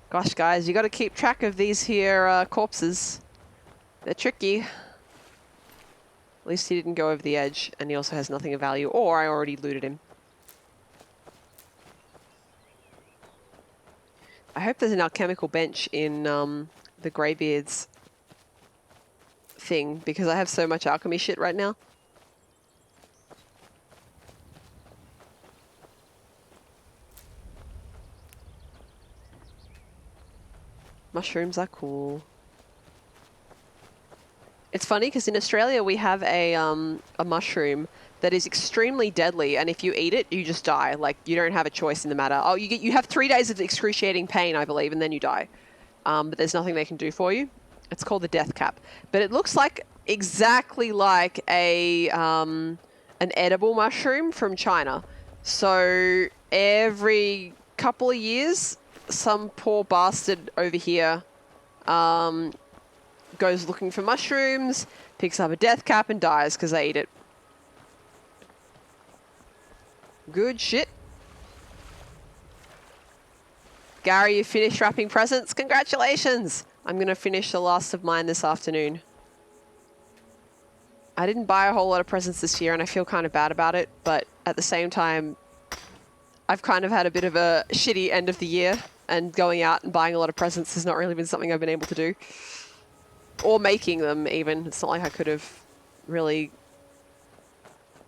Gosh, guys, you got to keep track of these here corpses. They're tricky. At least he didn't go over the edge, and he also has nothing of value, or I already looted him. I hope there's an alchemical bench in the Greybeard's thing, because I have so much alchemy shit right now. Mushrooms are cool. It's funny because in Australia we have a mushroom that is extremely deadly, and if you eat it, you just die. Like, you don't have a choice in the matter. Oh, you have 3 days of excruciating pain, I believe, and then you die. But there's nothing they can do for you. It's called the death cap. But it looks like exactly like a an edible mushroom from China. So every couple of years, some poor bastard over here goes looking for mushrooms, picks up a death cap and dies because they eat it. Good shit. Gary, you finished wrapping presents? Congratulations! I'm going to finish the last of mine this afternoon. I didn't buy a whole lot of presents this year and I feel kind of bad about it, but at the same time, I've kind of had a bit of a shitty end of the year, and going out and buying a lot of presents has not really been something I've been able to do. Or making them, even. It's not like I could have really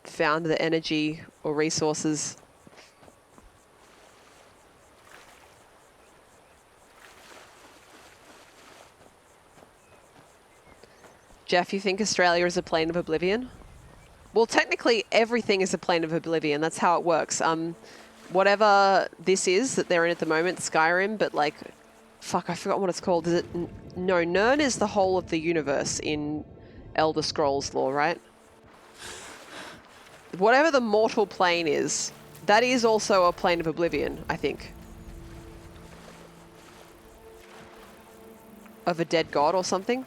found the energy or resources. Jeff, you think Australia is a plane of oblivion? Well, technically, everything is a plane of oblivion. That's how it works. Whatever this is that they're in at the moment, Skyrim, but like, fuck, I forgot what it's called. Is it? No, Nirn is the whole of the universe in Elder Scrolls lore, right? Whatever the mortal plane is, that is also a plane of oblivion, I think. Of a dead god or something.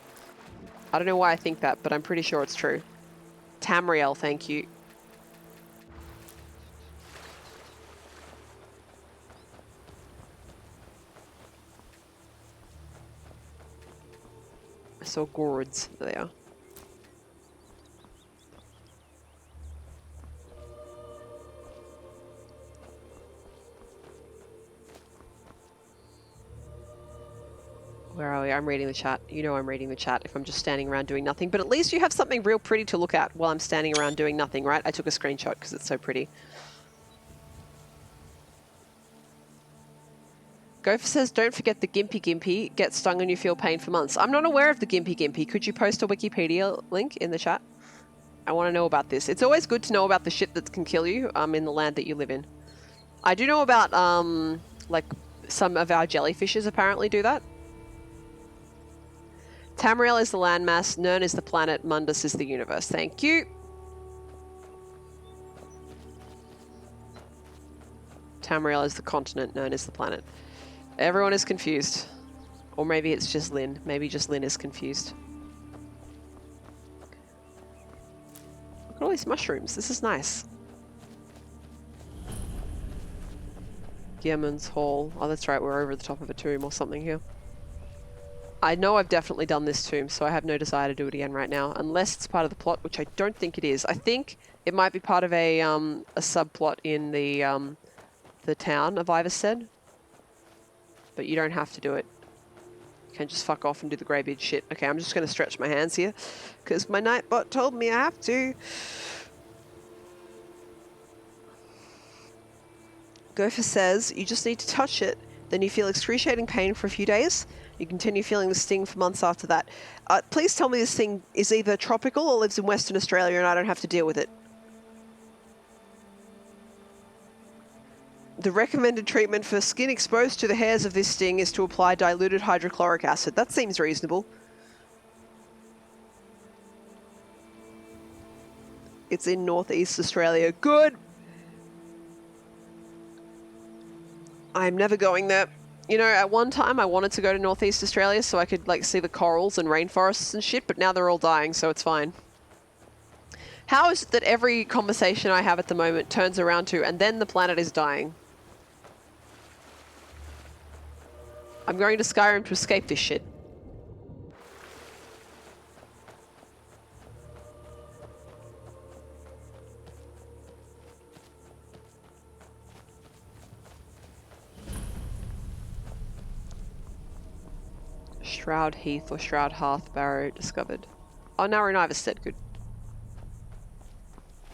I don't know why I think that, but I'm pretty sure it's true. Tamriel, thank you. I saw gourds. There they are. Where are we? I'm reading the chat. You know I'm reading the chat if I'm just standing around doing nothing. But at least you have something real pretty to look at while I'm standing around doing nothing, right? I took a screenshot because it's so pretty. Gopher says, don't forget the Gimpy Gimpy. Get stung and you feel pain for months. I'm not aware of the Gimpy Gimpy. Could you post a Wikipedia link in the chat? I want to know about this. It's always good to know about the shit that can kill you in the land that you live in. I do know about, like, some of our jellyfishes apparently do that. Tamriel is the landmass, Nirn is the planet, Mundus is the universe. Thank you. Tamriel is the continent, Nirn is the planet. Everyone is confused. Or maybe it's just Linn. Maybe just Linn is confused. Look at all these mushrooms. This is nice. Yemen's Hall. Oh, that's right. We're over the top of a tomb or something here. I know I've definitely done this tomb, so I have no desire to do it again right now, unless it's part of the plot, which I don't think it is. I think it might be part of a subplot in the town of Iverstead, but you don't have to do it. You can just fuck off and do the greybeard shit. Okay, I'm just going to stretch my hands here, because my nightbot told me I have to. Gopher says, you just need to touch it, then you feel excruciating pain for a few days. You continue feeling the sting for months after that. Please tell me this thing is either tropical or lives in Western Australia and I don't have to deal with it. The recommended treatment for skin exposed to the hairs of this sting is to apply diluted hydrochloric acid. That seems reasonable. It's in Northeast Australia. Good! I'm never going there. You know, at one time I wanted to go to Northeast Australia so I could, like, see the corals and rainforests and shit, but now they're all dying, so it's fine. How is it that every conversation I have at the moment turns around to, and then the planet is dying? I'm going to Skyrim to escape this shit. Shroud Heath or Shroud Hearth Barrow discovered. Oh, now we're in Iverstead. Good.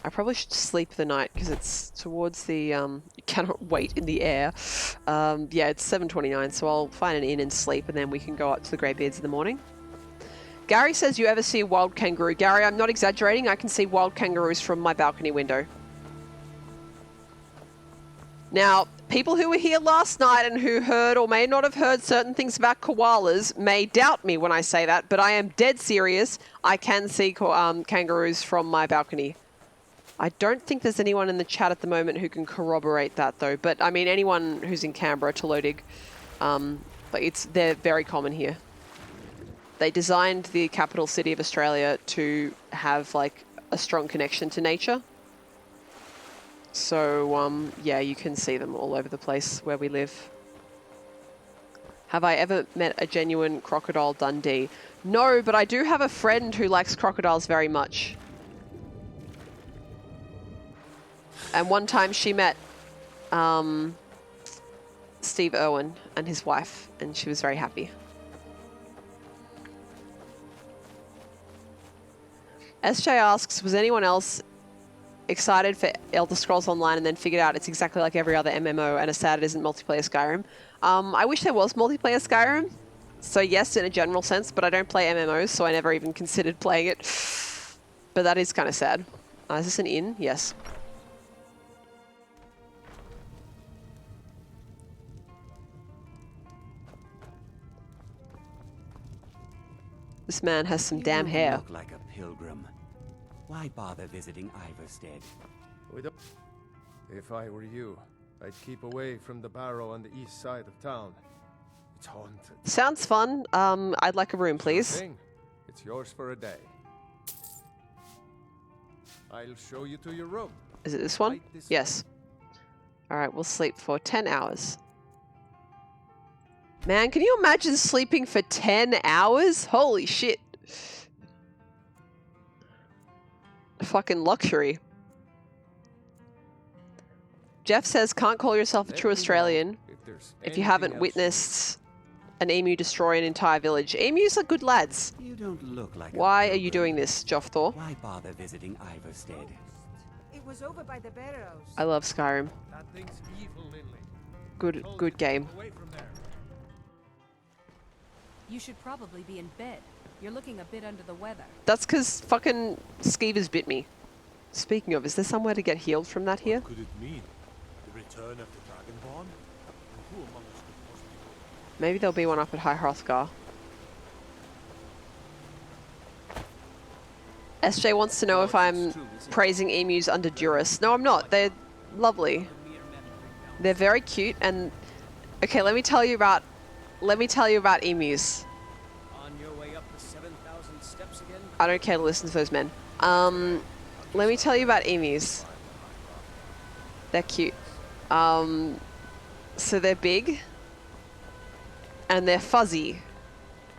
I probably should sleep the night because it's towards the, you cannot wait in the air. Yeah, it's 7:29, so I'll find an inn and sleep and then we can go up to the Greybeards in the morning. Gary says, you ever see a wild kangaroo? Gary, I'm not exaggerating. I can see wild kangaroos from my balcony window. Now, people who were here last night and who heard or may not have heard certain things about koalas may doubt me when I say that, but I am dead serious. I can see kangaroos from my balcony. I don't think there's anyone in the chat at the moment who can corroborate that, though. But, I mean, anyone who's in Canberra, Tolodig, they're very common here. They designed the capital city of Australia to have, like, a strong connection to nature. So, yeah, you can see them all over the place where we live. Have I ever met a genuine Crocodile Dundee? No, but I do have a friend who likes crocodiles very much. And one time she met Steve Irwin and his wife, and she was very happy. SJ asks, was anyone else excited for Elder Scrolls Online and then figured out it's exactly like every other MMO and are sad it isn't multiplayer Skyrim? I wish there was multiplayer Skyrim. So yes, in a general sense, but I don't play MMOs, so I never even considered playing it. But that is kind of sad. Is this an inn? Yes. This man has some damn You hair. look like a pilgrim. Why bother visiting Iverstead? If I were you, I'd keep away from the barrow on the east side of town. It's haunted. Sounds fun. I'd like a room, please. Sure thing. It's yours for a day. I'll show you to your room. Is it this one? Right this Yes. Alright, we'll sleep for 10 hours. Man, can you imagine sleeping for 10 hours? Holy shit. Fucking luxury. Jeff says, can't call yourself a true Australian if you haven't witnessed an emu destroy an entire village. Emus are good lads. You don't look like Why are you doing this, Joff Thor? Why bother visiting Iverstead? It was over by the barrows. I love Skyrim. That thing's evil, Good game. Away from there. You should probably be in bed. You're looking a bit under the weather. That's because fucking skeevers bit me. Speaking of, is there somewhere to get healed from that here? Could it mean the return of the Dragonborn? And who among us could possibly... Maybe there'll be one up at High Hrothgar. SJ wants to know if I'm praising emus under duress. No, I'm not. They're lovely. They're very cute and... Okay, let me tell you about emus. On your way up the 7,000 steps again? I don't care to listen to those men. Let me tell you about emus. They're cute. So they're big. And they're fuzzy.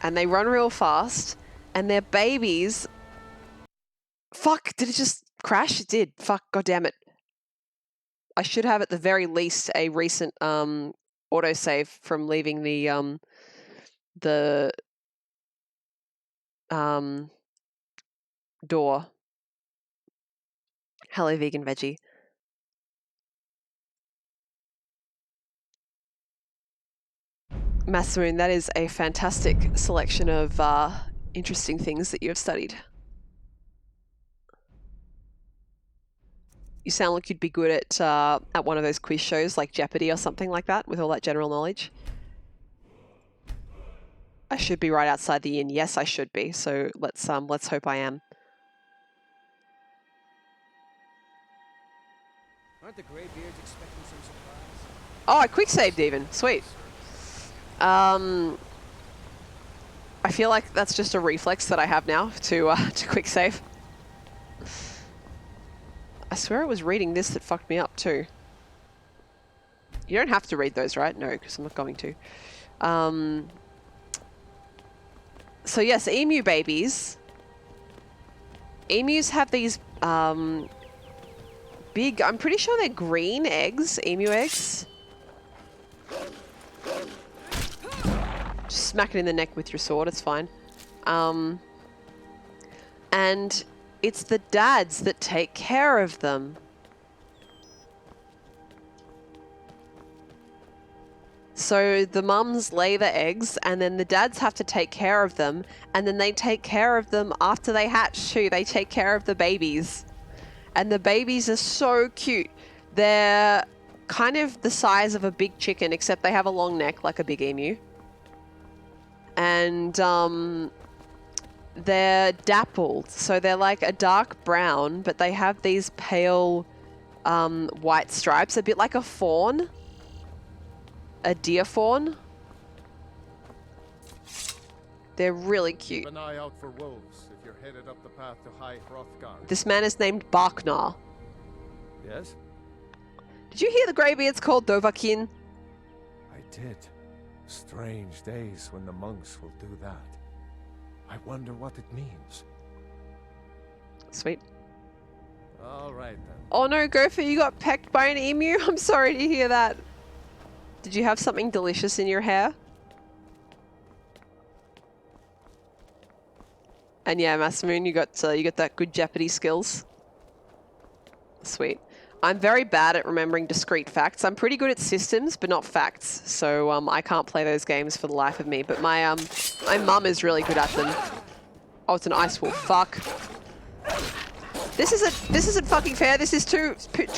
And they run real fast. And their babies... Fuck, did it just crash? It did. Fuck, goddammit. I should have at the very least a recent autosave from leaving the door. Hello, vegan veggie. Masamoon, that is a fantastic selection of interesting things that you have studied. You sound like you'd be good at one of those quiz shows like Jeopardy or something like that with all that general knowledge. I should be right outside the inn. Yes, I should be. So let's hope I am. Aren't the Greybeards expecting some surprise? Oh, I quick saved even. Sweet. I feel like that's just a reflex that I have now to quick save. I swear I was reading this that fucked me up too. You don't have to read those, right? No, because I'm not going to. So yes, emu babies. Emus have these big, I'm pretty sure they're green eggs, emu eggs. Just smack it in the neck with your sword, it's fine. And it's the dads that take care of them. So the mums lay the eggs and then the dads have to take care of them, and then they take care of them after they hatch too. They take care of the babies. And the babies are so cute. They're kind of the size of a big chicken, except they have a long neck like a big emu. And they're dappled, so they're like a dark brown, but they have these pale white stripes, a bit like a fawn. A deer fawn. They're really cute. Keep an eye out for wolves if you're headed up the path to High Hrothgar. This man is named Barknar. Yes? Did you hear the Greybeards called Dovahkiin? I did. Strange days when the monks will do that. I wonder what it means. Sweet. All right then. Oh no, Gopher, you got pecked by an emu? I'm sorry to hear that. Did you have something delicious in your hair? And yeah, Masamoon, you got that good Jeopardy skills. Sweet. I'm very bad at remembering discrete facts. I'm pretty good at systems, but not facts. So I can't play those games for the life of me. But my mum is really good at them. Oh, it's an ice wolf. Fuck. This isn't fucking fair. This is too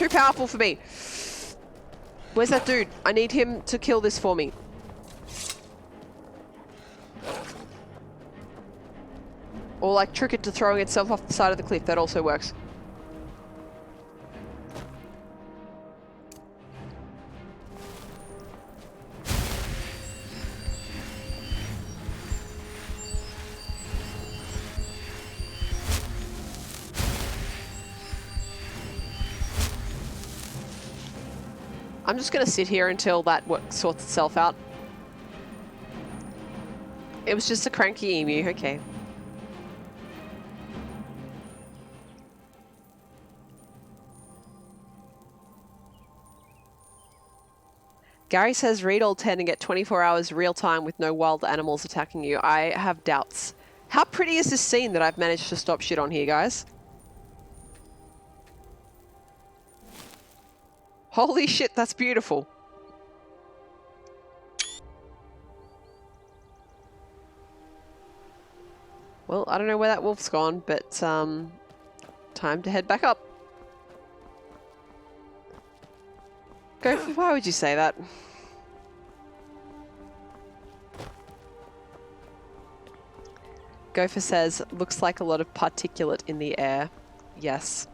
powerful for me. Where's that dude? I need him to kill this for me. Or like trick it to throwing itself off the side of the cliff. That also works. I'm just going to sit here until that sorts itself out. It was just a cranky emu, okay. Gary says read all 10 and get 24 hours real time with no wild animals attacking you. I have doubts. How pretty is this scene that I've managed to stop shit on here, guys? Holy shit, that's beautiful. Well, I don't know where that wolf's gone, but time to head back up. Gopher, why would you say that? Gopher says, looks like a lot of particulate in the air. Yes.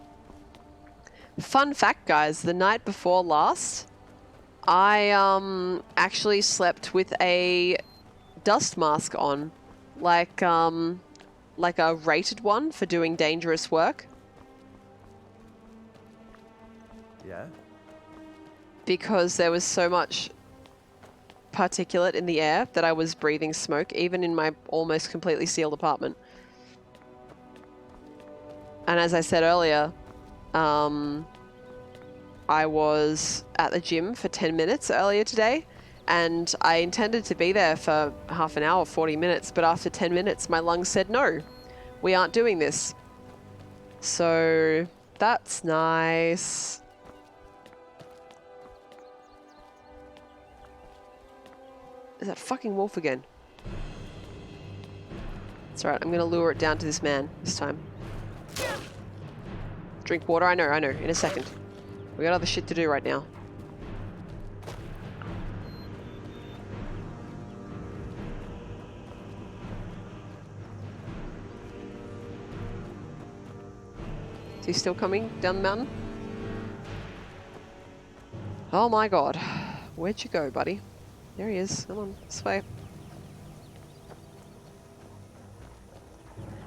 Fun fact, guys, the night before last, I actually slept with a dust mask on, like a rated one for doing dangerous work. Yeah? Because there was so much particulate in the air that I was breathing smoke, even in my almost completely sealed apartment. And as I said earlier, I was at the gym for 10 minutes earlier today, and I intended to be there for half an hour, 40 minutes, but after 10 minutes, my lungs said, no, we aren't doing this. So that's nice. Is that fucking wolf again? It's alright, I'm gonna lure it down to this man this time. Drink water, I know, in a second. We got other shit to do right now. Is he still coming down the mountain? Oh my god. Where'd you go, buddy? There he is. Come on, this way.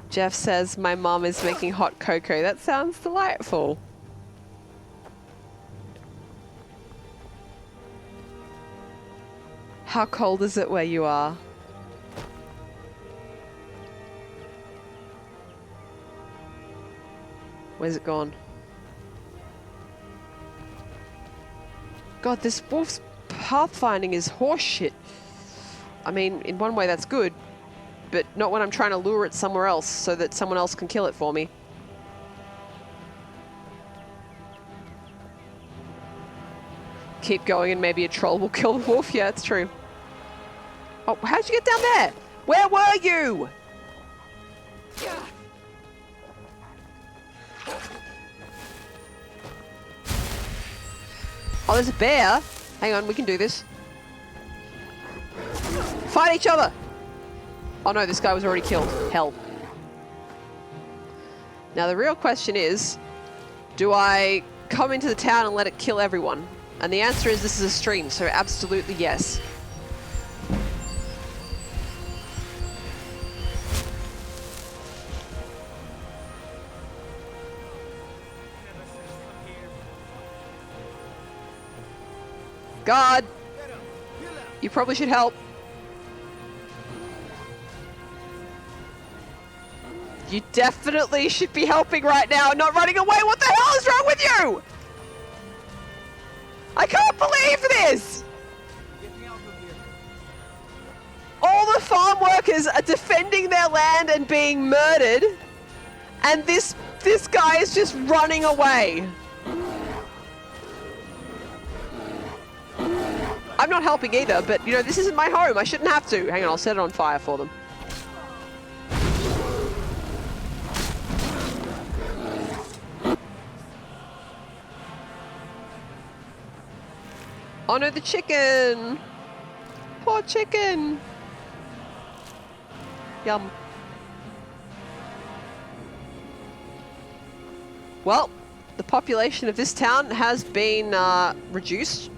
Jeff says, my mom is making hot cocoa. That sounds delightful. How cold is it where you are? Where's it gone? God, this wolf's pathfinding is horseshit. I mean, in one way that's good, but not when I'm trying to lure it somewhere else so that someone else can kill it for me. Keep going and maybe a troll will kill the wolf. Yeah, it's true. Oh, how'd you get down there? Where were you? Oh, there's a bear. Hang on, we can do this. Fight each other! Oh no, this guy was already killed. Hell. Now the real question is, do I come into the town and let it kill everyone? And the answer is this is a stream, so absolutely yes. God! You probably should help. You definitely should be helping right now and not running away. What the hell is wrong with you? I can't believe this! All the farm workers are defending their land and being murdered, and this guy is just running away. I'm not helping either, but you know, this isn't my home. I shouldn't have to. Hang on, I'll set it on fire for them. Oh no, the chicken! Poor chicken! Yum. Well, the population of this town has been reduced.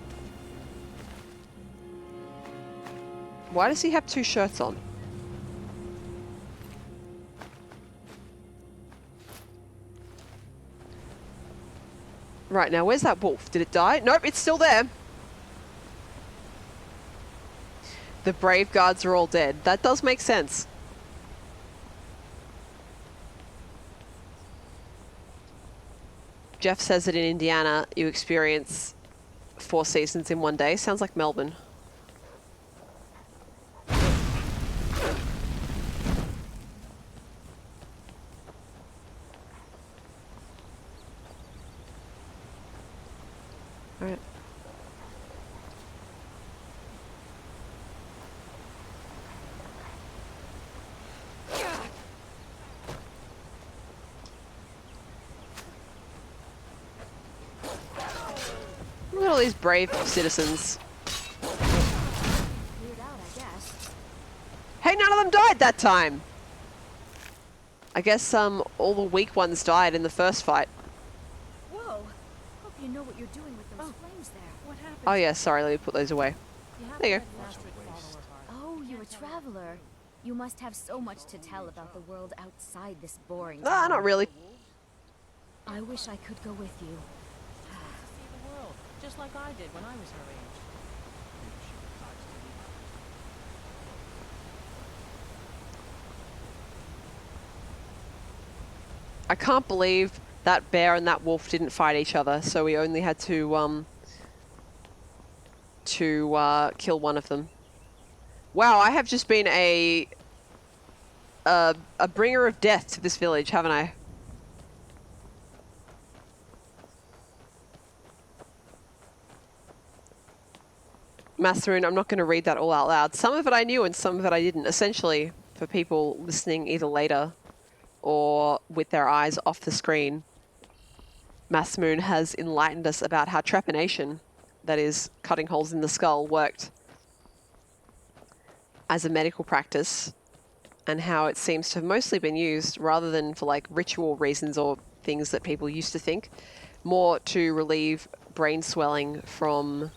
Why does he have 2 shirts on? Right, now where's that wolf? Did it die? Nope, it's still there. The brave guards are all dead. That does make sense. Jeff says that in Indiana, you experience 4 seasons in one day. Sounds like Melbourne. All right. Look at all these brave citizens. Hey, none of them died that time! I guess all the weak ones died in the first fight. Whoa! Hope you know what you're doing with those flames there. What happened? Oh yeah, sorry, let me put those away. There you go. Oh, you're a traveler. You must have so much to tell about the world outside this boring Ah, town. not really. I wish I could go with you. Just like I did when I was her age. I can't believe that bear and that wolf didn't fight each other, so we only had to kill one of them. Wow, I have just been a bringer of death to this village, haven't I? Masteroon, I'm not going to read that all out loud. Some of it I knew and some of it I didn't. Essentially, for people listening either later or with their eyes off the screen, Masteroon has enlightened us about how trepanation, that is, cutting holes in the skull, worked as a medical practice, and how it seems to have mostly been used rather than for like ritual reasons or things that people used to think, more to relieve brain swelling from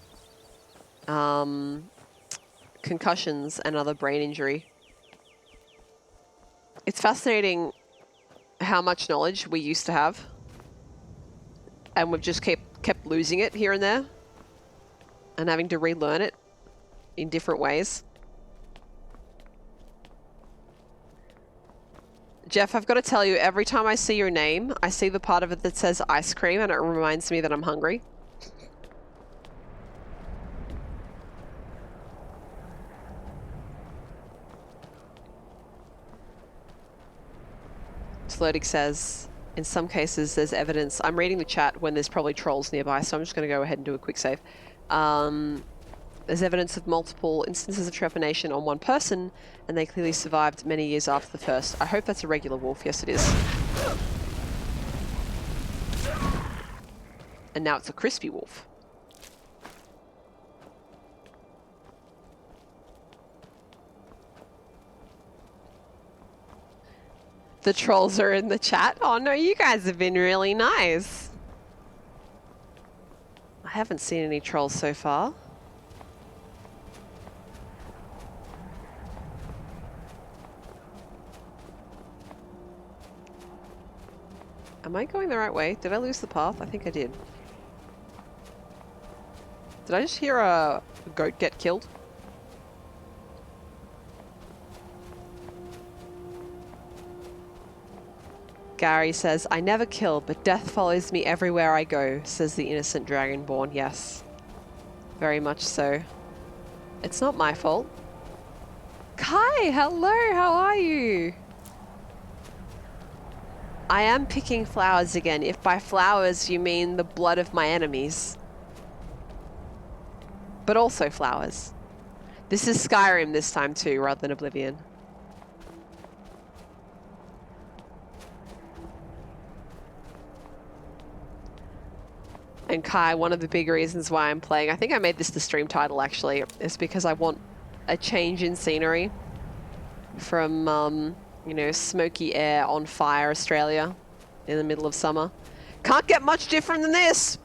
concussions and other brain injury. It's fascinating how much knowledge we used to have, and we've just kept losing it here and there and having to relearn it in different ways. Jeff, I've got to tell you, every time I see your name, I see the part of it that says ice cream and it reminds me that I'm hungry. Slurdig says, in some cases there's evidence. I'm reading the chat when there's probably trolls nearby, so I'm just going to go ahead and do a quick save. There's evidence of multiple instances of trepanation on one person, and they clearly survived many years after the first. I hope that's a regular wolf. Yes, it is. And now it's a crispy wolf. The trolls are in the chat. Oh no, you guys have been really nice. I haven't seen any trolls so far. Am I going the right way? Did I lose the path? I think I did. Did I just hear a goat get killed? Gary says, I never kill, but death follows me everywhere I go, says the innocent Dragonborn. Yes. Very much so. It's not my fault. Kai, hello, how are you? I am picking flowers again, if by flowers you mean the blood of my enemies. But also flowers. This is Skyrim this time too, rather than Oblivion. And Kai, one of the big reasons why I'm playing, I think I made this the stream title actually, is because I want a change in scenery from, you know, smoky air on fire Australia in the middle of summer. Can't get much different than this!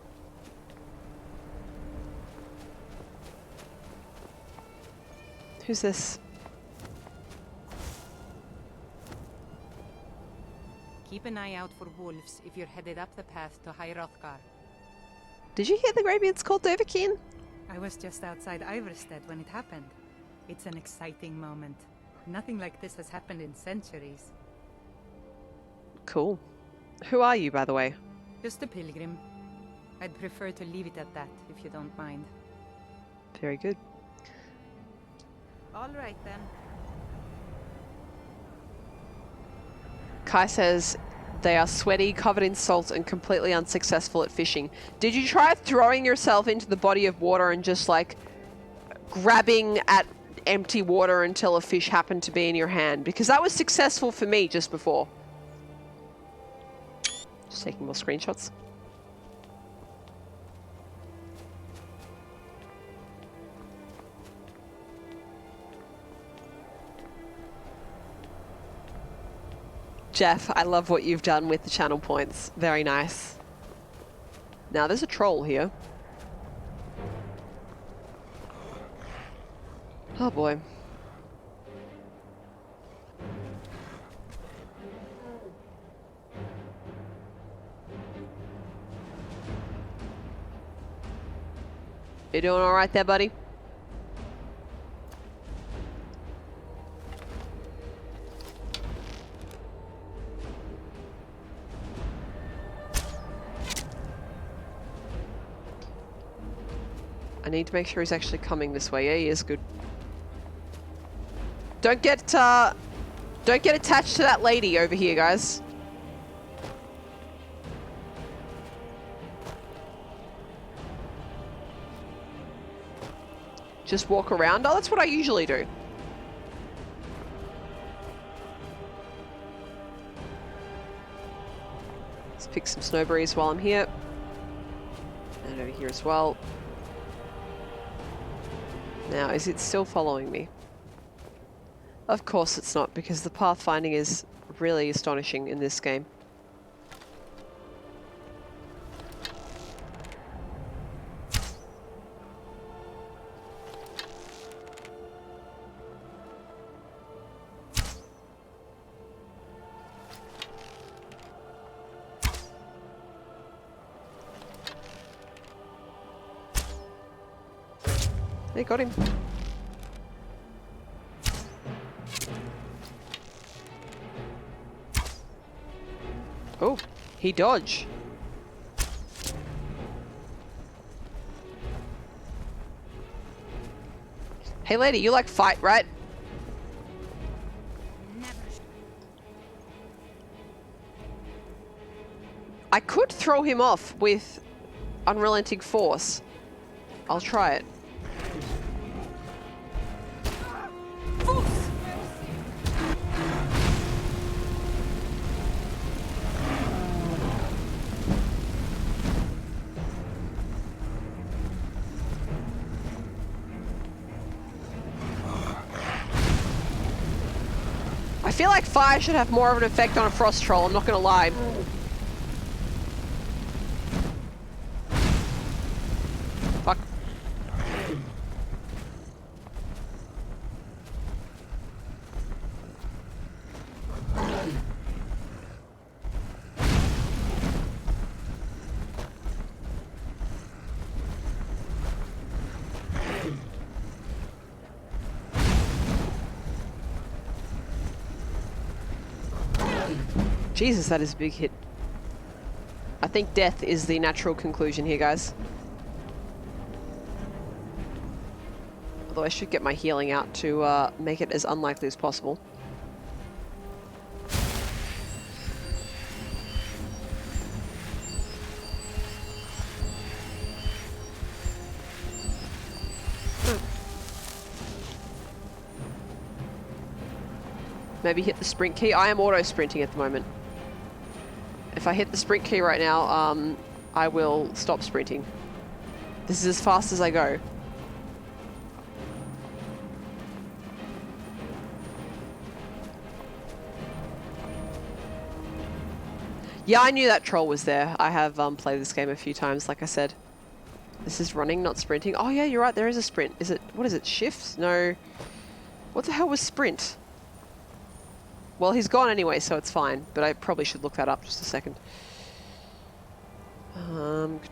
Who's this? Keep an eye out for wolves if you're headed up the path to High Hrothgar. Did you hear the Greybeard's called Dovahkiin? I was just outside Iverstead when it happened. It's an exciting moment. Nothing like this has happened in centuries. Cool. Who are you, by the way? Just a pilgrim. I'd prefer to leave it at that, if you don't mind. Very good. All right, then. Kai says they are sweaty, covered in salt, and completely unsuccessful at fishing. Did you try throwing yourself into the body of water and just like grabbing at empty water until a fish happened to be in your hand? Because that was successful for me just before. Just taking more screenshots. Jeff, I love what you've done with the channel points. Very nice. Now, there's a troll here. Oh boy. You doing all right there, buddy? I need to make sure he's actually coming this way. Yeah, he is. Good. Don't get attached to that lady over here, guys. Just walk around. Oh, that's what I usually do. Let's pick some snowberries while I'm here. And over here as well. Now, is it still following me? Of course it's not, because the pathfinding is really astonishing in this game. They got him. Oh, he dodged. Hey lady, you like fight, right? I could throw him off with unrelenting force. I'll try it. I feel like fire should have more of an effect on a frost troll, I'm not gonna lie. Fuck. Jesus, that is a big hit. I think death is the natural conclusion here, guys. Although I should get my healing out to make it as unlikely as possible. Maybe hit the sprint key. I am auto-sprinting at the moment. If I hit the sprint key right now, I will stop sprinting. This is as fast as I go. Yeah, I knew that troll was there. I have played this game a few times, like I said. This is running, not sprinting. Oh yeah, you're right, there is a sprint. Is it, what is it, shift? No. What the hell was sprint? Well, he's gone anyway, so it's fine. But I probably should look that up just a second.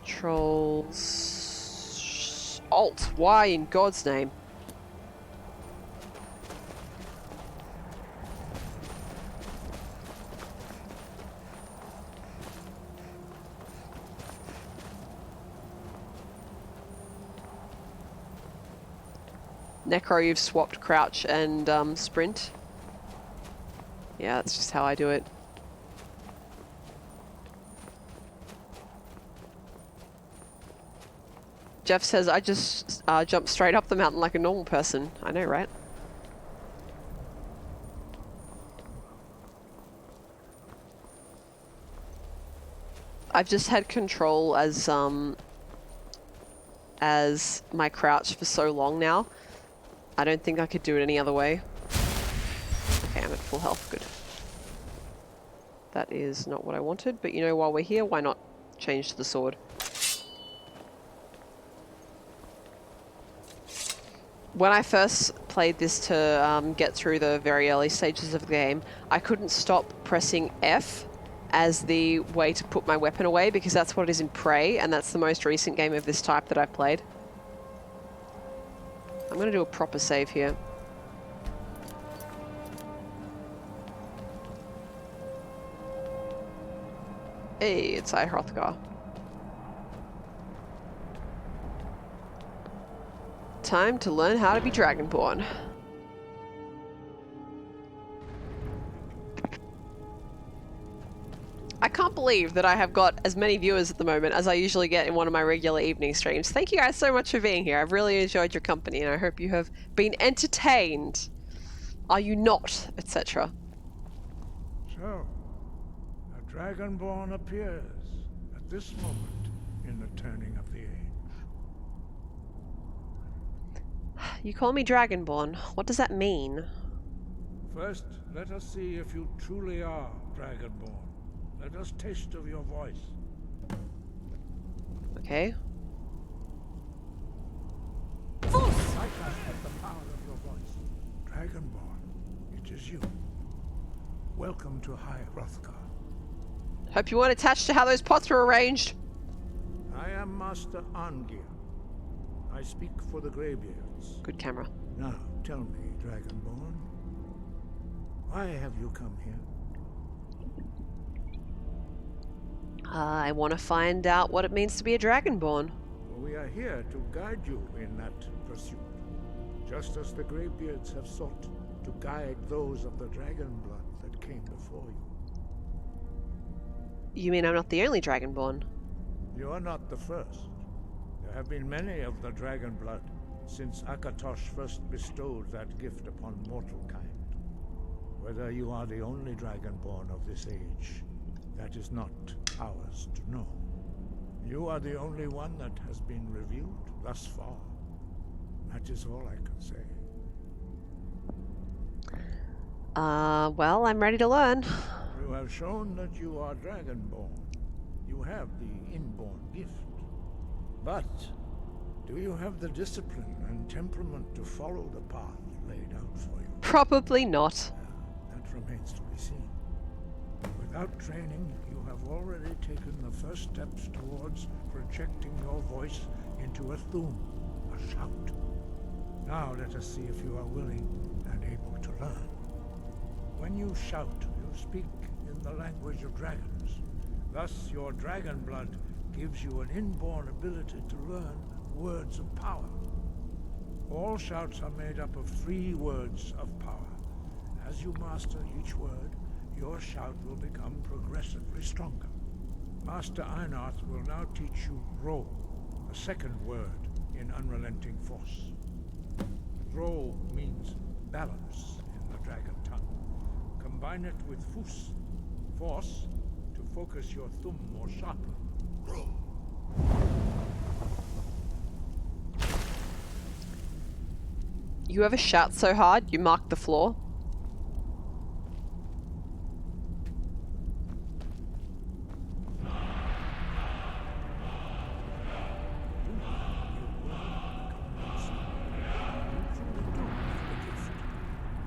Controls... Alt. Why in God's name? Necro, you've swapped crouch and sprint. Yeah, that's just how I do it. Jeff says, I just jumped straight up the mountain like a normal person. I know, right? I've just had control as my crouch for so long now. I don't think I could do it any other way. Okay, I'm at full health. Good. That is not what I wanted, but you know, while we're here, why not change to the sword? When I first played this to get through the very early stages of the game, I couldn't stop pressing F as the way to put my weapon away, because that's what it is in Prey, and that's the most recent game of this type that I've played. I'm going to do a proper save here. Hey, it's Hrothgar. Time to learn how to be Dragonborn. I can't believe that I have got as many viewers at the moment as I usually get in one of my regular evening streams. Thank you guys so much for being here. I've really enjoyed your company and I hope you have been entertained. Are you not? Etc. So, a Dragonborn appears at this moment in the turning of the age. You call me Dragonborn. What does that mean? First, let us see if you truly are Dragonborn. Let us taste of your voice. Okay. Force! I trust the power of your voice. Dragonborn, it is you. Welcome to High Hrothgar. Hope you weren't attached to how those pots were arranged. I am Master Angir. I speak for the Greybeards. Good camera. Now, tell me, Dragonborn, why have you come here? I want to find out what it means to be a Dragonborn. We are here to guide you in that pursuit, just as the Greybeards have sought to guide those of the dragon blood that came before you. You mean I'm not the only Dragonborn? You are not the first. There have been many of the dragon blood since Akatosh first bestowed that gift upon mortal kind. Whether you are the only Dragonborn of this age, that is not ours to know. You are the only one that has been revealed thus far. That is all I can say. Well, I'm ready to learn. You have shown that you are Dragonborn. You have the inborn gift. But do you have the discipline and temperament to follow the path laid out for you? Probably not. That remains to be seen. Without training, you have already taken the first steps towards projecting your voice into a thum, a shout. Now let us see if you are willing and able to learn. When you shout, you speak in the language of dragons. Thus, your dragon blood gives you an inborn ability to learn words of power. All shouts are made up of 3 words of power. As you master each word, your shout will become progressively stronger. Master Einarth will now teach you Ro, a second word in Unrelenting Force. Ro means balance in the dragon tongue. Combine it with Fus, force, to focus your thumb more sharply. Ro. You ever shout so hard you mark the floor?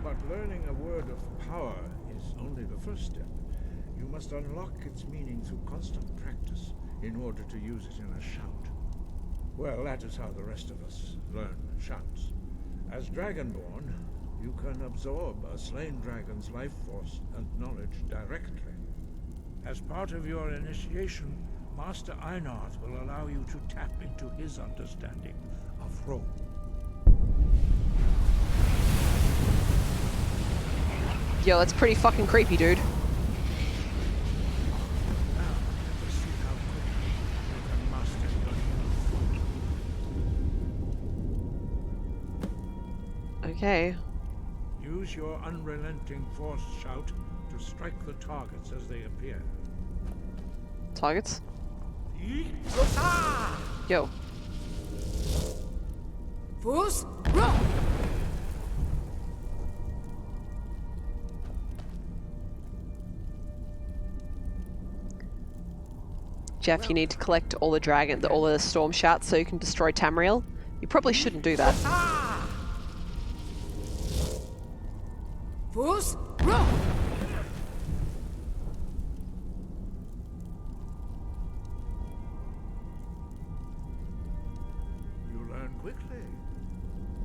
But learning a word of power is only the first step. You must unlock its meaning through constant practice in order to use it in a shout. Well, that is how the rest of us learn shouts. As Dragonborn, you can absorb a slain dragon's life force and knowledge directly. As part of your initiation, Master Einarth will allow you to tap into his understanding of Ro. Yo, that's pretty fucking creepy, dude. Okay. Use your unrelenting force shout to strike the targets as they appear. Targets? Yo. Fus, Ro! Jeff, you need to collect all the storm shouts so you can destroy Tamriel. You probably shouldn't do that. Fus, Ro! You learn quickly.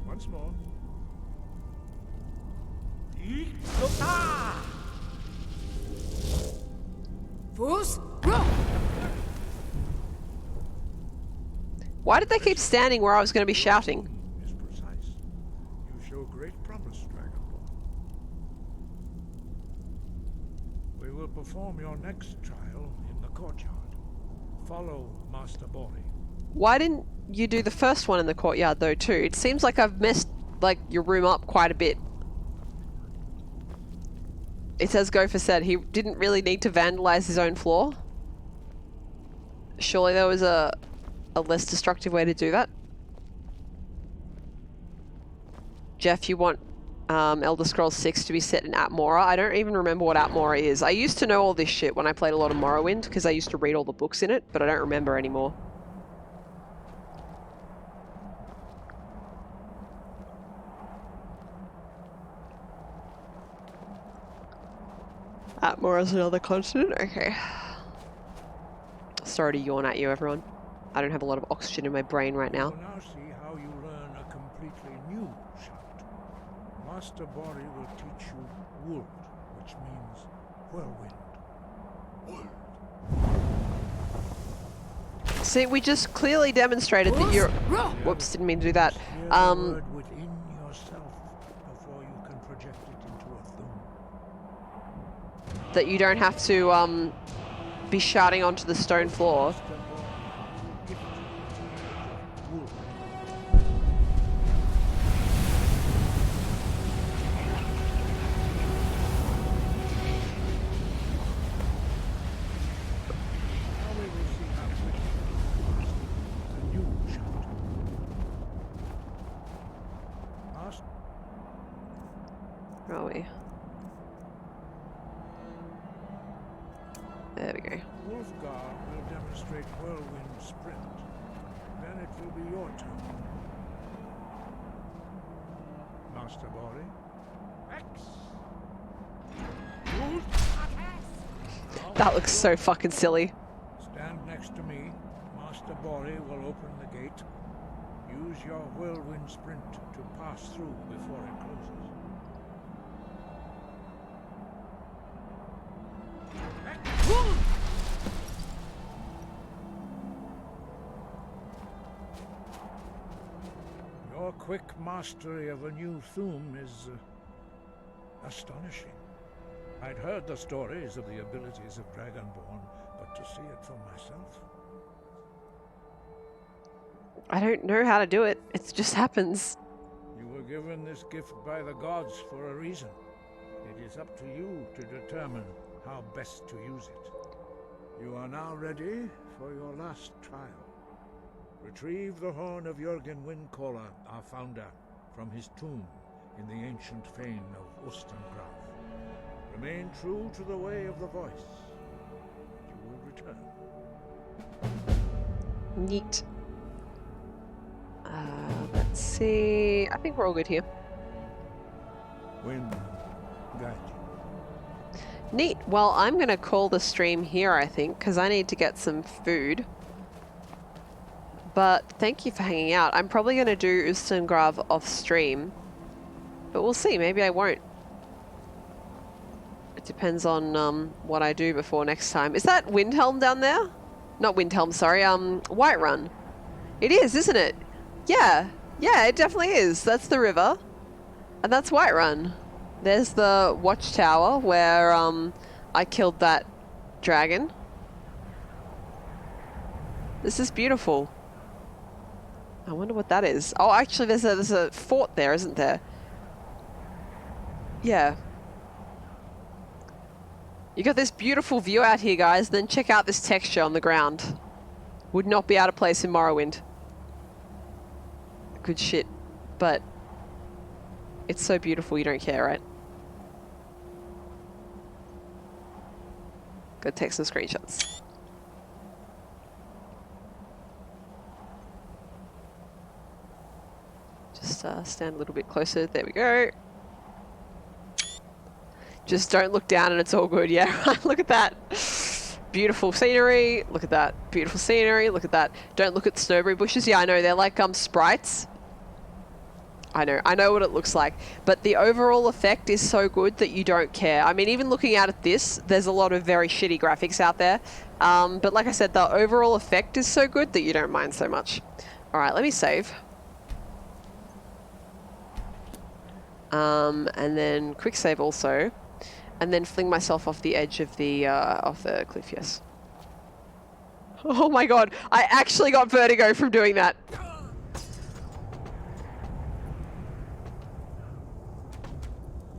Once more. Fus, Ro! Why did they keep standing where I was going to be shouting? Is precise. You show great promise, Dragonborn. We will perform your next trial in the courtyard. Follow Master Bori. Why didn't you do the first one in the courtyard though too? It seems like I've messed your room up quite a bit. It says Gopher said he didn't really need to vandalize his own floor. Surely there was a less destructive way to do that. Jeff, you want Elder Scrolls 6 to be set in Atmora? I don't even remember what Atmora is. I used to know all this shit when I played a lot of Morrowind because I used to read all the books in it, but I don't remember anymore. Atmora's another continent? Okay. Sorry to yawn at you, everyone. I don't have a lot of oxygen in my brain right now. We'll now see how you learn a completely new shout. Master Bori will teach you Wold, which means whirlwind. See, we just clearly demonstrated that you're... Whoops, didn't mean to do that. Word within yourself before you can project it into a thumb. That you don't have to be shouting onto the stone floor. Where are we? There we go. Wolfgar will demonstrate whirlwind sprint. Then it will be your turn. Master Bori. That looks so fucking silly. Stand next to me. Master Bori will open the gate. Use your whirlwind sprint to pass through before it closes. quick mastery of a new Thum is astonishing. I'd heard the stories of the abilities of Dragonborn, but to see it for myself... I don't know how to do it. It just happens. You were given this gift by the gods for a reason. It is up to you to determine how best to use it. You are now ready for your last trial. Retrieve the horn of Jürgen Windcaller, our founder, from his tomb in the ancient fane of Ustengrav. Remain true to the way of the voice, and you will return. Neat. Let's see. I think we're all good here. Wind, guide you. Neat. Well, I'm going to call the stream here, I think, because I need to get some food. But thank you for hanging out. I'm probably going to do Ustengrav off stream, but we'll see. Maybe I won't. It depends on what I do before next time. Is that Windhelm down there? Not Windhelm, sorry. Whiterun. It is, isn't it? Yeah. Yeah, it definitely is. That's the river. And that's Whiterun. There's the watchtower where I killed that dragon. This is beautiful. I wonder what that is. Oh, actually, there's a fort there, isn't there? Yeah. You got this beautiful view out here, guys. Then check out this texture on the ground. Would not be out of place in Morrowind. Good shit. But it's so beautiful, you don't care, right? Go take some screenshots. Just stand a little bit closer. There we go. Just don't look down and it's all good. Yeah, right. Look at that. Beautiful scenery. Look at that. Beautiful scenery. Look at that. Don't look at snowberry bushes. Yeah, I know. They're like sprites. I know what it looks like. But the overall effect is so good that you don't care. I mean, even looking out at this, there's a lot of very shitty graphics out there. But like I said, the overall effect is so good that you don't mind so much. All right, let me save. And then quick save also. And then fling myself off the edge of the cliff, yes. Oh my god, I actually got vertigo from doing that.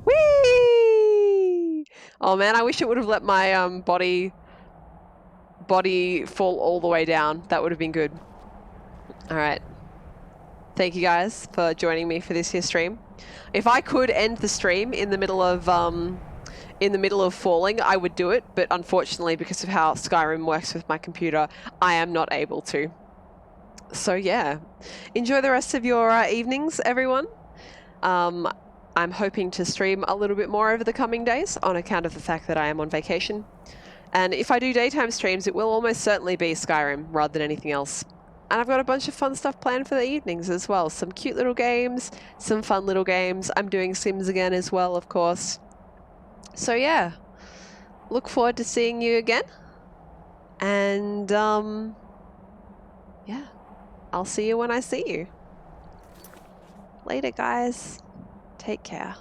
Whee! Oh man, I wish it would have let my body fall all the way down. That would have been good. Alright. Thank you guys for joining me for this here stream. If I could end the stream in the middle of falling, I would do it, but unfortunately, because of how Skyrim works with my computer, I am not able to. So yeah, enjoy the rest of your evenings, everyone. I'm hoping to stream a little bit more over the coming days on account of the fact that I am on vacation. And if I do daytime streams, it will almost certainly be Skyrim rather than anything else. And I've got a bunch of fun stuff planned for the evenings as well. Some cute little games, some fun little games. I'm doing Sims again as well, of course. So yeah, look forward to seeing you again. And yeah, I'll see you when I see you. Later, guys. Take care.